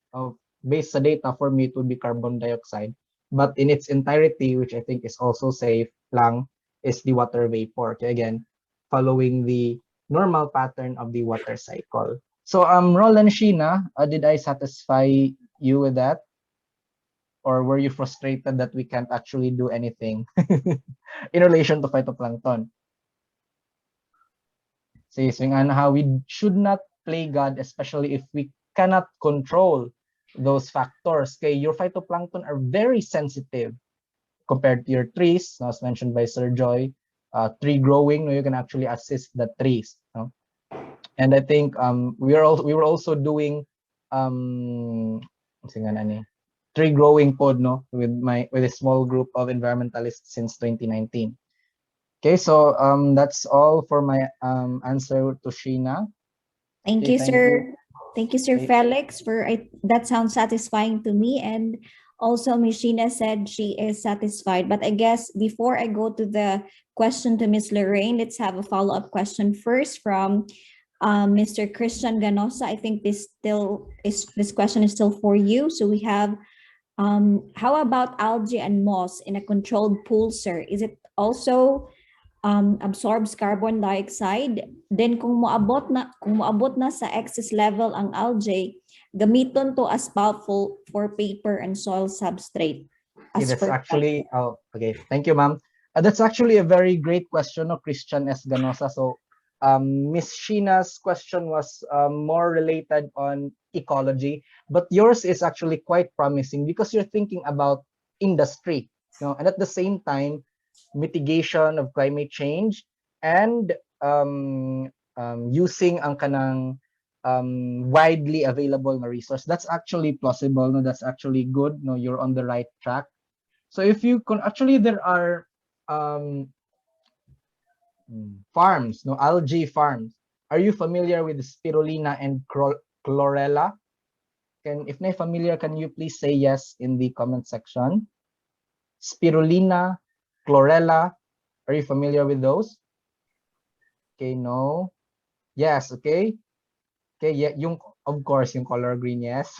based sa data for me, it would be carbon dioxide. But in its entirety, which I think is also safe lang, is the water vapor. Okay, again, following the normal pattern of the water cycle. So Roland, Sheena, did I satisfy you with that? Or were you frustrated that we can't actually do anything in relation to phytoplankton? See, so how we should not play God, especially if we cannot control those factors. Okay, your phytoplankton are very sensitive compared to your trees, as mentioned by Sir Joy. Tree growing, no, you can actually assist the trees. No? And I think we were also doing tree growing pod, no, with a small group of environmentalists since 2019. Okay, so that's all for my answer to Sheena. Thank Okay, you, thank sir. you. Thank you, Sir Okay. Felix, that sounds satisfying to me. And also, Miss Sheena said she is satisfied. But I guess before I go to the question to Miss Lorraine, let's have a follow-up question first from Mr. Christian Ganosa. I think this question is still for you. So we have, how about algae and moss in a controlled pool, sir? Is it also absorbs carbon dioxide? Then kung moabot na sa excess level ang algae, gamiton to as pulp for paper and soil substrate. Okay, that's actually, okay, thank you, ma'am. That's actually a very great question of Christian S. Ganosa. So Miss Sheena's question was more related on ecology, but yours is actually quite promising because you're thinking about industry, and at the same time, mitigation of climate change and using ang kanang widely available na resource. That's actually plausible. No, that's actually good. No, you're on the right track. So if you can, actually, there are farms, no, algae farms. Are you familiar with spirulina and chlorella? If not familiar, can you please say yes in the comment section? Spirulina, chlorella, are you familiar with those? Okay, no. Yes, okay. Okay, yeah, of course, yung color green, yes.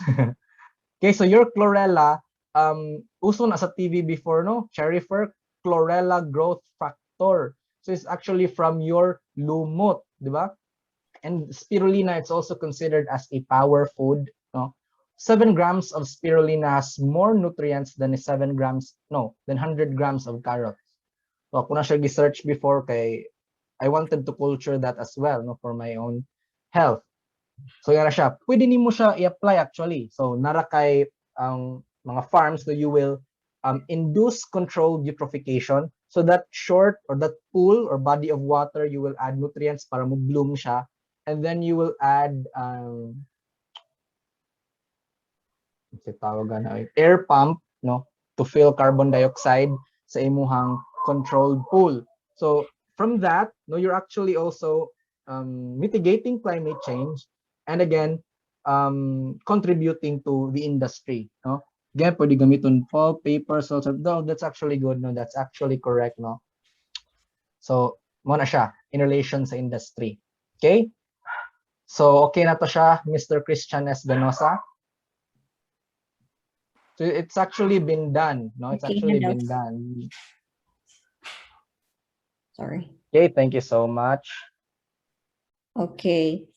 Okay, so your chlorella, uso na sa TV before, no? Cherry fir, chlorella growth factor. So it's actually from your lumot, di ba? And spirulina, it's also considered as a power food, no? 7 grams of spirulina has more nutrients than 7 grams, no, than 100 grams of carrots. So ako na siya research before kay I wanted to culture that as well, no, for my own health. So yan na siya. Pwede nimo siya i-apply actually. So nara kay mga farms that you will induce controlled eutrophication. So that short or that pool or body of water, you will add nutrients para mo-bloom siya. And then you will add air pump, no, to fill carbon dioxide sa imuhang controlled pool. So from that, no, you're actually also mitigating climate change and again contributing to the industry, no. Again, pwede gamiton pulp, paper, salt, no, that's actually good, no, that's actually correct, no. So mo na siya in relation sa industry. Okay, so okay na to siya, Mr. Christian S. Ganosa. So it's actually been done, no, it's Okay, actually enough. been done. Sorry. Okay, thank you so much. Okay.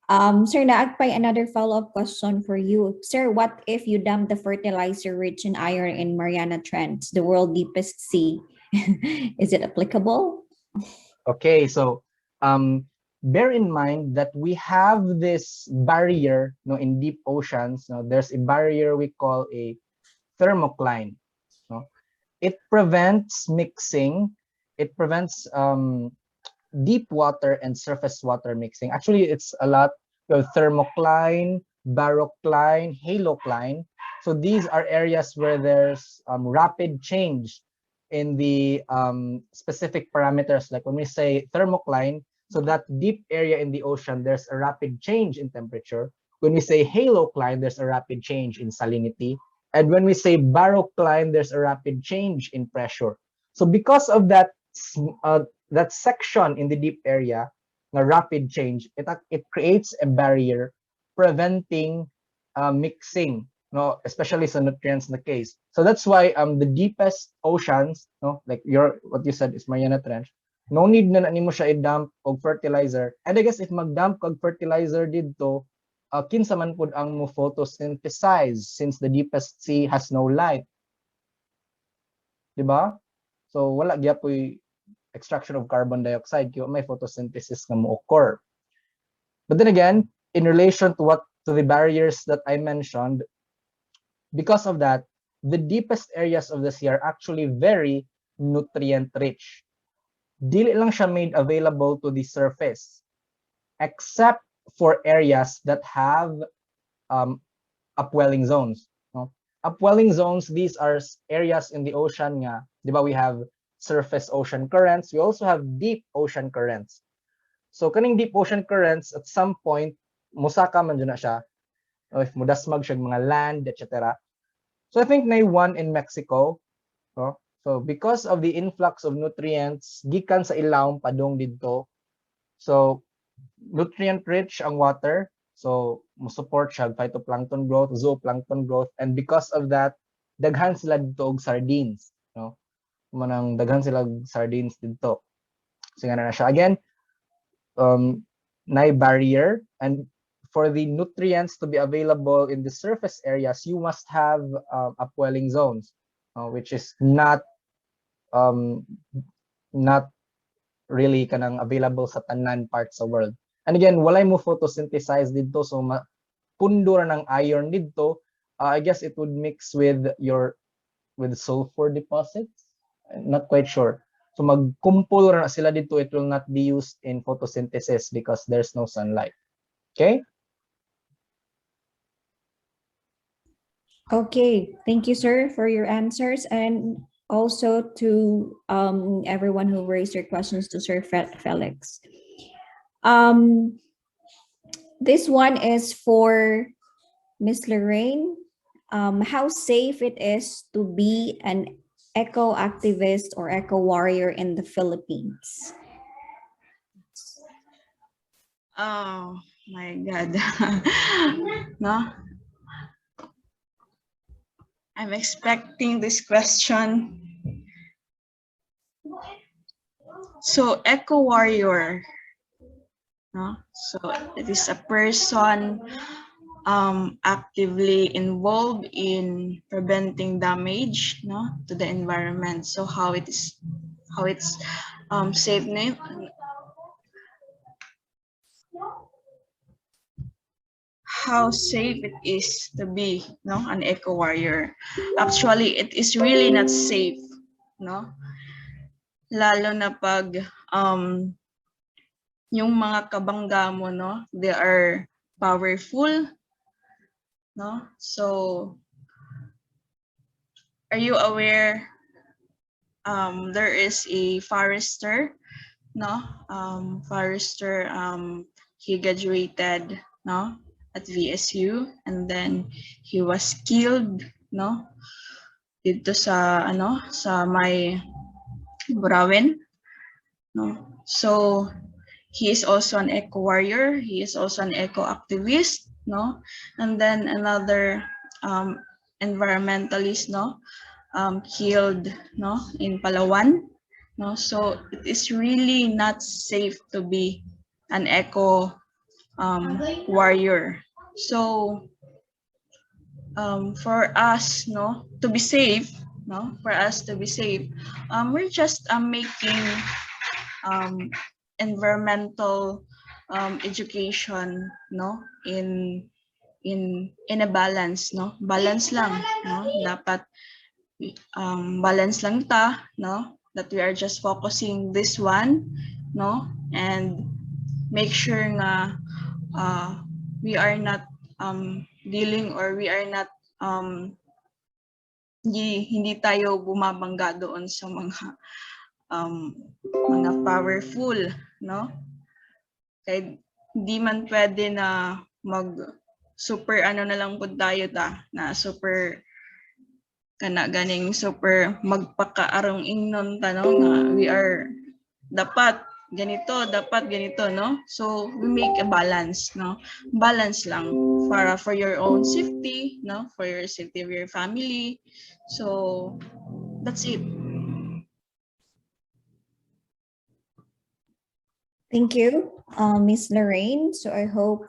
Sir, naagpay another follow-up question for you. Sir, what if you dump the fertilizer rich in iron in Mariana Trench, the world's deepest sea? Is it applicable? Okay, so bear in mind that we have this barrier, no, in deep oceans. No, there's a barrier we call a thermocline. No, it prevents mixing. It prevents deep water and surface water mixing. Actually, it's a lot. We have thermocline, barocline, halocline. So these are areas where there's rapid change in the specific parameters. Like when we say thermocline, so that deep area in the ocean, there's a rapid change in temperature. When we say halocline, there's a rapid change in salinity. And when we say barocline, there's a rapid change in pressure. So because of that, that section in the deep area, na rapid change, it creates a barrier preventing mixing, no, especially sa nutrients na case. So that's why the deepest oceans, no, like what you said is Mariana Trench, no need na nimo siya i-dump og fertilizer. And I guess if mag-dump og fertilizer didto, kinsa man pud ang mo photosynthesize since the deepest sea has no light. Diba? So wala gyapon extraction of carbon dioxide, kaya may photosynthesis na mo occur. But then again, in relation to the barriers that I mentioned, because of that, the deepest areas of the sea are actually very nutrient rich. Dili lang siya made available to the surface, except for areas that have upwelling zones. No? Upwelling zones, these are areas in the ocean nga, di ba, we have surface ocean currents. We also have deep ocean currents. So kaning deep ocean currents, at some point, musaka man dyan na siya. If mudasmag siya mga land, etc. So I think na one in Mexico. No? So because of the influx of nutrients, gikan sa ilawom padong didto. So nutrient rich ang water. So mo-support siya phytoplankton growth, zooplankton growth, and because of that, daghan sila dito og sardines. No? Manang daghan sila sardines dito. So nga na siya. Again, na barrier, and for the nutrients to be available in the surface areas, you must have upwelling zones, which is not really kanang available sa tanan parts sa world. And again, walay mo photosynthesize dito, so pundo ra ng iron dito. I guess it would mix with sulfur deposits. I'm not quite sure. So magkumpul ra sila dito. It will not be used in photosynthesis because there's no sunlight. Okay? Okay, thank you, sir, for your answers, and also to everyone who raised their questions to Sir Felix. This one is for Miss Lorraine. How safe it is to be an eco activist or eco warrior in the Philippines? Oh my God. No? I'm expecting this question. So, eco warrior. No? So, it is a person actively involved in preventing damage, no, to the environment. So how it's safe, how safe it is to be, no, an eco warrior. Actually, it is really not safe, no, lalo na pag yung mga kabangga mo, no, they are powerful, no. So are you aware there is a forester, no, forester, he graduated, no, at VSU, and then he was killed, no, dito sa sa may Burawin, no. So he is also an eco warrior, he is also an eco activist, no. And then another environmentalist, no, killed, no, in Palawan, no. So it is really not safe to be an eco warrior. So for us, no, to be safe, no, for us to be safe, we're just making environmental education, no, in a balance, no, balance lang, no, dapat balance lang ta, no, that we are just focusing this one, no, and make sure nga we are not dealing, or we are not hindi tayo bumabangga doon sa mga powerful, no. Kaya hindi man pwede na mag super na lang po tayo na super kana ganing super magpakaarong ingnon tanong nga we are dapat ganito, no. So we make a balance, no, balance lang for your own safety, no, for your safety of your family. So that's it. Thank you, Miss Lorraine. So I hope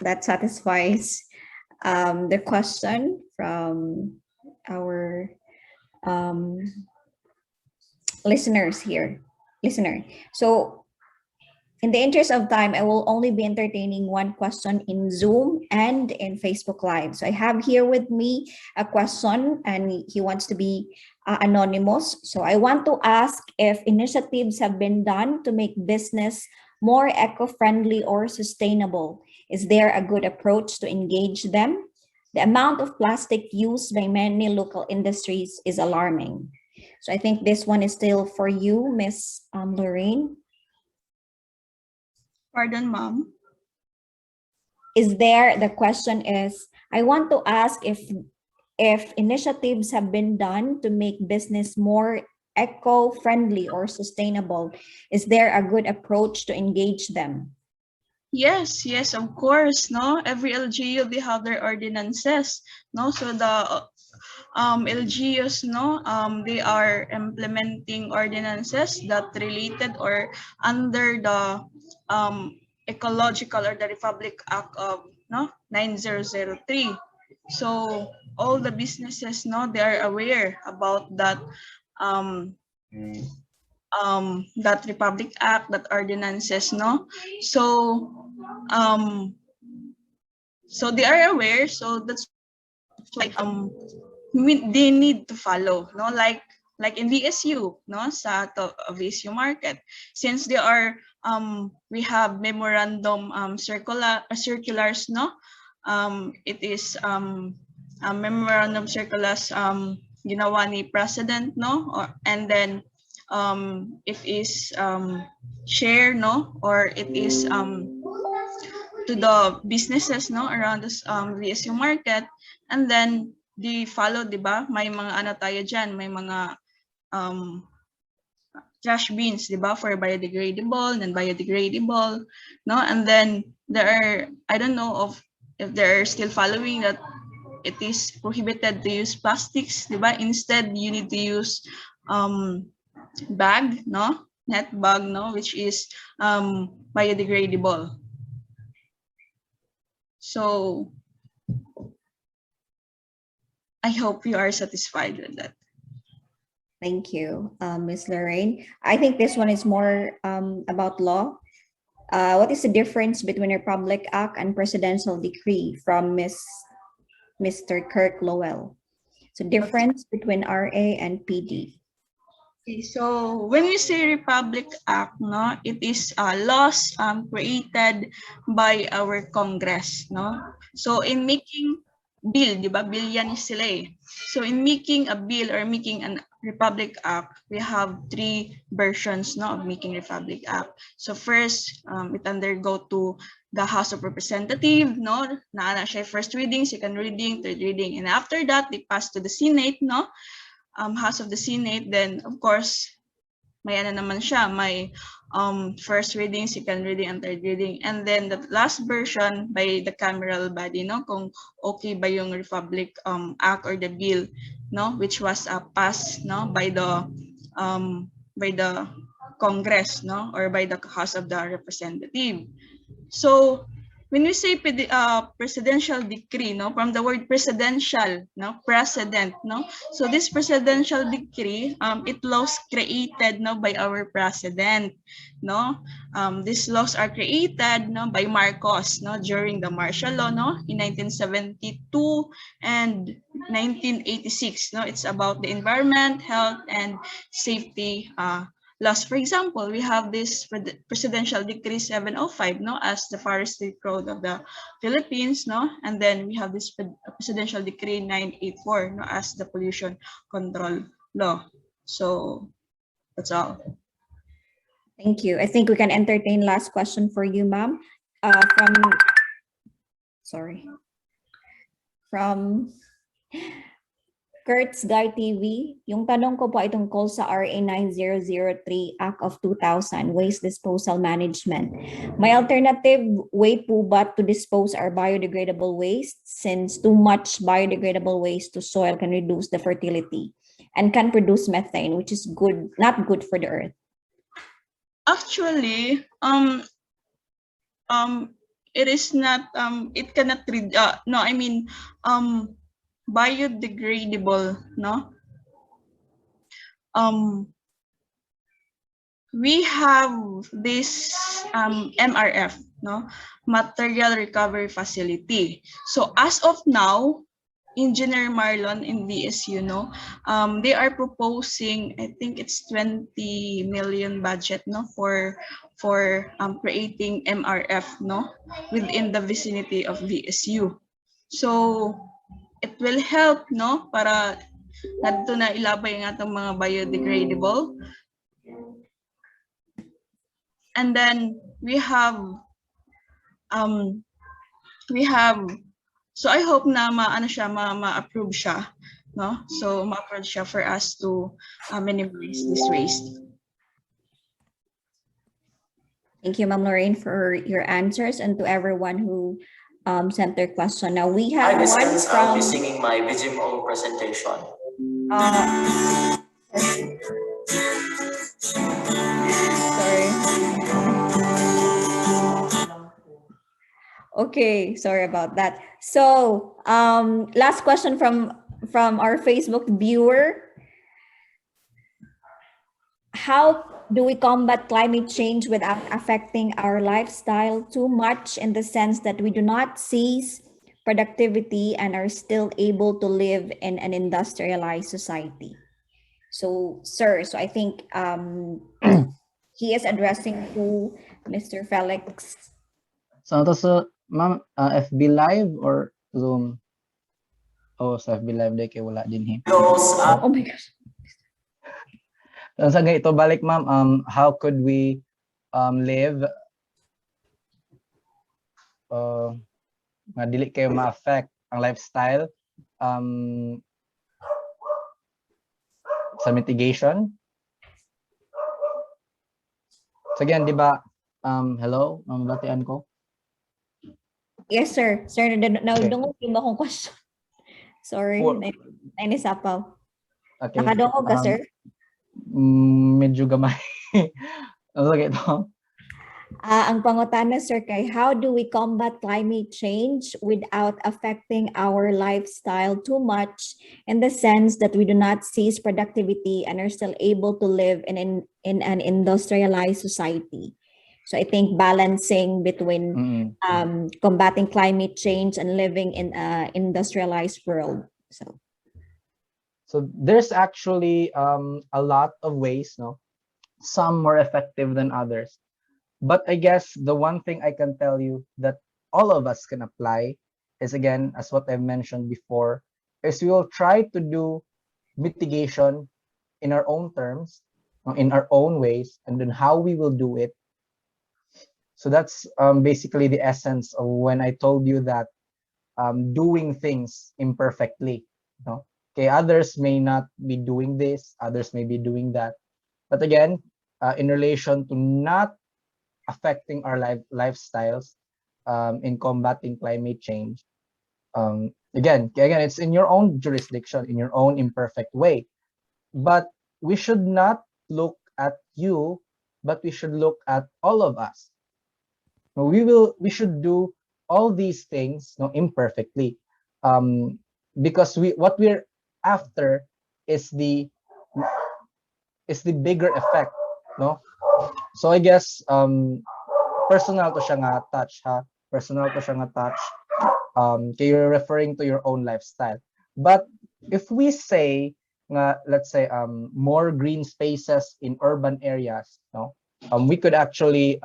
that satisfies the question from our listeners here. So in the interest of time, I will only be entertaining one question in Zoom and in Facebook Live. So I have here with me a question, and he wants to be anonymous. So I want to ask if initiatives have been done to make business more eco-friendly or sustainable. Is there a good approach to engage them? The amount of plastic used by many local industries is alarming. So I think this one is still for you, Miss Lorraine. Pardon, ma'am. The question is, I want to ask if initiatives have been done to make business more eco-friendly or sustainable. Is there a good approach to engage them? Yes, of course, no. Every LGU, they have their ordinances, no. So the LGUs, no, they are implementing ordinances that related or under the ecological or the Republic Act of 9003. So all the businesses, no, they are aware about that that Republic Act, that ordinances, no? So so they are aware, so that's why they need to follow, no? Like in VSU, no, sa VSU market, since they are we have memorandum circulars, no? It is memorandum circulars ginawa ni president, no? And then it is share, no, or it is to the businesses, no, around this VSU market, and then they follow, di ba? May mga ano tayo dyan, may mga trash bins, di ba, for biodegradable, non-biodegradable, no? And then there are, I don't know if they're still following that it is prohibited to use plastics, di ba? Instead, you need to use bag, no? Net bag, no? Which is biodegradable. So I hope you are satisfied with that. Thank you, Ms. Lorraine. I think this one is more about law. What is the difference between Republic Act and Presidential Decree from Mr. Kirk Lowell? So difference between RA and PD. Okay, so when we say Republic Act, no, it is laws created by our Congress, no. So in making bill, di ba? Bill yan sila eh. So in making a bill or making an Republic Act, we have three versions, no, of making Republic Act. So first, it undergo to the House of Representatives, no, na siya first reading, second reading, third reading, and after that, they pass to the Senate, no, House of the Senate. Then of course, may ano naman siya, may first reading, second reading, and third reading. And then the last version by the cameral body, no, kung okay ba yung Republic Act or the bill, no, which was passed, no, by the Congress, no, or by the House of the Representative. So when we say presidential decree, no, from the word presidential, no, president, no, so this presidential decree, it laws created, no, by our president, no, these laws are created, no, by Marcos, no, during the martial law, no, in 1972 and 1986, no, it's about the environment, health, and safety laws. For example, we have this Presidential Decree 705, no, as the Forestry Code of the Philippines, no, and then we have this Presidential Decree 984, no, as the Pollution Control Law. So that's all. Thank you. I think we can entertain last question for you, ma'am. From Kurt's Guy TV, yung tanong ko po ay tungkol sa RA 9003 Act of 2000, Waste Disposal Management. May alternative way po ba to dispose our biodegradable waste, since too much biodegradable waste to soil can reduce the fertility and can produce methane, which is not good for the earth? Actually, it is not, it cannot read, no, I mean, biodegradable, no? We have this MRF, no, Material Recovery Facility. So as of now, Engineer Marlon in VSU, no, they are proposing, I think it's 20 million budget, no, for creating MRF, no, within the vicinity of VSU. So it will help, no, para nadto na ilabay ang atong mga biodegradable. And then we have so I hope na ma-approve siya, no? So ma-approve siya for us to minimize this waste. Thank you, Ma'am Lorraine, for your answers, and to everyone who sent their question. Now we have one from... I'll be singing my BGMO presentation. Sorry. Okay, sorry about that. So, last question from our Facebook viewer. How do we combat climate change without affecting our lifestyle too much, in the sense that we do not cease productivity and are still able to live in an industrialized society? So, sir, so I think he is addressing to Mr. Felix. So ito sa ma'am, FB Live or Zoom? Oh, sa FB Live day kay wala din Goes up. Oh my gosh. Sa ganito balik ma'am, how could we live nga dili kayo ma-affect ang lifestyle sa mitigation? So again, di ba, hello, mabatian ko? Yes, sir. Sir, Okay. dungog yung akong question. Sorry, Or- nainisapaw. Okay. Nakadungog ka, sir? Medyo gamay. Ano lagi ito? Ang pangutana, sir, kay how do we combat climate change without affecting our lifestyle too much, in the sense that we do not cease productivity and are still able to live in an industrialized society? So I think balancing between combating climate change and living in an industrialized world. So there's actually a lot of ways, no? Some more effective than others. But I guess the one thing I can tell you that all of us can apply is, again, as what I've mentioned before, is we will try to do mitigation in our own terms, in our own ways, and then how we will do it. So that's basically the essence of when I told you that doing things imperfectly. No? Okay, others may not be doing this, others may be doing that. But again, in relation to not affecting our lifestyles in combating climate change, again, it's in your own jurisdiction, in your own imperfect way. But we should not look at you, but we should look at all of us. We should do all these things, imperfectly, because what we're after is the bigger effect, no? So I guess personal to siya nga touch, ha? Personal to siya nga touch. You're referring to your own lifestyle. But if we say nga, let's say more green spaces in urban areas, no? We could actually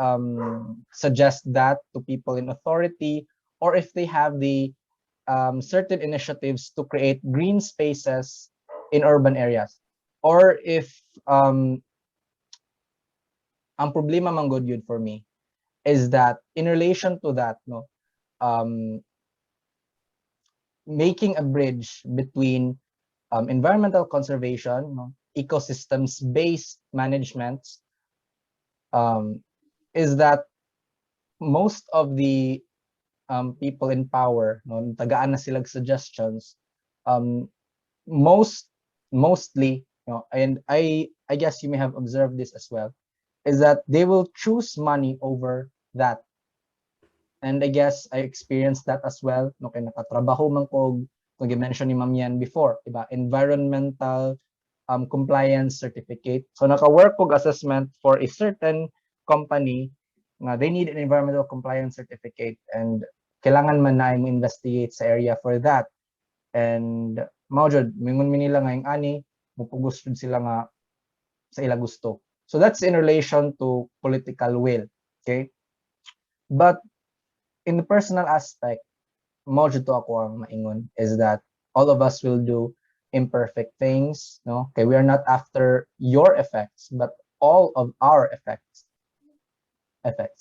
suggest that to people in authority, or if they have the certain initiatives to create green spaces in urban areas, or if ang problema man good yun for me is that in relation to that, no, making a bridge between environmental conservation, no, ecosystems based management, is that most of the people in power, no, tagaan na silang suggestions, mostly, you know, and I guess you may have observed this as well, is that they will choose money over that. And I guess I experienced that as well, no, kay nakatrabaho man ko, kung i-mention ni Ma'am Yan before, diba? Environmental compliance certificate. So naka-work ko assessment for a certain company nga they need an environmental compliance certificate, and kailangan man na mo investigate sa area for that. And mao jud mingon mi nila nga yung ani mupugos jud sila nga sa ila gusto. So that's in relation to political will, okay? But in the personal aspect, mao jud to ako ang maingon is that all of us will do imperfect things, no? Okay, we are not after your effects, but all of our effects.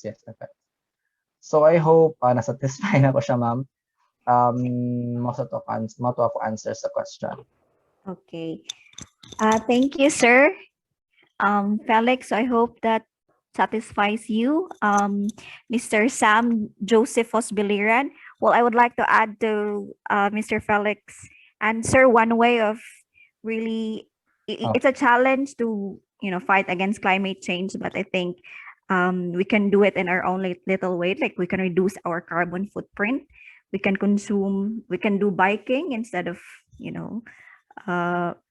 Yes, effects. So I hope na-satisfy na ko siya, ma'am. Most of ako answers the question. Okay. Thank you, sir. Felix, I hope that satisfies you. Mr. Sam Joseph Osbiliran. Well, I would like to add to Mr. Felix answer. One way of really, it's a challenge to fight against climate change, but I think we can do it in our own little way. Like we can reduce our carbon footprint. We can do biking instead of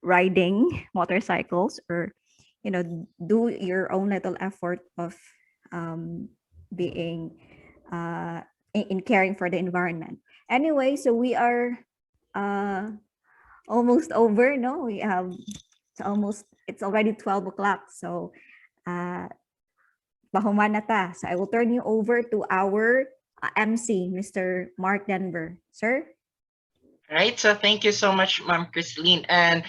riding motorcycles, or do your own little effort of being in caring for the environment. Anyway, so we are almost over. No, we have it's already 12 o'clock. So pahuman na ta. So I will turn you over to our MC, Mr. Mark Denver. Sir? Right. So thank you so much, Ma'am Christine, and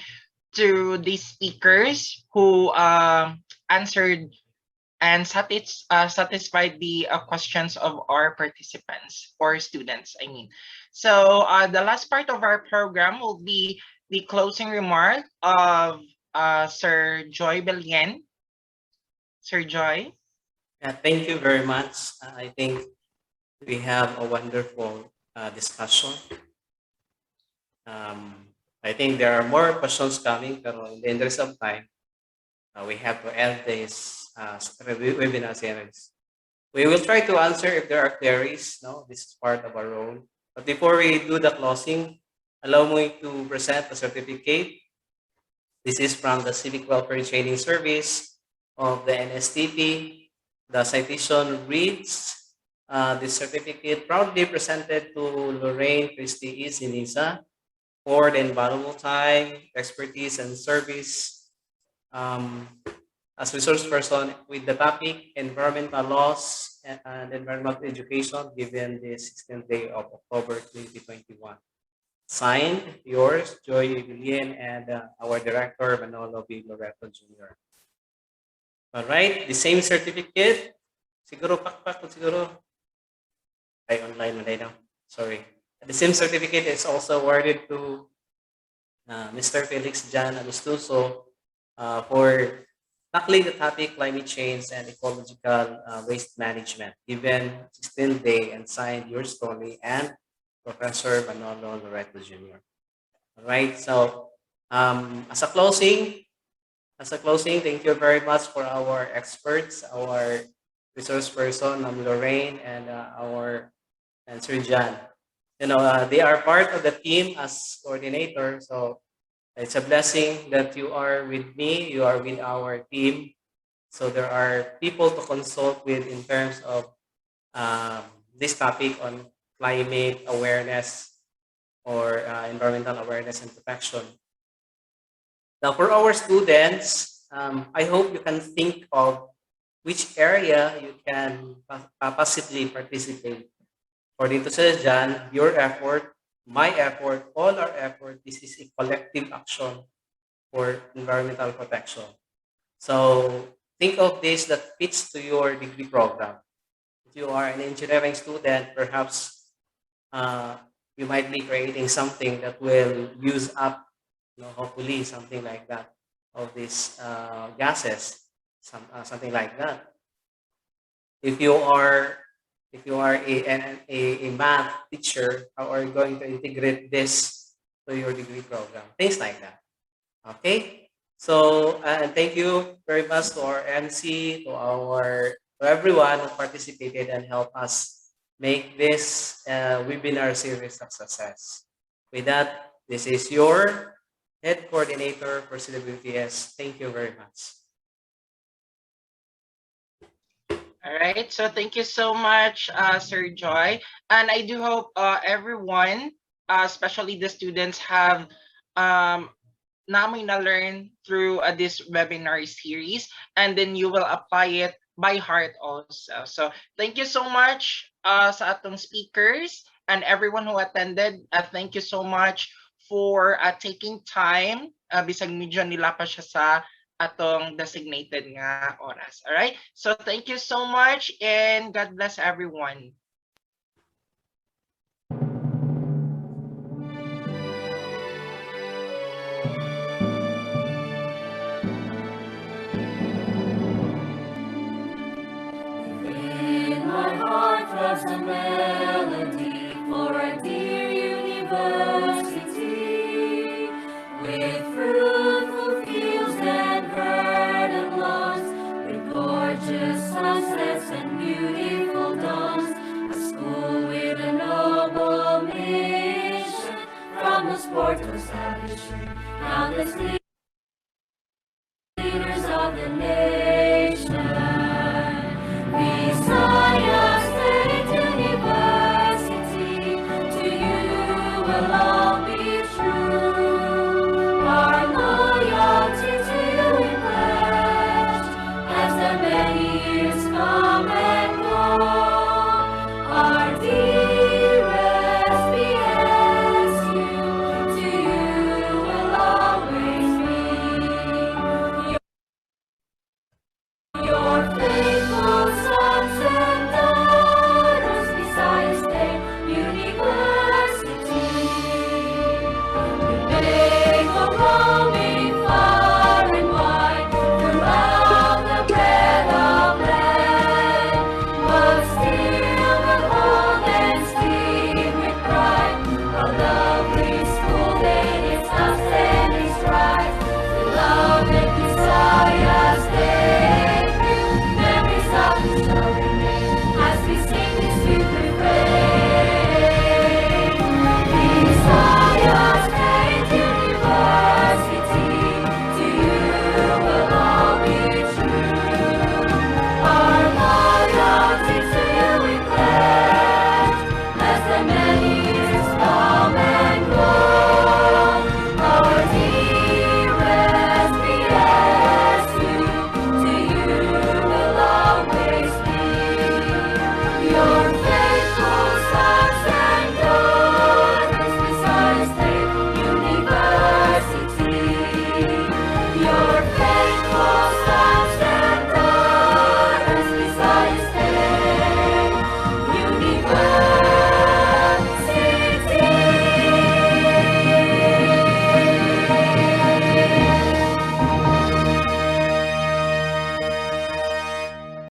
to the speakers who answered and satisfied the questions of our participants or students, I mean. So the last part of our program will be the closing remark of Sir Joy Belien. Sir Joy. Yeah, thank you very much. I think we have a wonderful discussion. I think there are more questions coming, but in the interest of time, we have to end this webinar series. We will try to answer if there are queries. No, this is part of our role. But before we do the closing, allow me to present a certificate. This is from the Civic Welfare Training Service of the NSTP. The citation reads, this certificate proudly presented to Lorraine Christie Sinisa for the invaluable time, expertise, and service as resource person with the topic environmental laws and environmental education given the 16th day of October 2021. Signed, yours, Joy Vilien, and our director, Manolo B. Loreto Jr. All right, the same certificate. Siguro pakpak siguro. Ay, online na now. Sorry. The same certificate is also awarded to Mr. Felix Jan Alustuso for tackling the topic climate change and ecological waste management, given 16th day and signed yours truly and Professor Manolo Loreto Jr. All right, so as a closing, thank you very much for our experts, our resource person, Lorraine, and and Sir John. They are part of the team as coordinator, so it's a blessing that you are with me, you are with our team. So there are people to consult with in terms of this topic on climate awareness or environmental awareness and protection. Now, for our students, I hope you can think of which area you can possibly participate. According to Sir John, your effort, my effort, all our effort, this is a collective action for environmental protection. So think of this that fits to your degree program. If you are an engineering student, perhaps you might be creating something that will use up, hopefully something like that, of these gases, something like that. If you are a math teacher, how are you going to integrate this to your degree program? Things like that. Okay. So and thank you very much to our MC, to everyone who participated and helped us make this webinar series a success. With that, this is your head coordinator for CWTS. Thank you very much. All right, so thank you so much, Sir Joy. And I do hope everyone, especially the students, have namin na learn through this webinar series, and then you will apply it by heart also. So thank you so much sa atong speakers and everyone who attended. Thank you so much for taking time. Bisag medyo nila pa siya sa atong designated nga oras. All right? So thank you so much and God bless everyone. In my heart was a melody for a dear university, with fruitful fields and verdant lawns, with gorgeous sunsets and beautiful dawns, a school with a noble mission, from the sport to establishment, countlessly